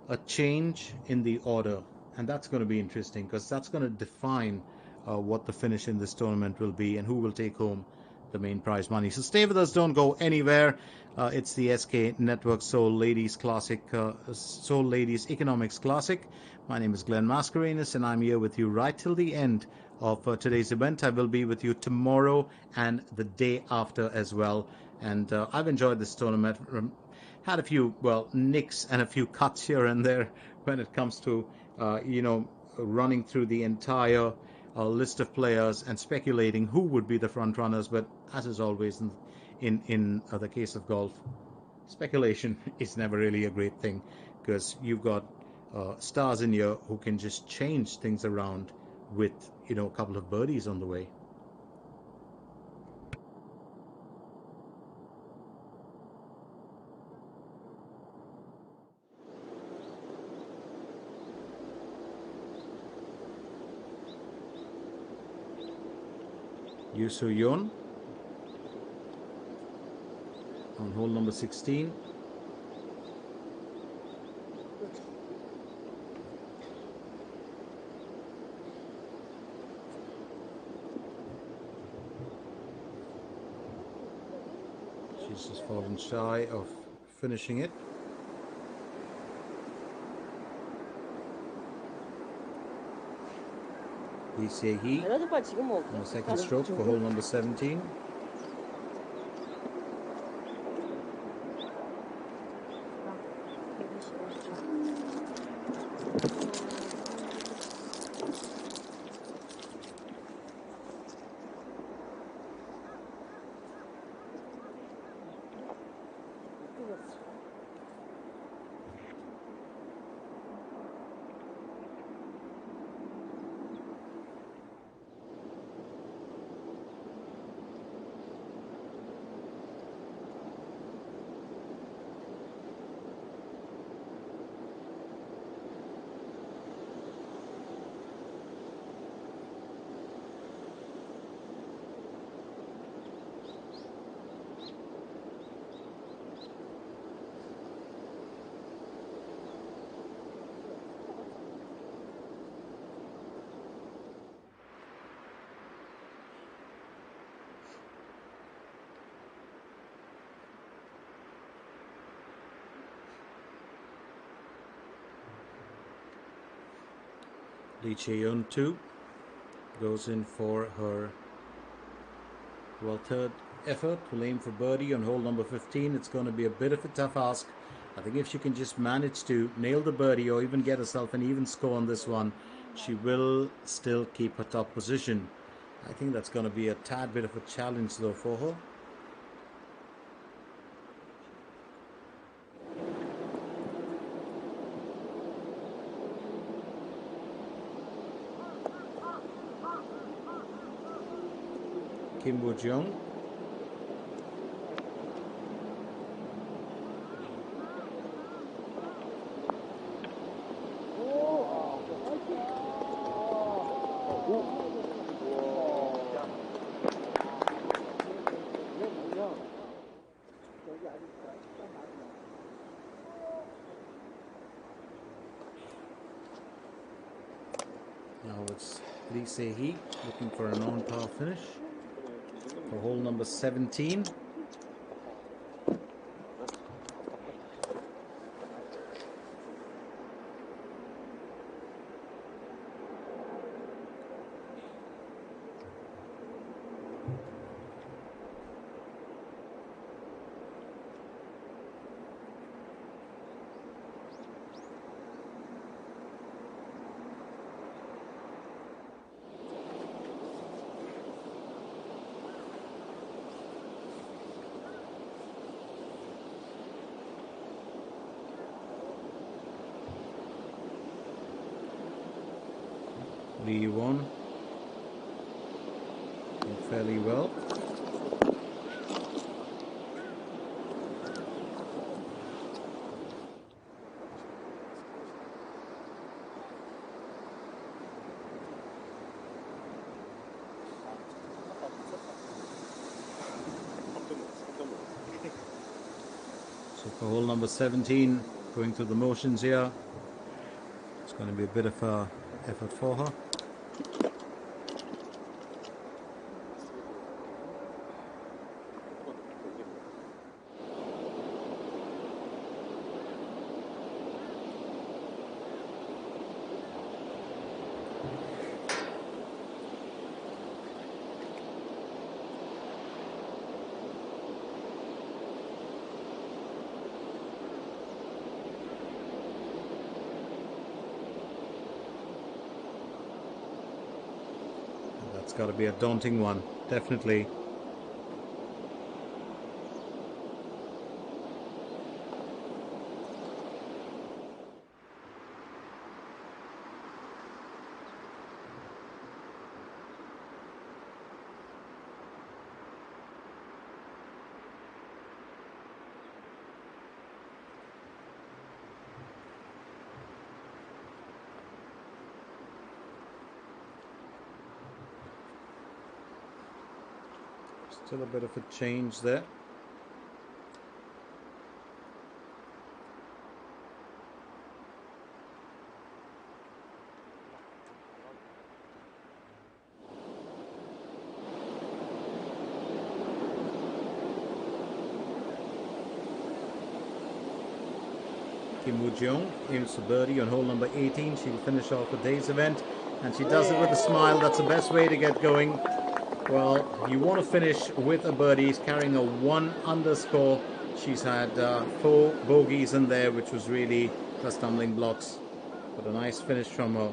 a change in the order, and that's going to be interesting, because that's going to define what the finish in this tournament will be and who will take home the main prize money. So stay with us, don't go anywhere. It's the SK Network Seoul Ladies Classic, Seoul Ladies Economics Classic. My name is Glenn Mascarenas, and I'm here with you right till the end of today's event. I will be with you tomorrow and the day after as well. And I've enjoyed this tournament. Had a few, nicks and a few cuts here and there when it comes to, running through the entire list of players and speculating who would be the front runners. But as is always in the case of golf, speculation is never really a great thing because you've got stars in here who can just change things around with a couple of birdies on the way. Yu Soo Yeon on hole number 16. She's just fallen shy of finishing it. Lee Se-hee 알려줘 빨리 지금 먹을게. on the second stroke for hole number 17. Lee Chae-yeon too goes in for her third effort. Will aim for birdie on hole number 15. It's going to be a bit of a tough ask. I think if she can just manage to nail the birdie or even get herself an even score on this one, she will still keep her top position. I think that's going to be a tad bit of a challenge though for her. Kim Woo-jeong now it's Lee Se-hee looking for a non-par finish for hole number 17. Lee won fairly well. So for hole number 17, going through the motions here, it's going to be a bit of a effort for her. That's got to be a daunting one, definitely. Still a bit of a change there. Kim Woo-jeong aims for birdie on hole number 18. She'll finish off the day's event, and she does it with a smile. That's the best way to get going. Well, you want to finish with a birdie. She's carrying a 1 under score. She's had 4 bogeys in there, which was really the stumbling blocks. But a nice finish from her.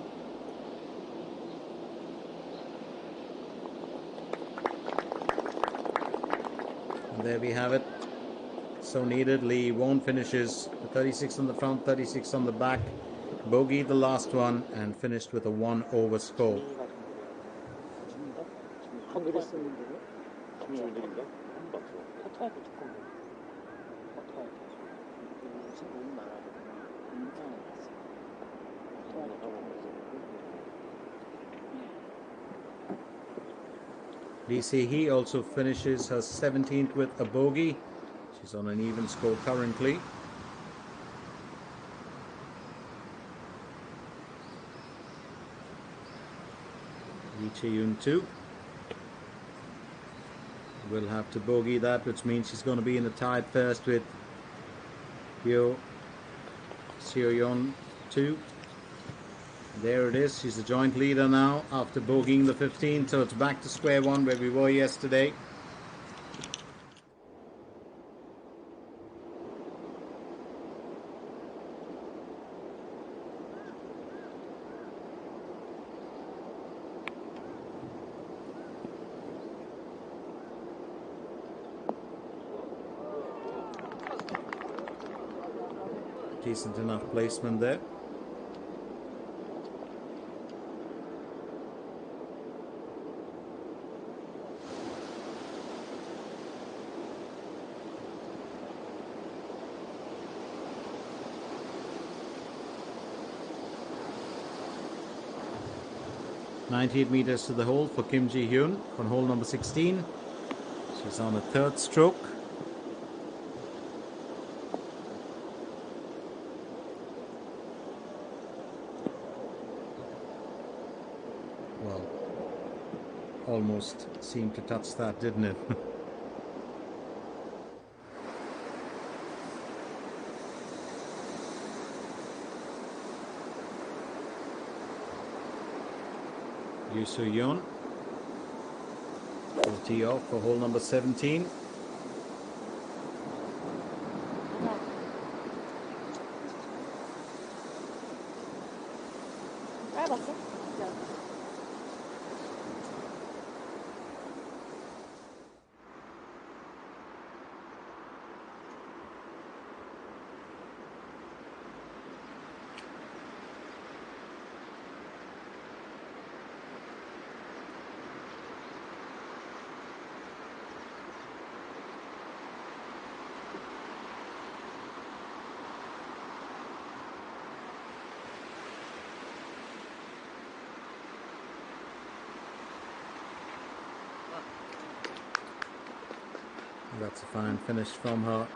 And there we have it. So needed. Lee Won finishes the 36 on the front, 36 on the back. Bogey the last one, and finished with a 1 over score. Lee Se-hee also finishes her 17th with a bogey. She's on an even score currently. Lee Chae-yoon too will have to bogey that, which means she's going to be in a tied first with Yo Seo-yeon too. There it is. She's the joint leader now after bogeying the 15, so it's back to square one where we were yesterday. Decent enough placement there. .98 meters to the hole for Kim Ji-hyun on hole number 16. She's on a 3rd stroke. Well, almost seemed to touch that, didn't it? Yoo Soo-yeon will tee off for hole number 17. 짧았어? That's a fine finish from her.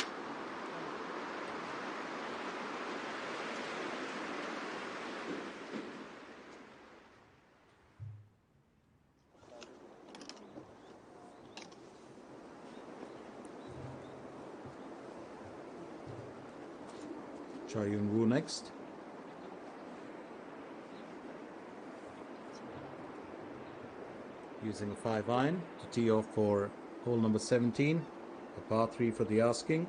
Choi Yoon-woo next. Using a 5-iron to tee off for hole number 17. A par 3 for the asking.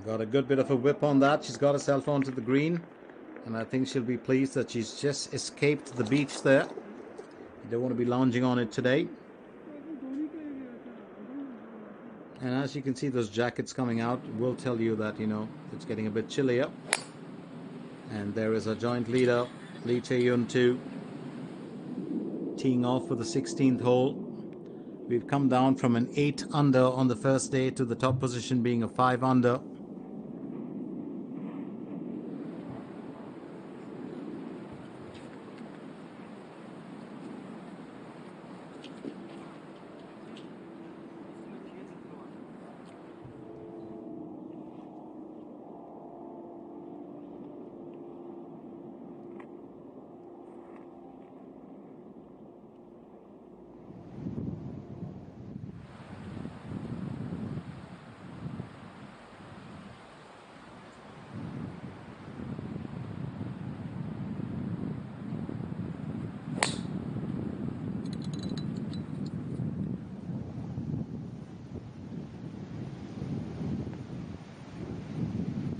Got a good bit of a whip on that. She's got herself onto the green, and I think she'll be pleased that she's just escaped the beach there. You don't want to be lounging on it today. And as you can see, those jackets coming out will tell you that, you know, it's getting a bit chillier. And there is a joint leader, Lee Chae-yoon too. teeing off for the 16th hole. We've come down from an 8 under on the first day to the top position being a 5 under.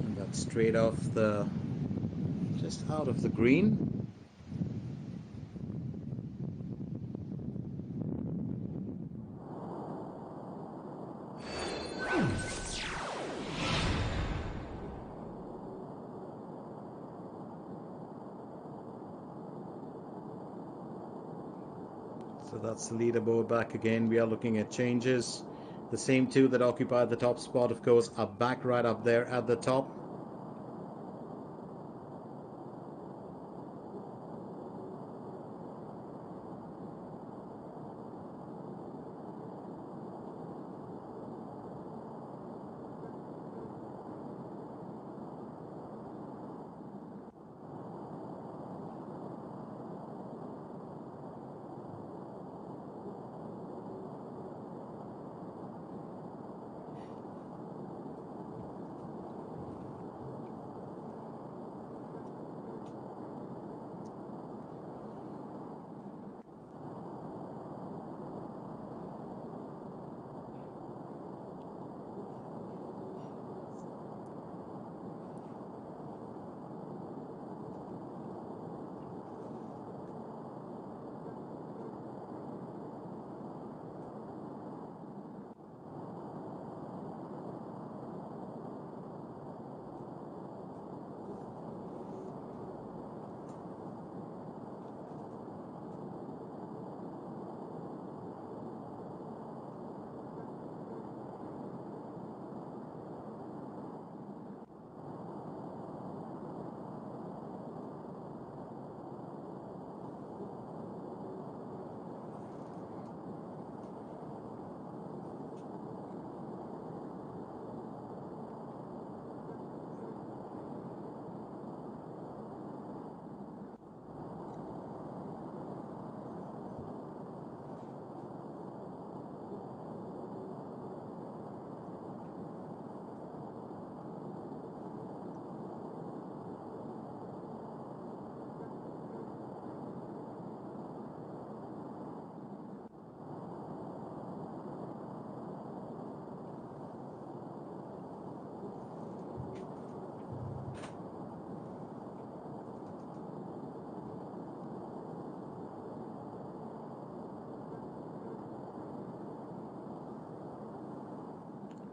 And that's straight off the, just out of the green. So that's the leaderboard back again. We are looking at changes. The same two that occupied the top spot, of course, are back right up there at the top.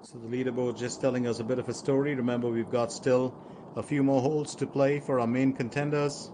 So the leaderboard just telling us a bit of a story. Remember, we've got still a few more holes to play for our main contenders.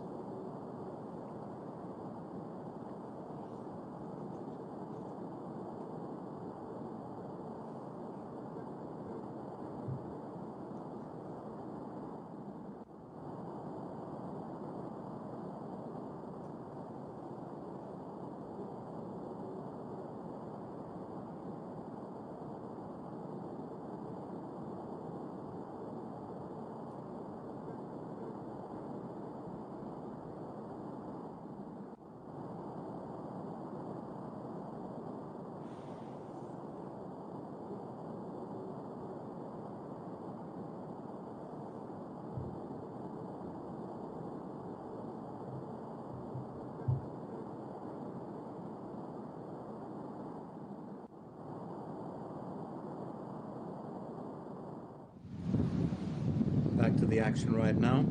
Back to the action right now.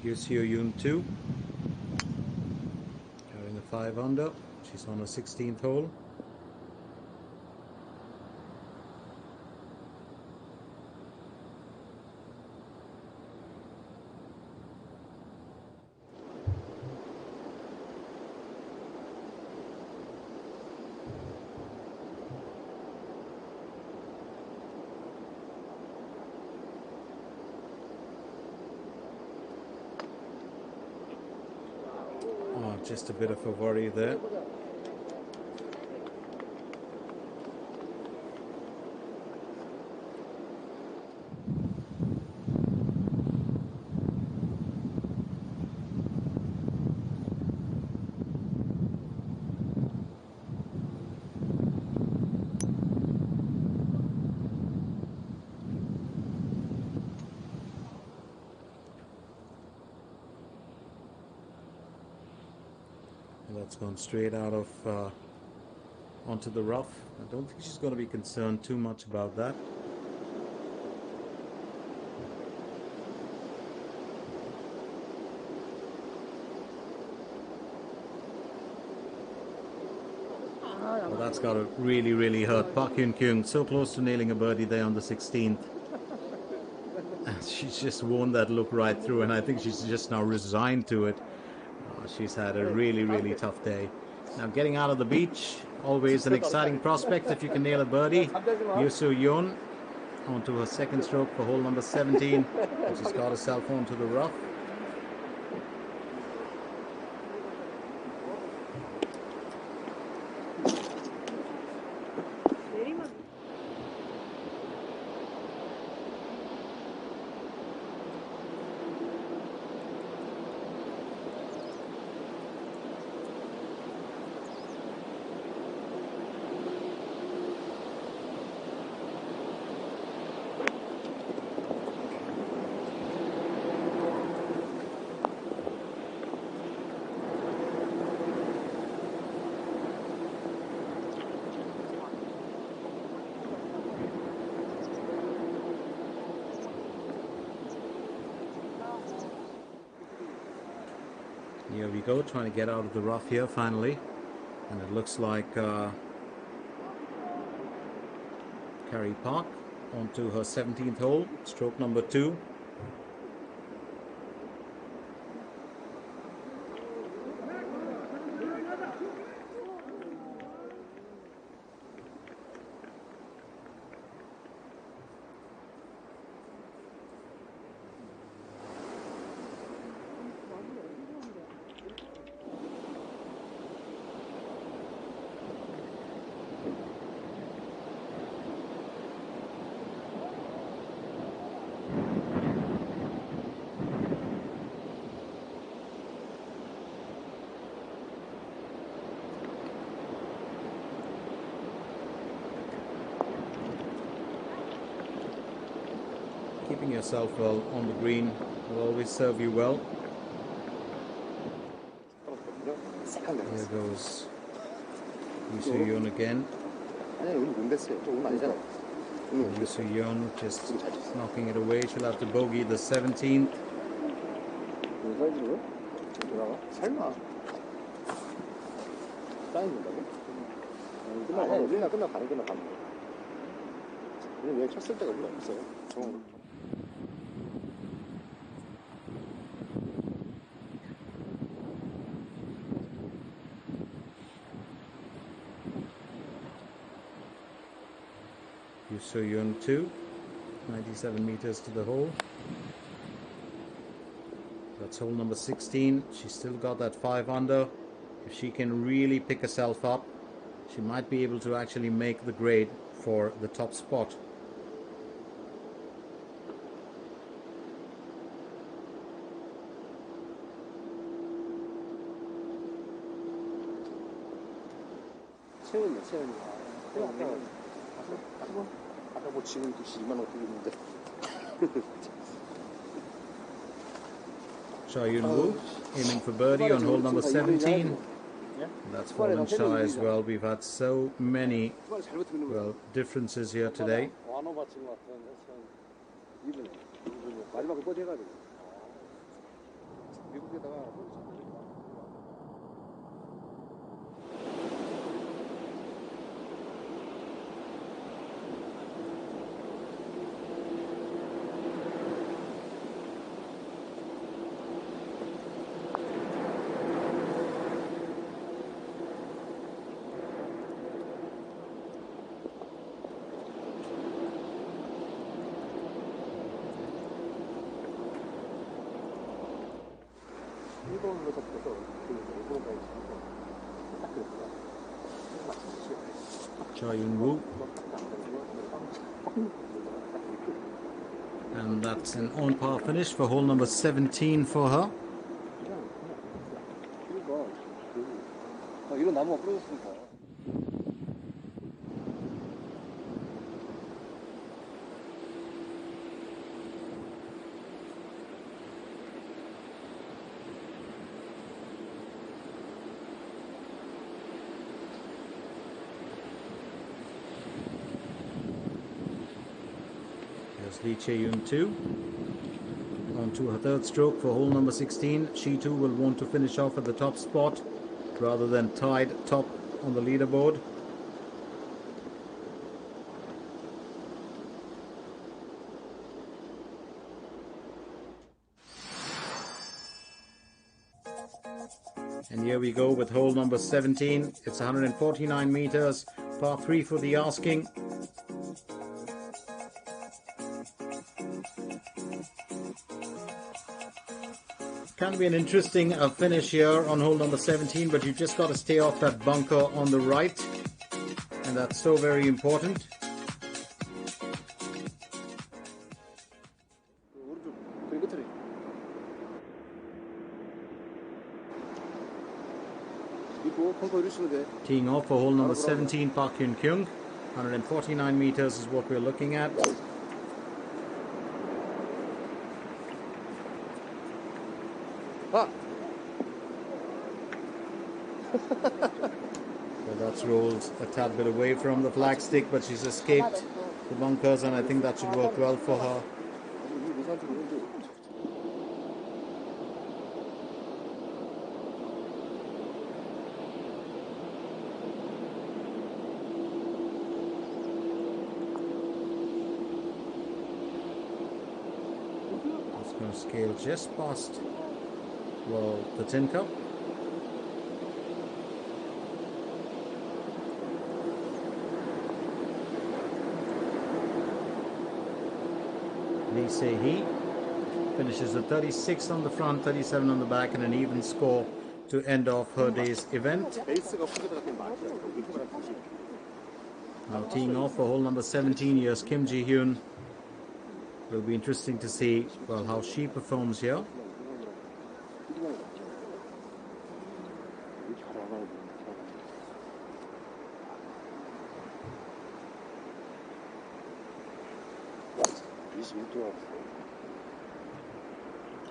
Here's Seo Yoon 2, carrying a 5 under. She's on her 16th hole. Just a bit of a worry there. That's gone straight out of onto the rough. I don't think she's going to be concerned too much about that. Well, that's got to really, really hurt Park Hyun Kyung. So close to nailing a birdie there on the 16th. She's just worn that look right through, and I think she's just now resigned to it. She's had a really, really tough day. Now getting out of the beach, always an exciting prospect if you can nail a birdie. Yoo Soo-yeon onto her second stroke for hole number 17. And she's got herself onto the rough. Here we go, trying to get out of the rough here finally. And it looks like Carrie Park onto her 17th hole, stroke number 2. Keeping yourself well on the green will always serve you well. There goes Yoo Soo-yeon again. Yoo Soo-yeon just knocking it away. She'll have to bogey the 17th. 설마 사인 준다고? 끝나고 우리가 끝나가는 거야. 왜 쳤을 때가 별로 없어요? Yoo Soo-yeon 2, 97 meters to the hole. That's hole number 16. She's still got that 5 under. If she can really pick herself up, she might be able to actually make the grade for the top spot. 채원이야. 아까 뭐 지금 2만 원 드리는데. Cha Eun-woo aiming for birdie on hole number 17. That's fallen shy as well. We've had so many differences here today. 마지막에 버디 해가지고 미국에다가 일본으로 접해서 일본까지 딱 그랬어요. Choi Yun-woo. And that's an on-par finish for hole number 17 for her. 이런 나무가 부러졌으니까. There's Lee Chae-yoon too. On to her third stroke for hole number 16. She too will want to finish off at the top spot rather than tied top on the leaderboard. And here we go with hole number 17. It's 149 meters, par 3 for the asking. Can be an interesting finish here on hole number 17, but you just got to stay off that bunker on the right, and that's so very important. 오른쪽 그린 끝에. 이거 펑커 이루시면 돼. Teeing off for hole number 17, Park Hyun-kyung. 149 meters is what we're looking at. 아! So that's rolled a tad bit away from the flagstick, but she's escaped the bunkers, and I think that should work well for her. 이 사람들 오른쪽. It's going to scale just past, well, the tin cup. Lee Se-hee finishes at 36 on the front, 37 on the back, and an even score to end off her day's event. 베이스가 후드가 좀 많죠. 밑에가 다시. Now teeing off for hole number 17, here's Kim Ji-hyun. Will be interesting to see, well, how she performs here.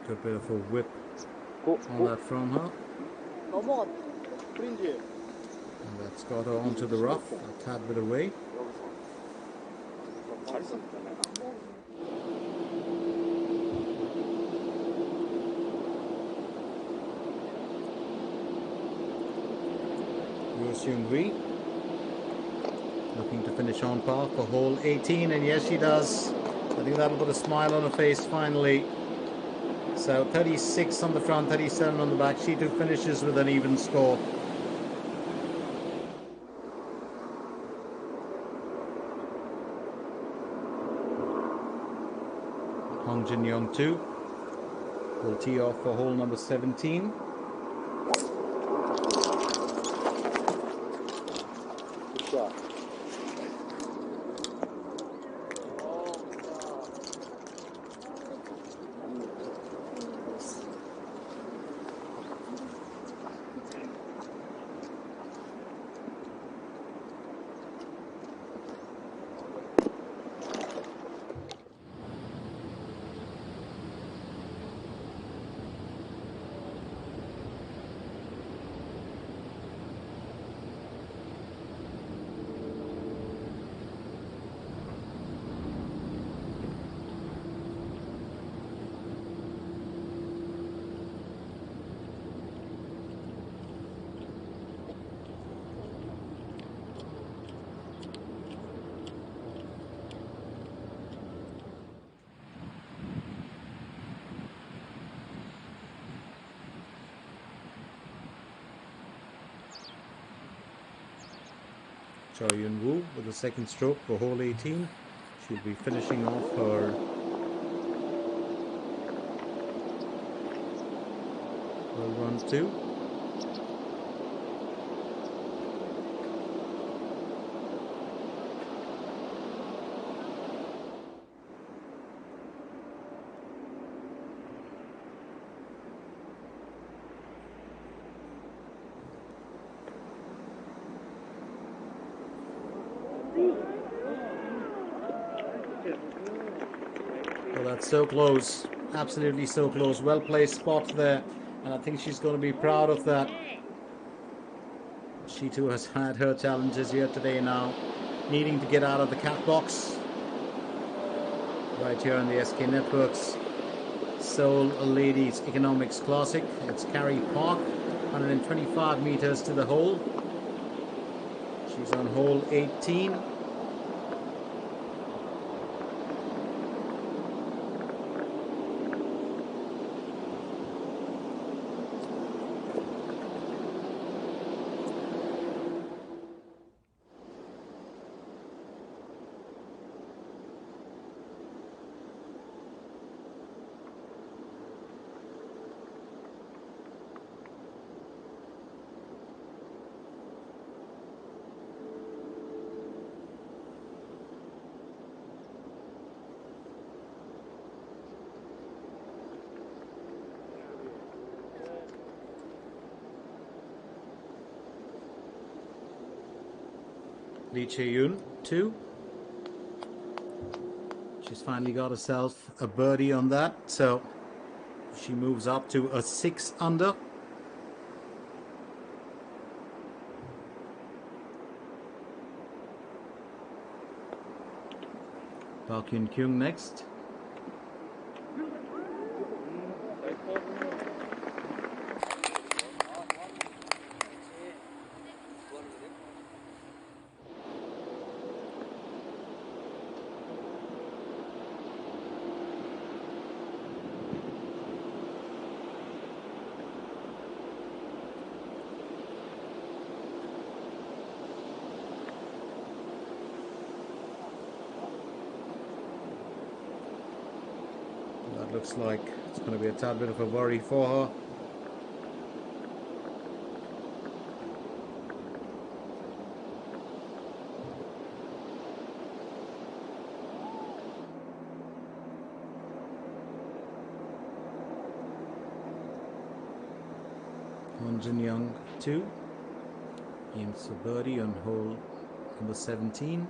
Good bit of a whip on that from her. 넘어갔다. 프린 뒤에. And that's got her onto the rough, a tad bit away. 잘 썼다. Yoo Seung-ri looking to finish on par for hole 18, and yes, she does. I think that'll put a smile on her face finally. So 36 on the front, 37 on the back. She too finishes with an even score. Hong Jin-young too will tee off for hole number 17. 자. Choi Yun-woo with the second stroke for hole 18. She'll be finishing off her Well run two. Well, that's so close. Absolutely so close. Well placed spot there. And I think she's going to be proud of that. She too has had her challenges here today now. Needing to get out of the cat box. Right here on the SK Networks Seoul Ladies Economics Classic. It's Carrie Park. 125 meters to the hole. She's on hole 18. Lee Chae-yoon, 2. She's finally got herself a birdie on that, so she moves up to a 6 under. Park Hyun-kyung next. That looks like it's going to be a tad bit of a worry for her. Won Jin Young 2. Aims for birdie on hole number 17.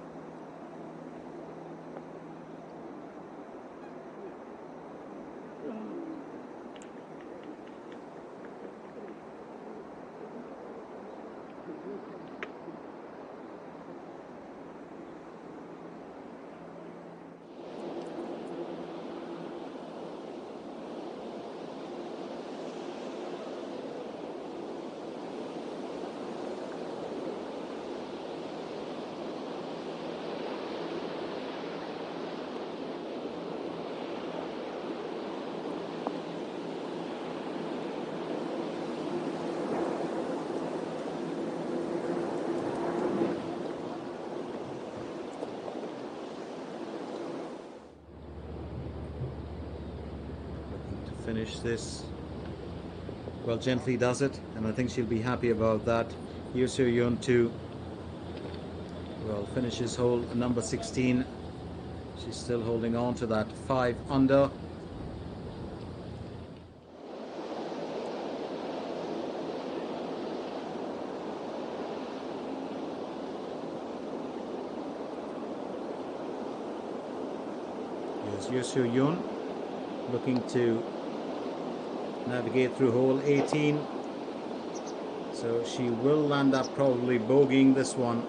Finish this. Well, gently does it, and I think she'll be happy about that. Yoo Seo-yeon too. Well, finishes hole number 16. She's still holding on to that 5 under. Here's Yoo Seo-yeon looking to navigate through hole 18, so she will land up probably bogeying this one.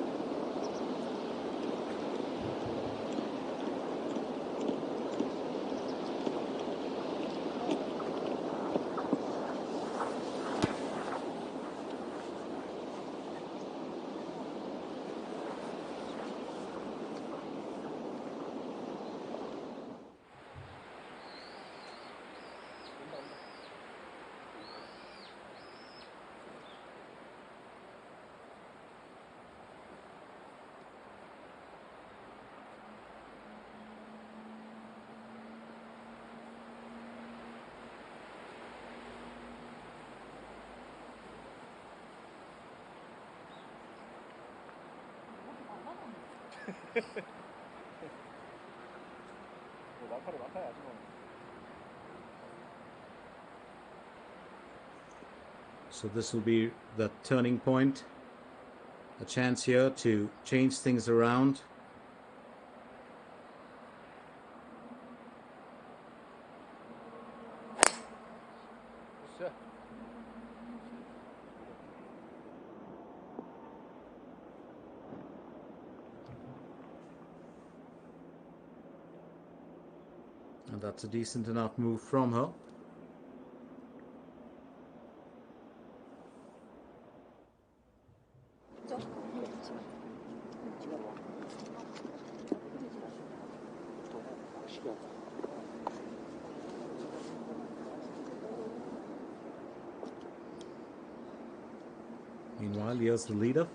뭐 날파리 많다 아직 뭐. So this will be the turning point. A chance here to change things around. 굿샷. And that's a decent enough move from her. Meanwhile, here's the leader.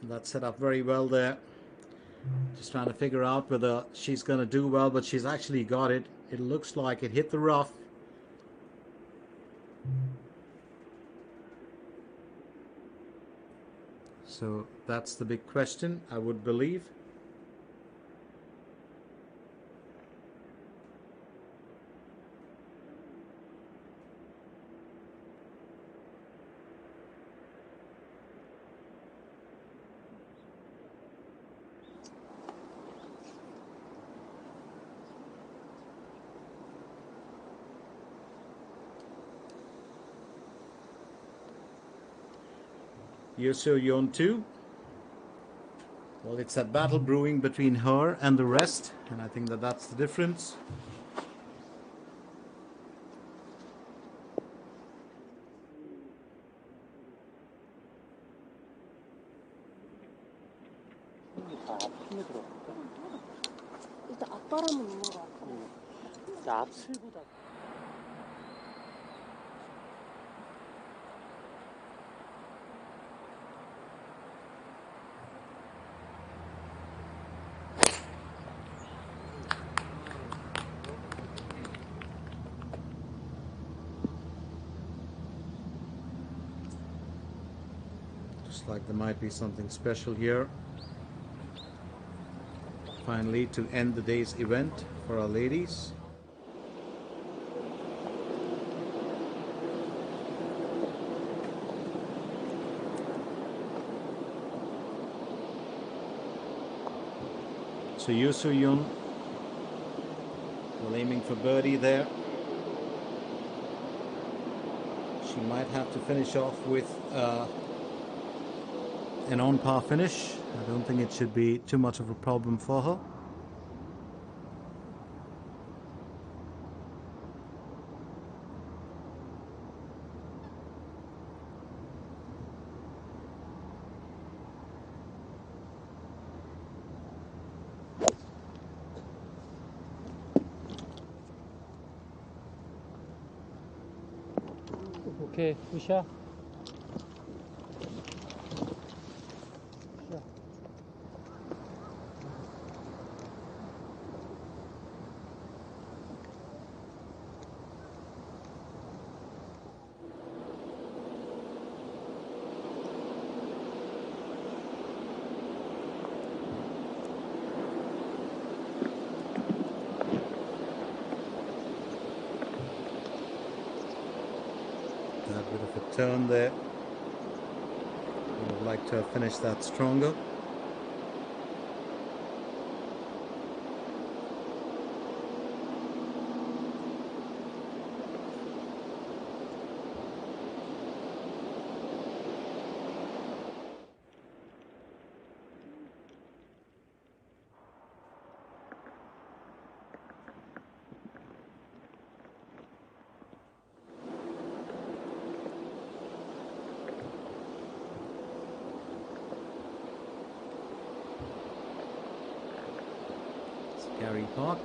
That set up very well there. Just trying to figure out whether she's going to do well, but she's actually got it. It looks like it hit the rough. So that's the big question, I would believe. Yuseo Yeon too. Well, it's a battle brewing between her and the rest, and I think that that's the difference. 일단 앞바람은 있는 것 같아. 앞슬보다 Looks like there might be something special here. Finally, to end the day's event for our ladies. So Yoo Soo-yoon, well, aiming for birdie there. She might have to finish off with an on-par finish. I don't think it should be too much of a problem for her. 오케이 굿샷. That bit of a turn there. I would like to have finished that stronger. Carey Park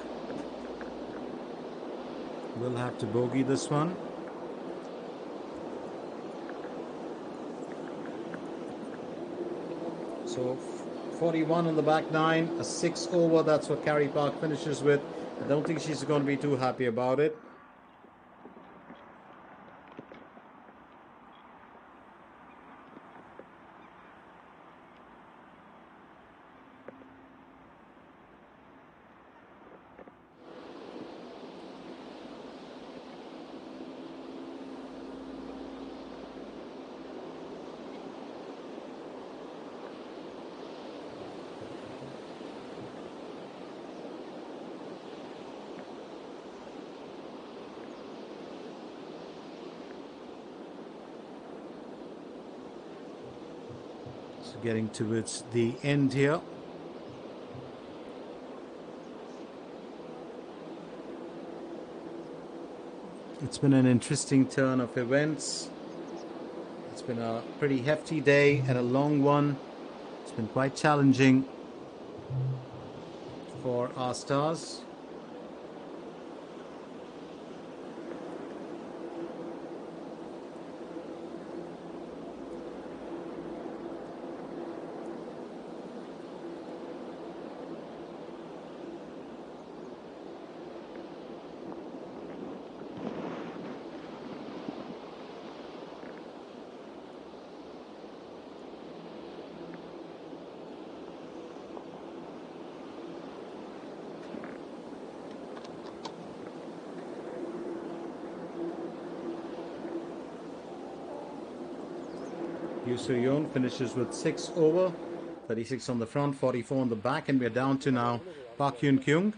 will have to bogey this one. So 41 on the back nine, a 6 over. That's what Carey Park finishes with. I don't think she's going to be too happy about it. So getting towards the end here. It's been an interesting turn of events. It's been a pretty hefty day and a long one. It's been quite challenging for our stars. Yoo Soo-yeon finishes with 6 over, 36 on the front, 44 on the back, and we're down to now Park Hyun-kyung.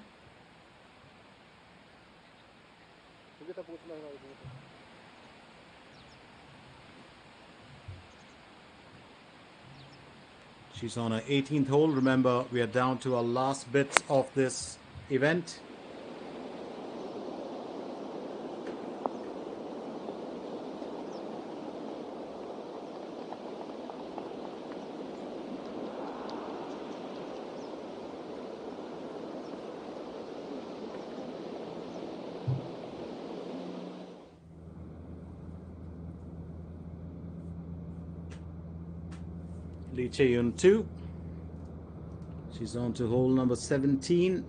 여기다 보고 지나가라고 그러고. She's on her 18th hole. Remember, we are down to our last bits of this event. Lee Chae-yoon 2. She's on to hole number 17.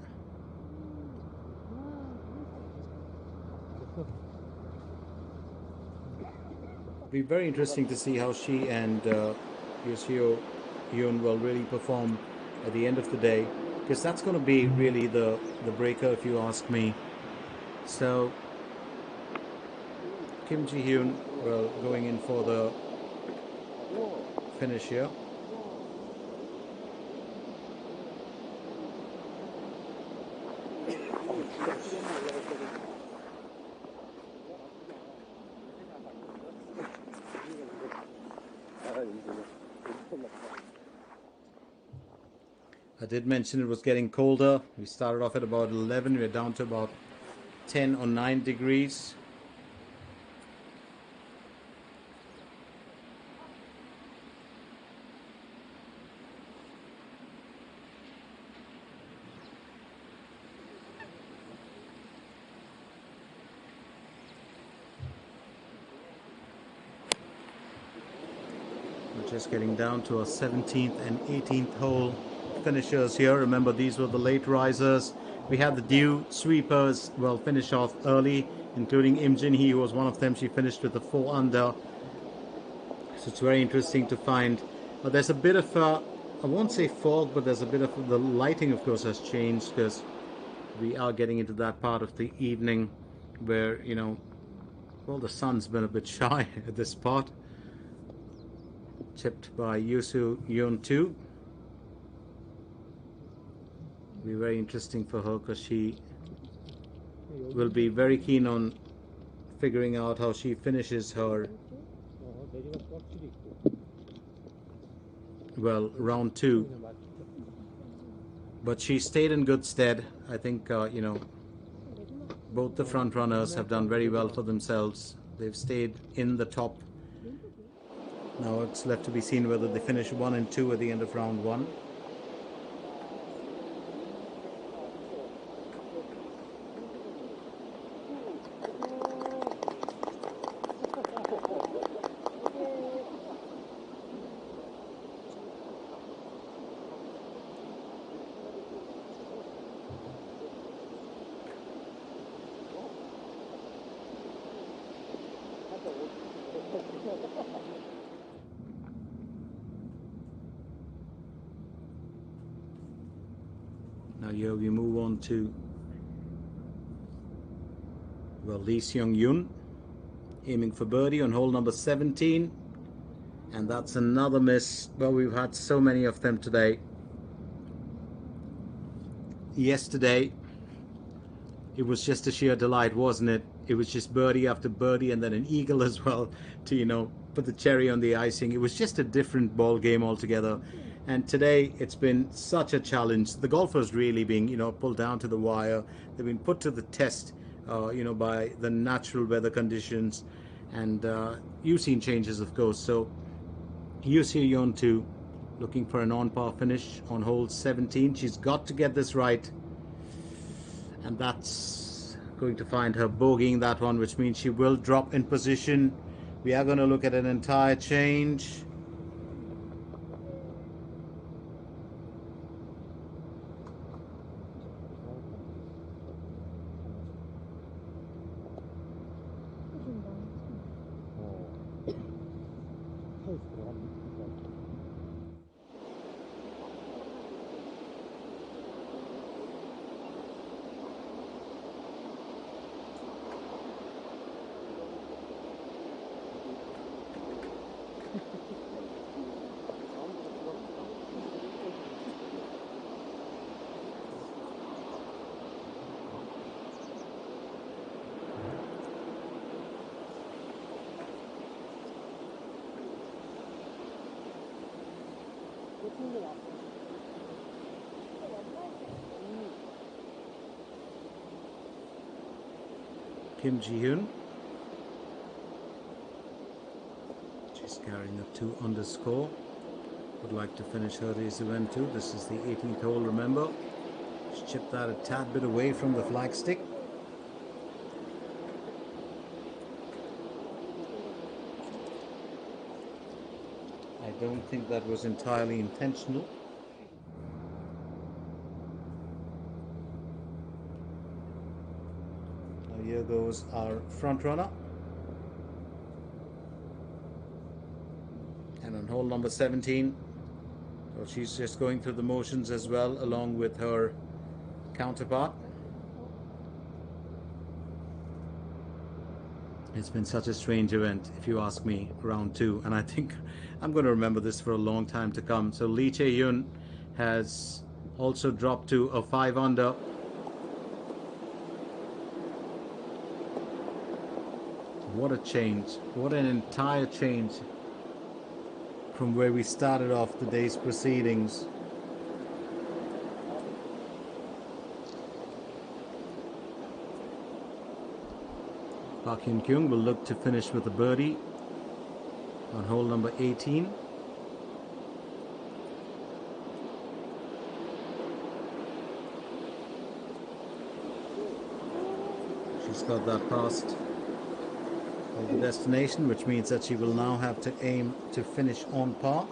Be very interesting to see how she and Yoo Soo-yeon will really perform at the end of the day, because that's going to be really the breaker, if you ask me. So Kim Ji-hyun, well, going in for the finish here. I did mention it was getting colder. We started off at about 11. We're down to about 10 or 9 degrees. We're just getting down to our 17th and 18th hole finishers here. Remember, these were the late risers. We had the dew sweepers, well, finish off early, including Im Jin-hee, who was one of them. She finished with a 4 under. So it's very interesting to find. There's a bit of, I won't say fog, but there's a bit of, the lighting, of course, has changed, because we are getting into that part of the evening where, you know, well, the sun's been a bit shy at this spot. Chipped by Yoo Soo-yeon 2. Be very interesting for her, because she will be very keen on figuring out how she finishes her, well, round 2. But she stayed in good stead. I think, you know, both the front runners have done very well for themselves. They've stayed in the top. Now it's left to be seen whether they finish 1 and 2 at the end of round 1. Now here we move on to, well, Lee Seung Yoon aiming for birdie on hole number 17, and that's another miss. Well, we've had so many of them today. Yesterday it was just a sheer delight, wasn't it? It was just birdie after birdie, and then an eagle as well to, you know, put the cherry on the icing. It was just a different ball game altogether. And today it's been such a challenge. The golfers really being, you know, pulled down to the wire. They've been put to the test, you know, by the natural weather conditions. And you've seen changes, of course. So Yoo Seung-yeon too, looking for an on-par finish on hole 17. She's got to get this right, and that's going to find her bogeying that one, which means she will drop in position. We are going to look at an entire change. 페이스 들어가면 Kim Ji-hyun, she's carrying a 2 underscore. Would like to finish her race event too. This is the 18th hole, remember. She chipped that a tad bit away from the flagstick. I don't think that was entirely intentional. Now here goes our front runner. And on hole number 17, so she's just going through the motions as well, along with her counterpart. It's been such a strange event, if you ask me, round 2, and I think I'm going to remember this for a long time to come. So Lee Chae-yoon has also dropped to a 5 under. What a change, what an entire change from where we started off the day's proceedings. Park Hyun-kyung will look to finish with a birdie on hole number 18. She's got that past the destination, which means that she will now have to aim to finish on par.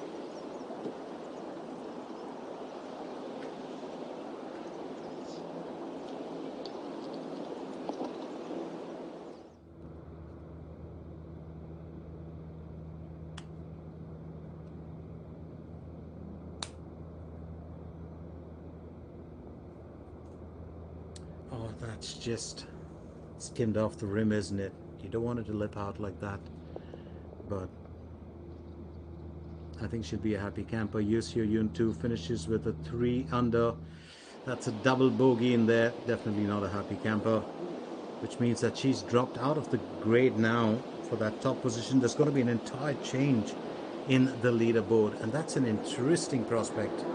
Oh, that's just skimmed off the rim, isn't it? You don't want it to lip out like that, but I think she'll be a happy camper. Yoo Seung-yeon too finishes with a 3 under. That's a double bogey in there. Definitely not a happy camper, which means that she's dropped out of the grade now for that top position. There's going to be an entire change in the leaderboard, and that's an interesting prospect.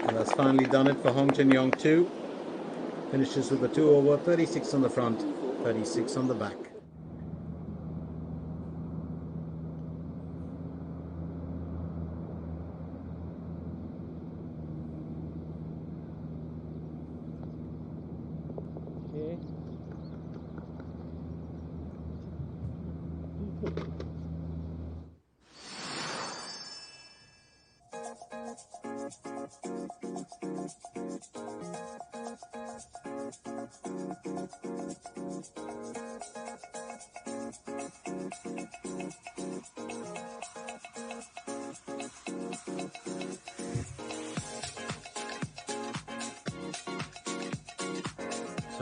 And that's finally done it for Hong Jin-young too. Finishes with a 2 over, 36 on the front, 36 on the back.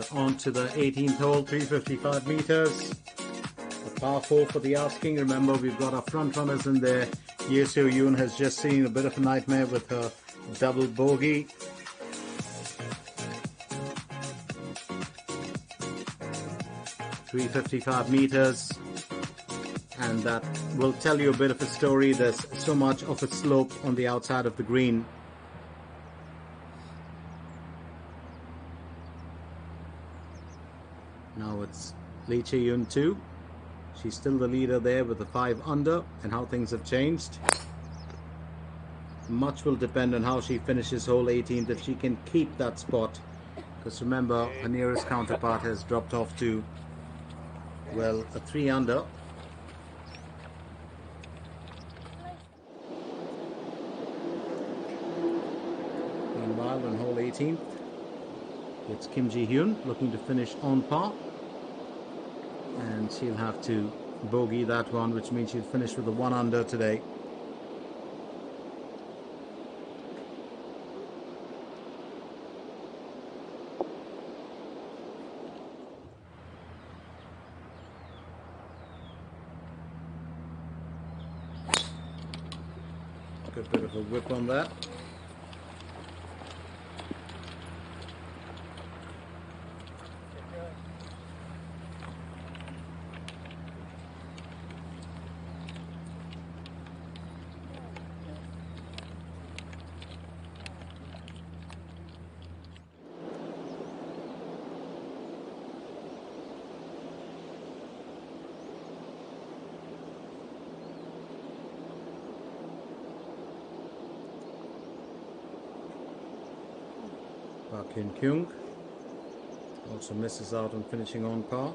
So on to the 18th hole, 355 meters. A par 4 for the asking. Remember, we've got our front runners in there. Ye Seo-yoon has just seen a bit of a nightmare with her double bogey. .355 meters, and that will tell you a bit of a story. There's so much of a slope on the outside of the green. Now it's Lee Chae-yoon 2. She's still the leader there with the 5 under, and how things have changed. Much will depend on how she finishes hole 18th, if she can keep that spot, because remember, her nearest counterpart has dropped off to, well, a 3 under. Meanwhile, on hole 18th, it's Kim Ji-hyun looking to finish on par, and she'll have to bogey that one, which means she'll finish with a 1 under today. Good bit of a whip on that. Park In-kyung also misses out on finishing on par.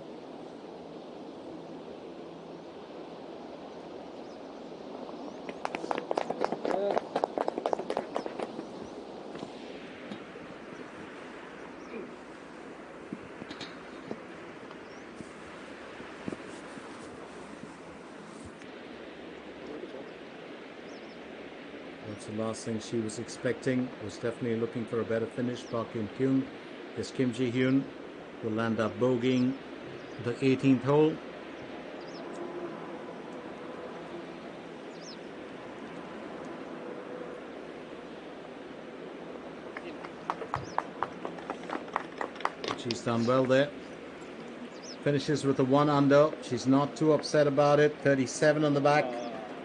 That's the last thing she was expecting. Was definitely looking for a better finish. Park In-kyung. This Kim Ji-hyun will end up bogeying the 18th hole. She's done well there. Finishes with a 1 under. She's not too upset about it. 37 on the back.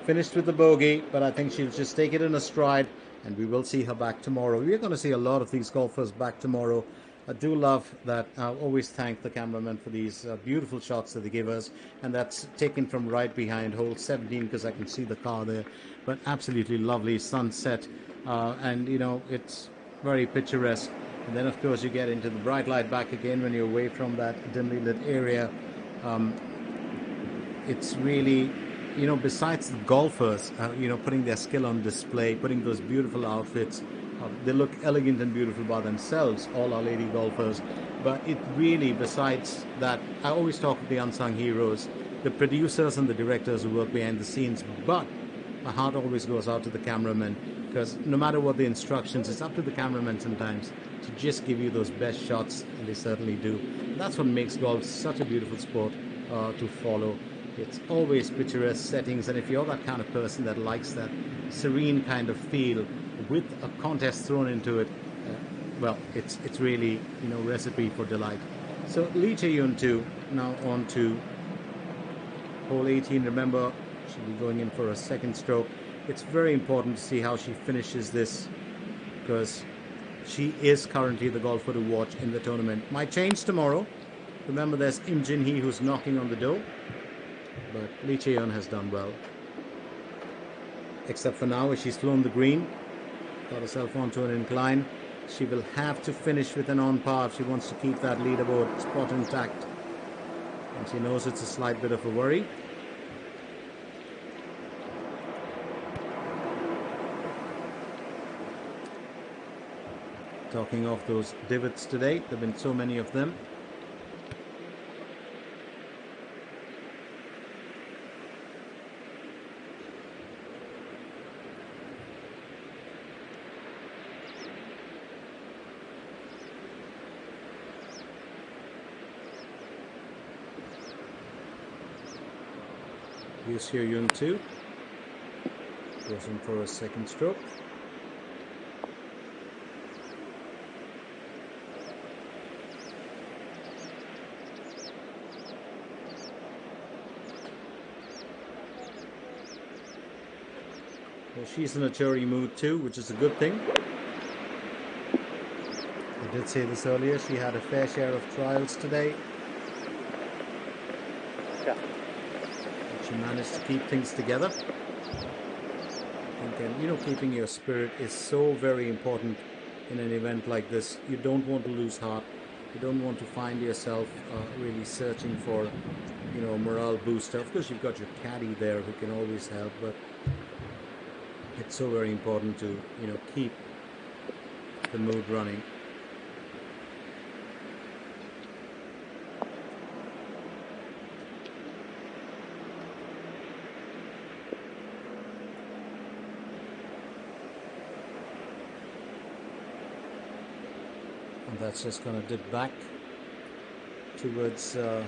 Finished with the bogey, but I think she'll just take it in a stride, and we will see her back tomorrow. We're going to see a lot of these golfers back tomorrow. I do love that. I always thank the cameraman for these beautiful shots that they give us, and that's taken from right behind hole 17 because I can see the car there. But absolutely lovely sunset, and you know, it's very picturesque. And then of course you get into the bright light back again when you're away from that dimly lit area. It's really, you know, besides the golfers, you know, putting their skill on display, putting those beautiful outfits, they look elegant and beautiful by themselves, all our lady golfers. But it really, besides that, I always talk of the unsung heroes, the producers and the directors who work behind the scenes. But my heart always goes out to the cameramen, because no matter what the instructions, it's up to the cameramen sometimes to just give you those best shots, and they certainly do. That's what makes golf such a beautiful sport to follow. It's always picturesque settings, and if you're that kind of person that likes that serene kind of feel with a contest thrown into it, well, it's really, you know, recipe for delight. So Lee Chae-yoon 2 now on to hole 18. Remember, she'll be going in for a second stroke. It's very important to see how she finishes this, because she is currently the golfer to watch in the tournament. Might change tomorrow. Remember, there's Im Jin-hee who's knocking on the door. But Lee Chae-yoon has done well, except for now, as she's flown the green, got herself onto an incline. She will have to finish with an on par if she wants to keep that leaderboard spot intact, and she knows it's a slight bit of a worry. Talking of those divots today, there have been so many of them. Here's Hyun 2. Goes in for a second stroke. Well, she's in a cheery mood too, which is a good thing. I did say this earlier, she had a fair share of trials today. 자, But she managed to keep things together. I think, and keeping your spirit is so very important in an event like this. You don't want to lose heart. You don't want to find yourself really searching for, a morale booster. Of course, you've got your caddy there who can always help, but it's so very important to, keep the mood running. And that's just going to dip back towards all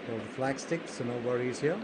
the flag sticks, so no worries here.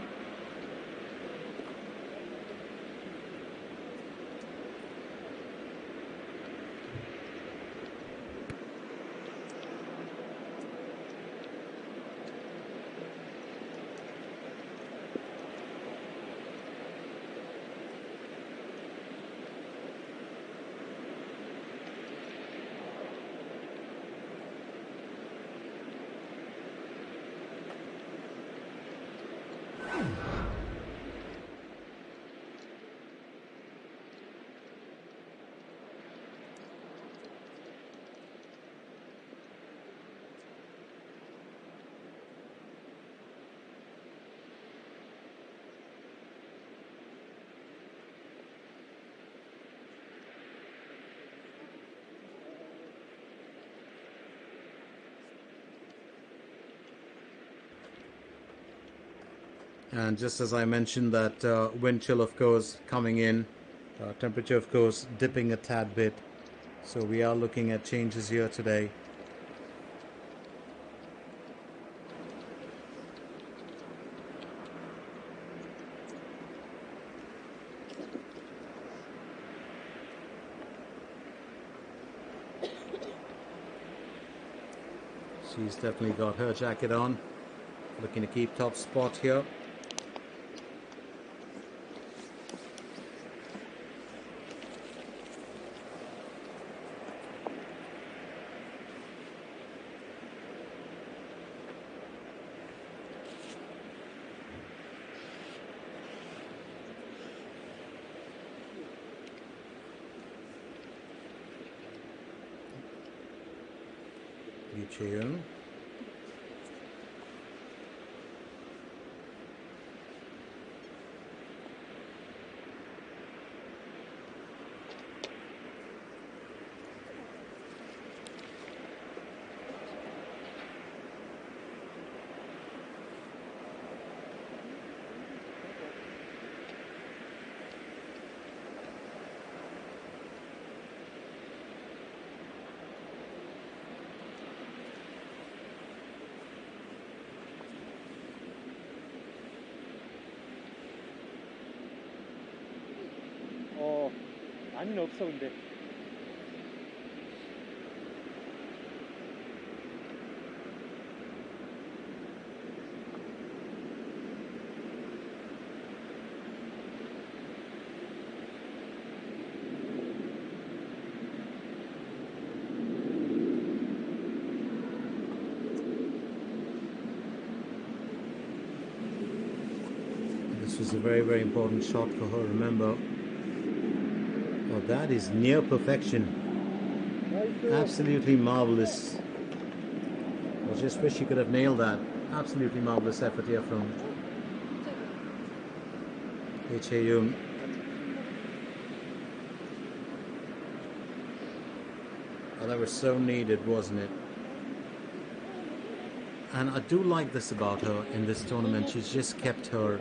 And just as I mentioned that wind chill, of course, coming in, temperature, of course, dipping a tad bit. So we are looking at changes here today. She's definitely got her jacket on, looking to keep top spot here. Cheon. 많이는 없어 근데. This was a very, very important shot for her, remember. Oh, that is near perfection. Absolutely marvelous. I just wish she could have nailed that. Absolutely marvelous effort here from Hyun. Oh, that was so needed, wasn't it? And I do like this about her in this tournament. She's just kept her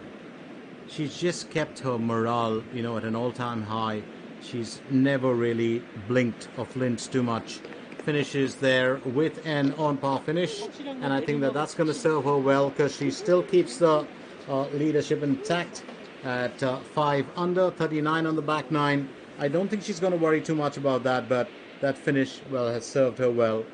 morale, at an all-time high. She's never really blinked or flinched too much. Finishes there with an on-par finish, and I think that that's going to serve her well because she still keeps the leadership intact at 5 under, 39 on the back nine. I don't think she's going to worry too much about that, but that finish, well, has served her well.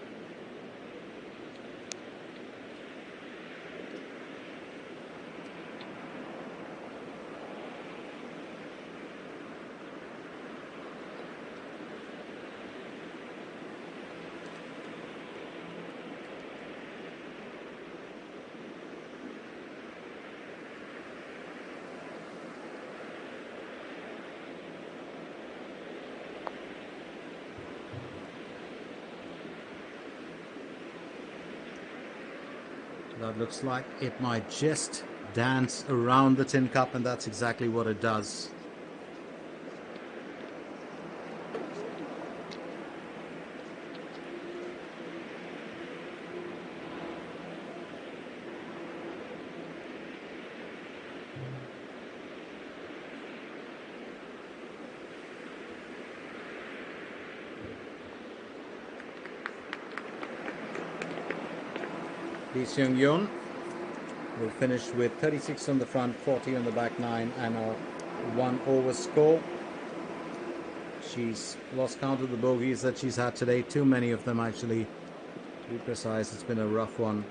That looks like it might just dance around the tin cup, and that's exactly what it does. Lee Seung-yeon will finish with 36 on the front, 40 on the back nine, and a 1 over score. She's lost count of the bogeys that she's had today. Too many of them, actually. To be precise, it's been a rough one.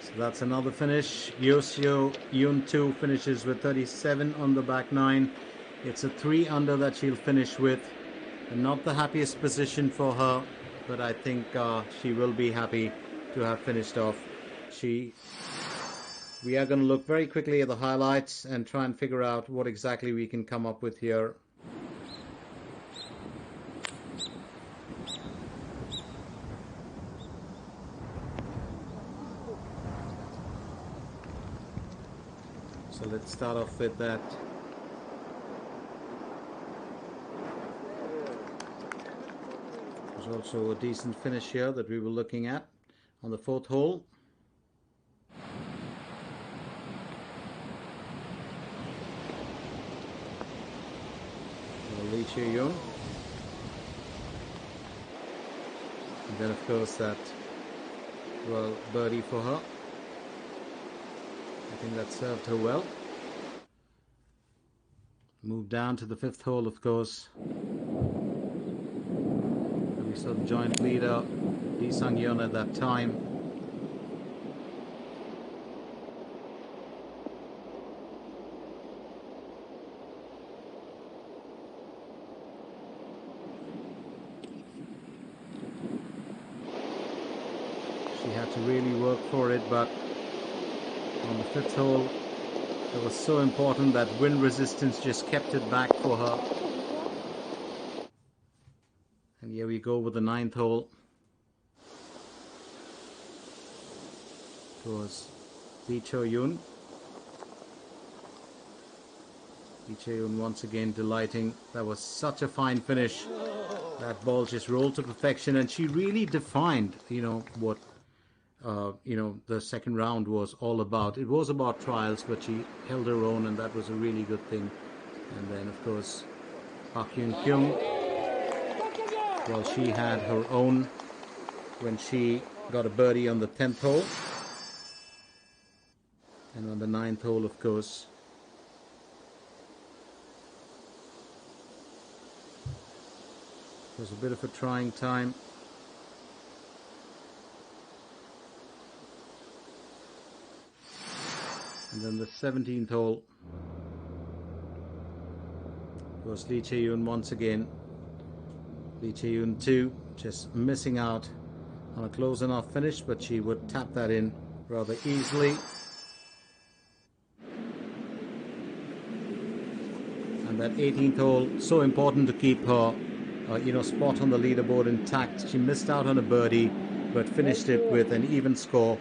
So that's another finish. Yoon 2 finishes with 37 on the back nine. It's a 3 under that she'll finish with. And not the happiest position for her, but I think she will be happy to have finished off. We are going to look very quickly at the highlights and try and figure out what exactly we can come up with here. So let's start off with that. There's also a decent finish here that we were looking at on the 4th hole. Lee Chae-yoon. And then of course that, well, birdie for her. I think that served her well. Move down to the 5th hole, of course. And we saw the joint leader, Lee Sang-yeon, at that time. She had to really work for it, but on the 5th hole, it was so important that wind resistance just kept it back for her. And here we go with the 9th hole. It was Lee Chae-yoon. Lee Chae-yoon once again delighting. That was such a fine finish. That ball just rolled to perfection, and she really defined, what the second round was all about. It was about trials, but she held her own, and that was a really good thing. And then, of course, Park Hyun-kyung, well, she had her own when she got a birdie on the 10th hole. And on the 9th hole, of course, it was a bit of a trying time. And then the 17th hole was Lee Chae-yoon once again Lee Chae-yoon too, just missing out on a close enough finish, but she would tap that in rather easily. And that 18th hole, so important to keep her, spot on the leaderboard intact. She missed out on a birdie, but finished it with an even score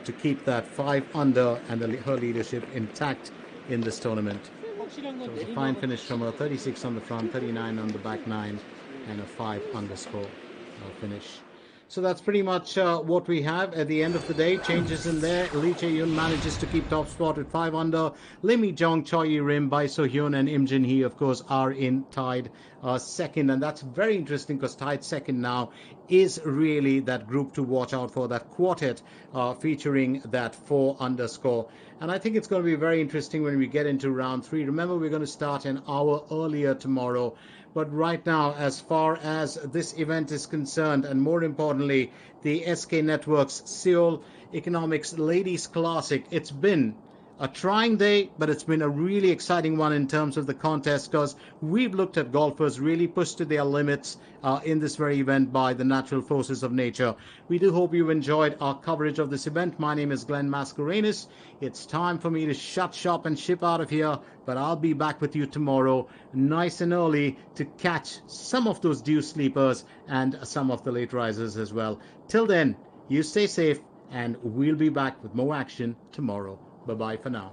to keep that 5 under and her leadership intact in this tournament. So it was a fine finish from her, 36 on the front, 39 on the back 9, and a 5 underscore finish. So that's pretty much what we have at the end of the day. Changes in there. Lee Chae-yoon manages to keep top spot at 5 under. Lim Hee-jong, Choi Yi-rim, Bai So-hyun, and Im Jin-hee, of course, are in tied second. And that's very interesting because tied second now is really that group to watch out for, that quartet featuring that 4 underscore. And I think it's going to be very interesting when we get into round 3. Remember, we're going to start an hour earlier tomorrow. But right now, as far as this event is concerned, and more importantly, the SK Network's Seoul Economics Ladies Classic, it's been a trying day, but it's been a really exciting one in terms of the contest because we've looked at golfers really pushed to their limits in this very event by the natural forces of nature. We do hope you enjoyed our coverage of this event. My name is Glenn Mascarenas. It's time for me to shut shop and ship out of here, but I'll be back with you tomorrow nice and early to catch some of those dew sleepers and some of the late risers as well. Till then, you stay safe and we'll be back with more action tomorrow. Bye-bye for now.